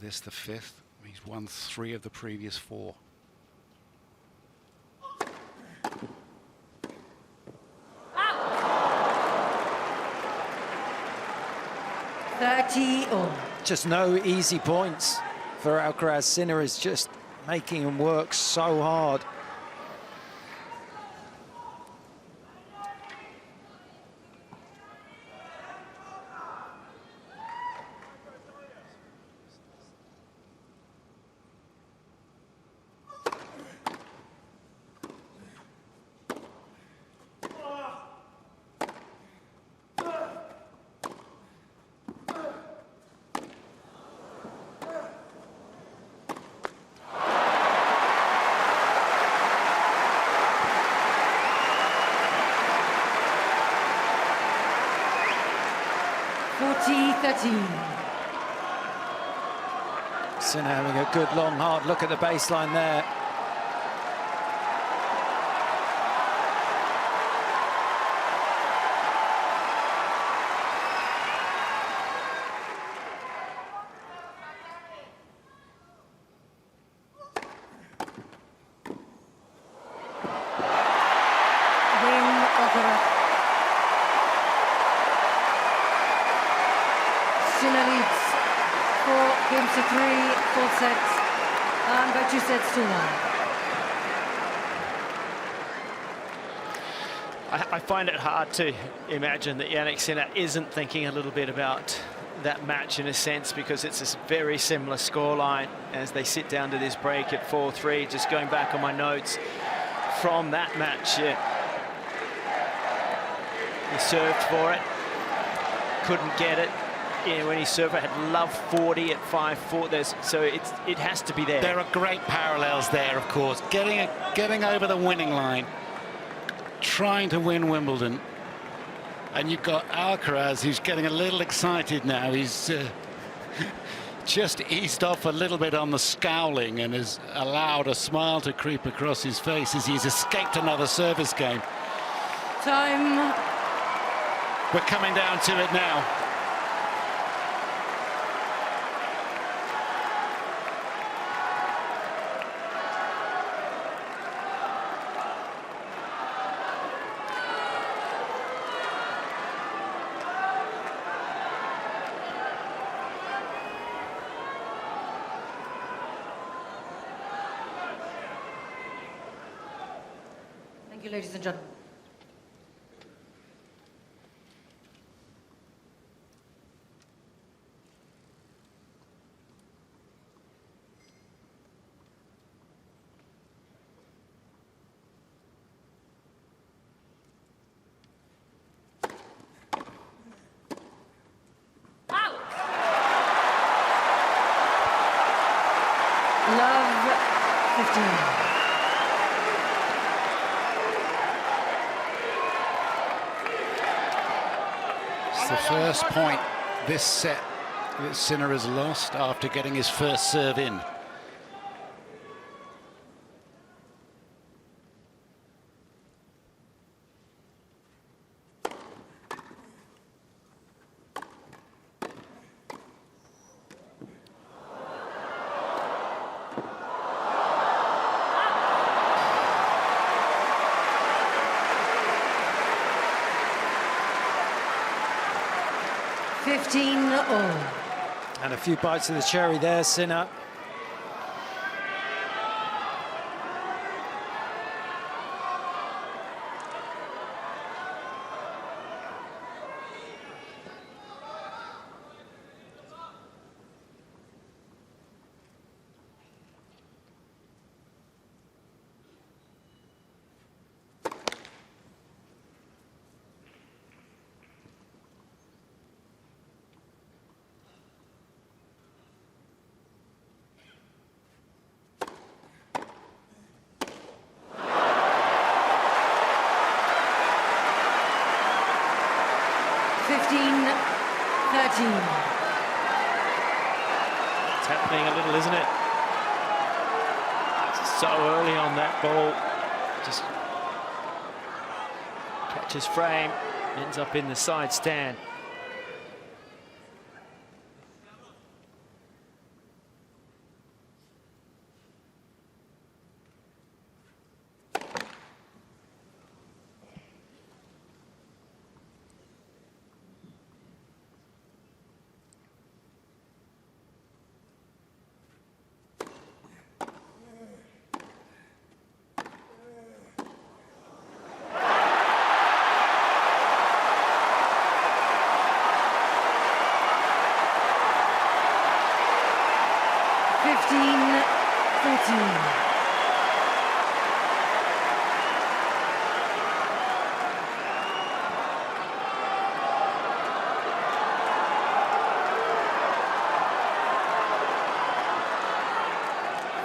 This the 5th. He's won 3 of the previous 4. Just no easy points for Alcaraz. Sinner is just making him work so hard. Sinner having a good long hard look at the baseline there. Sinner leads 4-3, fourth set, and by 2 sets to 1. I find it hard to imagine that Jannik Sinner isn't thinking a little bit about that match in a sense, because it's a very similar scoreline as they sit down to this break at 4-3. Just going back on my notes from that match, he served for it, couldn't get it, Yeah, when he served, had love 40 at 5-4. So it has to be there. There are great parallels there, of course. Getting over the winning line, trying to win Wimbledon. And you've got Alcaraz, who's getting a little excited now. He's just eased off a little bit on the scowling and has allowed a smile to creep across his face as he's escaped another service game. Time. We're coming down to it now. Thank you, ladies and gentlemen. Love 15. It's the first point this set that Sinner has lost after getting his first serve in. And a few bites of the cherry there, Sinner. It's happening a little, isn't it? So early on that ball. Just catches frame, ends up in the side stand.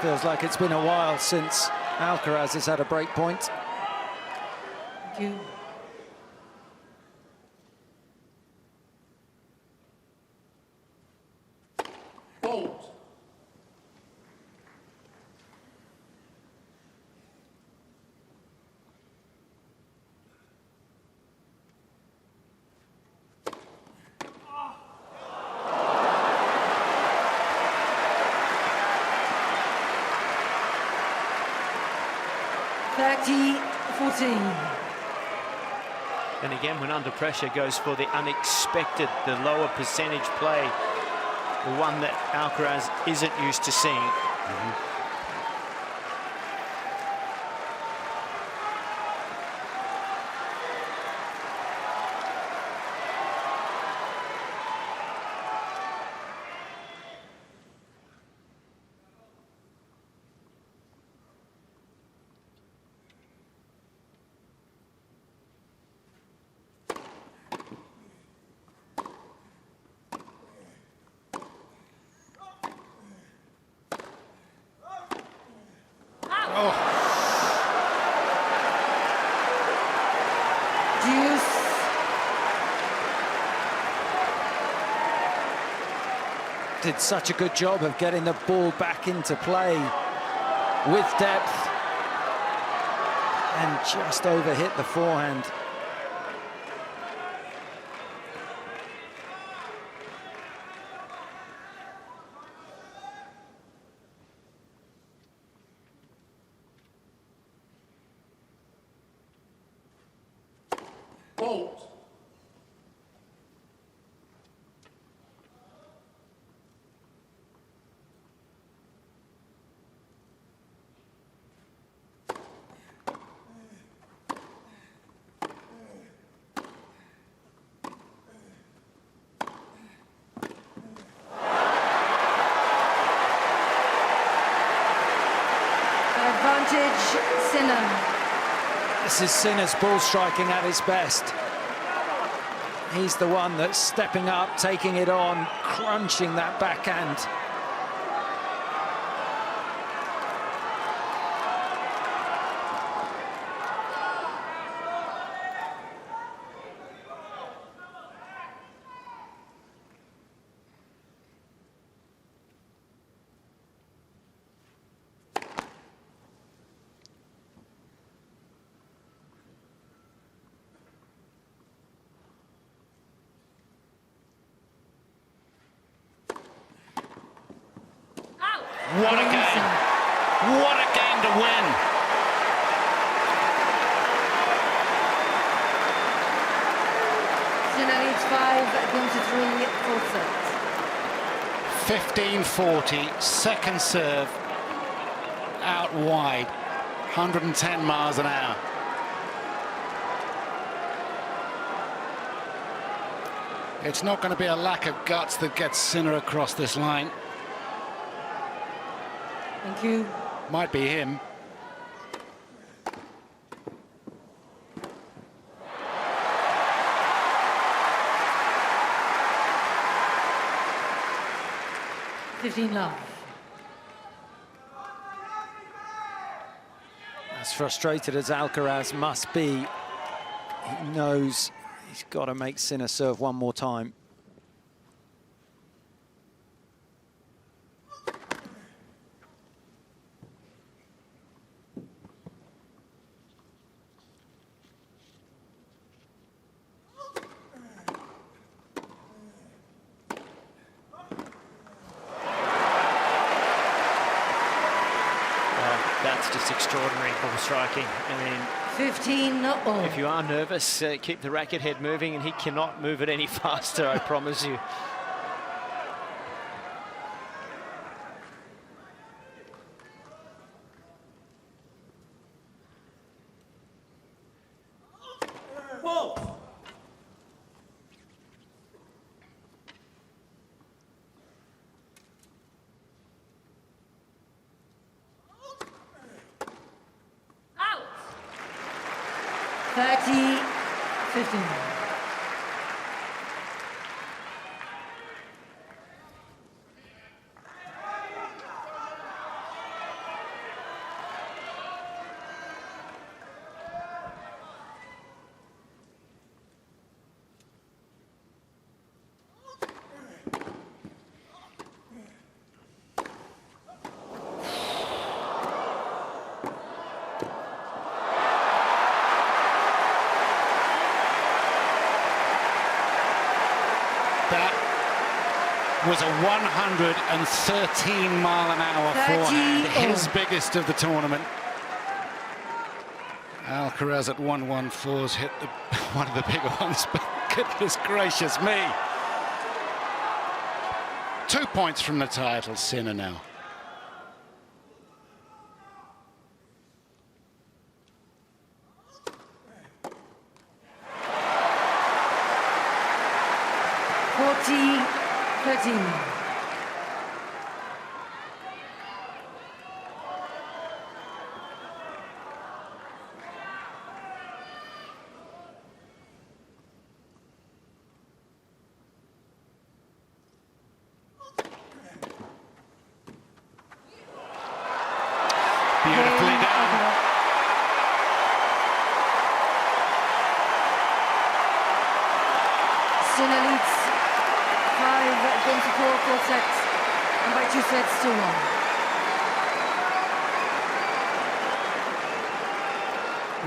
Feels like it's been a while since Alcaraz has had a break point. Thank you. Bolt. And again, when under pressure, goes for the unexpected, the lower percentage play, the one that Alcaraz isn't used to seeing. did such a good job of getting the ball back into play with depth and just overhit the forehand. Bolt. Advantage, Sinner. This is Sinner's ball striking at its best. He's the one that's stepping up, taking it on, crunching that backhand. What a game. What a game to win. Sinner leads 5-3, fourth set. 15-40, second serve, out wide, 110 miles an hour. It's not going to be a lack of guts that gets Sinner across this line. Thank you. Might be him. Love. As frustrated as Alcaraz must be, he knows he's got to make Sinner serve one more time. That's just extraordinary ball striking. I mean, 15-all. if you are nervous, keep the racket head moving, and he cannot move it any faster, I promise you. Bolt. Out. 30-15. That was a 113 mile an hour 30 forehand, all. his biggest of the tournament. Alcaraz at 114's hit one of the bigger ones, but goodness gracious me. 2 points from the title, Sinner now. Beautifully done. Sinner leads 5-4, fourth set. 2 sets to 1.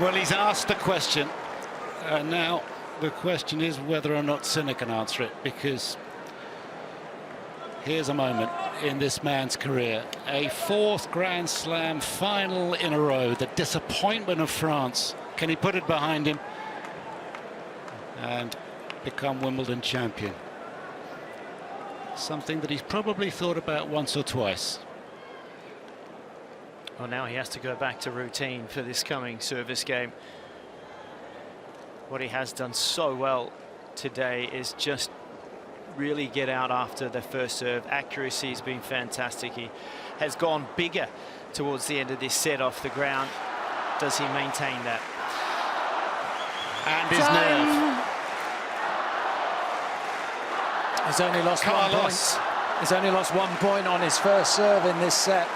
Well, he's asked the question, and now the question is whether or not Sinner can answer it, because here's a moment in this man's career. A 4th Grand Slam final in a row. The disappointment of France. Can he put it behind him and become Wimbledon champion? Something that he's probably thought about once or twice. Well, now he has to go back to routine for this coming service game. What he has done so well today is just really get out after the first serve. Accuracy has been fantastic. He has gone bigger towards the end of this set off the ground. Does he maintain that? And his nerve. He's only lost 1 point. He's only lost 1 point on his first serve in this set.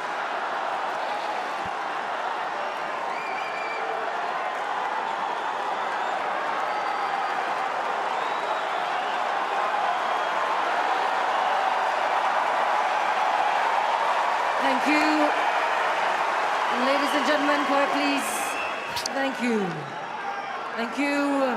Thank you. Ladies and gentlemen, quiet please. Thank you. Thank you.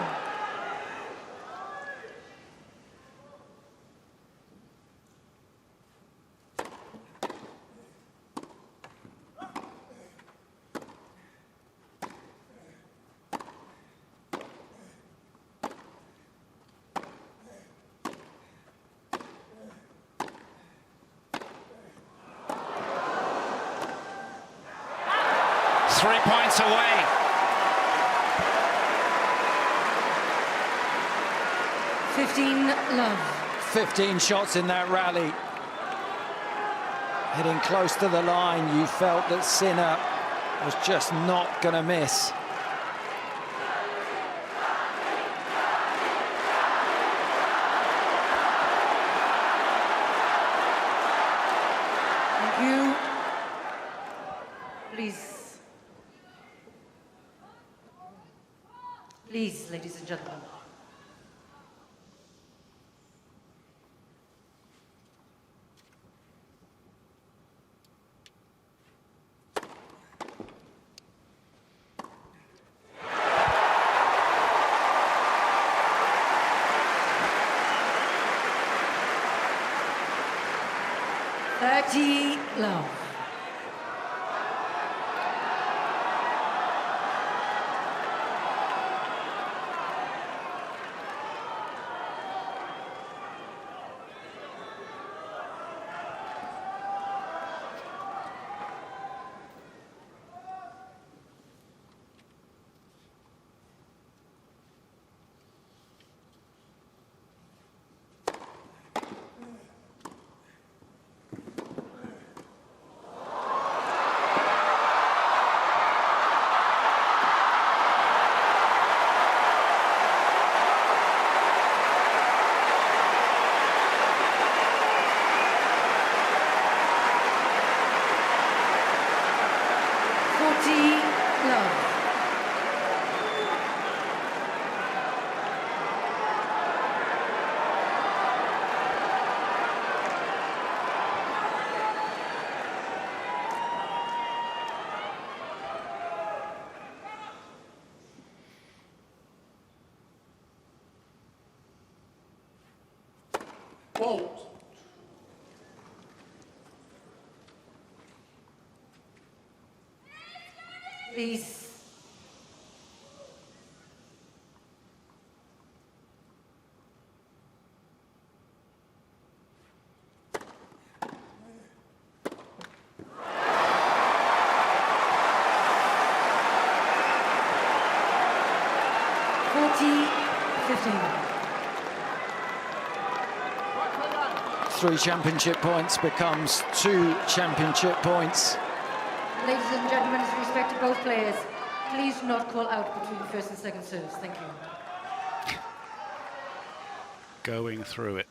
Three points away. Love. 15 shots in that rally. Hitting close to the line, you felt that Sinner was just not going to miss. Thank you. Please. Please, ladies and gentlemen. Love. Fault. Please. Three championship points becomes 2 championship points. Ladies and gentlemen, with respect to both players, please do not call out between the first and second serves. Thank you. Going through it.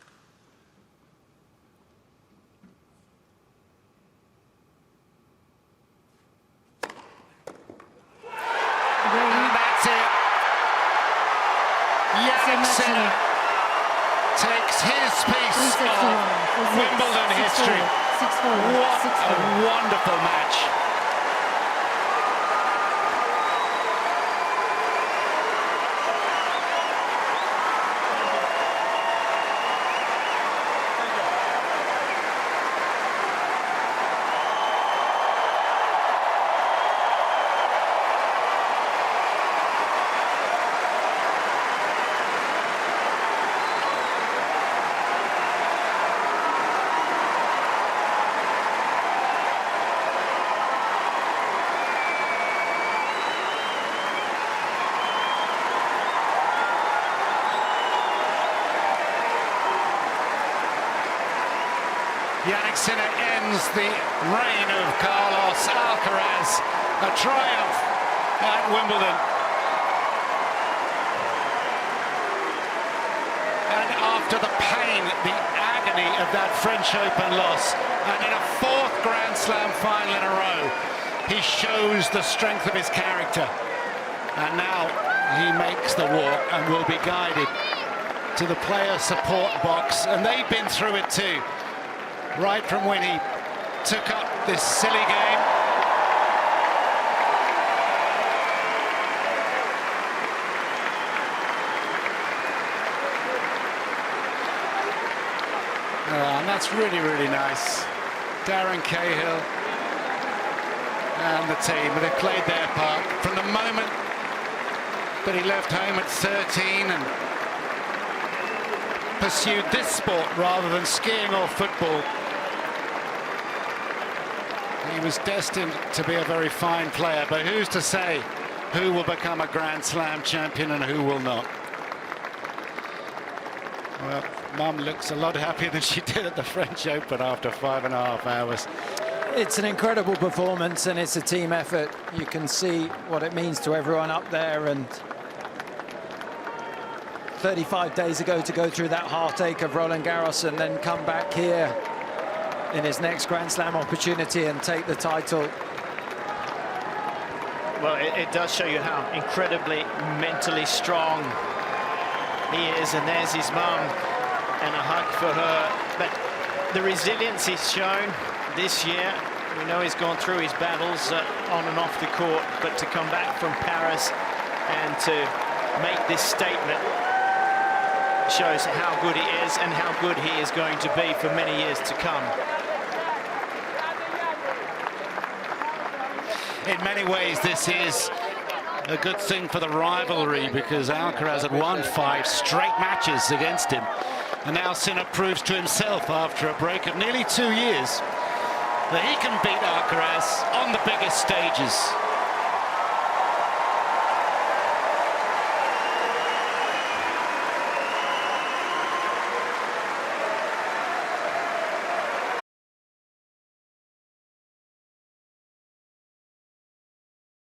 And that's it. Jannik Sinner takes his piece of Wimbledon history. 6-4. What 6-4. a wonderful match. Jannik ends the reign of Carlos Alcaraz, a triumph at Wimbledon. And after the pain, the agony of that French Open loss, and in a 4th Grand Slam final in a row, he shows the strength of his character. And now he makes the walk and will be guided to the player support box. And they've been through it too. Right from when he took up this silly game. And that's really, really nice. Darren Cahill and the team, they've played their part from the moment that he left home at 13 and pursued this sport rather than skiing or football. He was destined to be a very fine player, but who's to say who will become a Grand Slam champion and who will not? Well, Mum looks a lot happier than she did at the French Open after 5.5 hours. It's an incredible performance and it's a team effort. You can see what it means to everyone up there, and 35 days ago to go through that heartache of Roland Garros and then come back here in his next Grand Slam opportunity and take the title. Well, it does show you how incredibly mentally strong he is, and there's his mum, and a hug for her. But the resilience he's shown this year, we know he's gone through his battles on and off the court, but to come back from Paris and to make this statement shows how good he is and how good he is going to be for many years to come. In many ways, this is a good thing for the rivalry, because Alcaraz had won 5 straight matches against him. And now Sinner proves to himself, after a break of nearly 2 years, that he can beat Alcaraz on the biggest stages.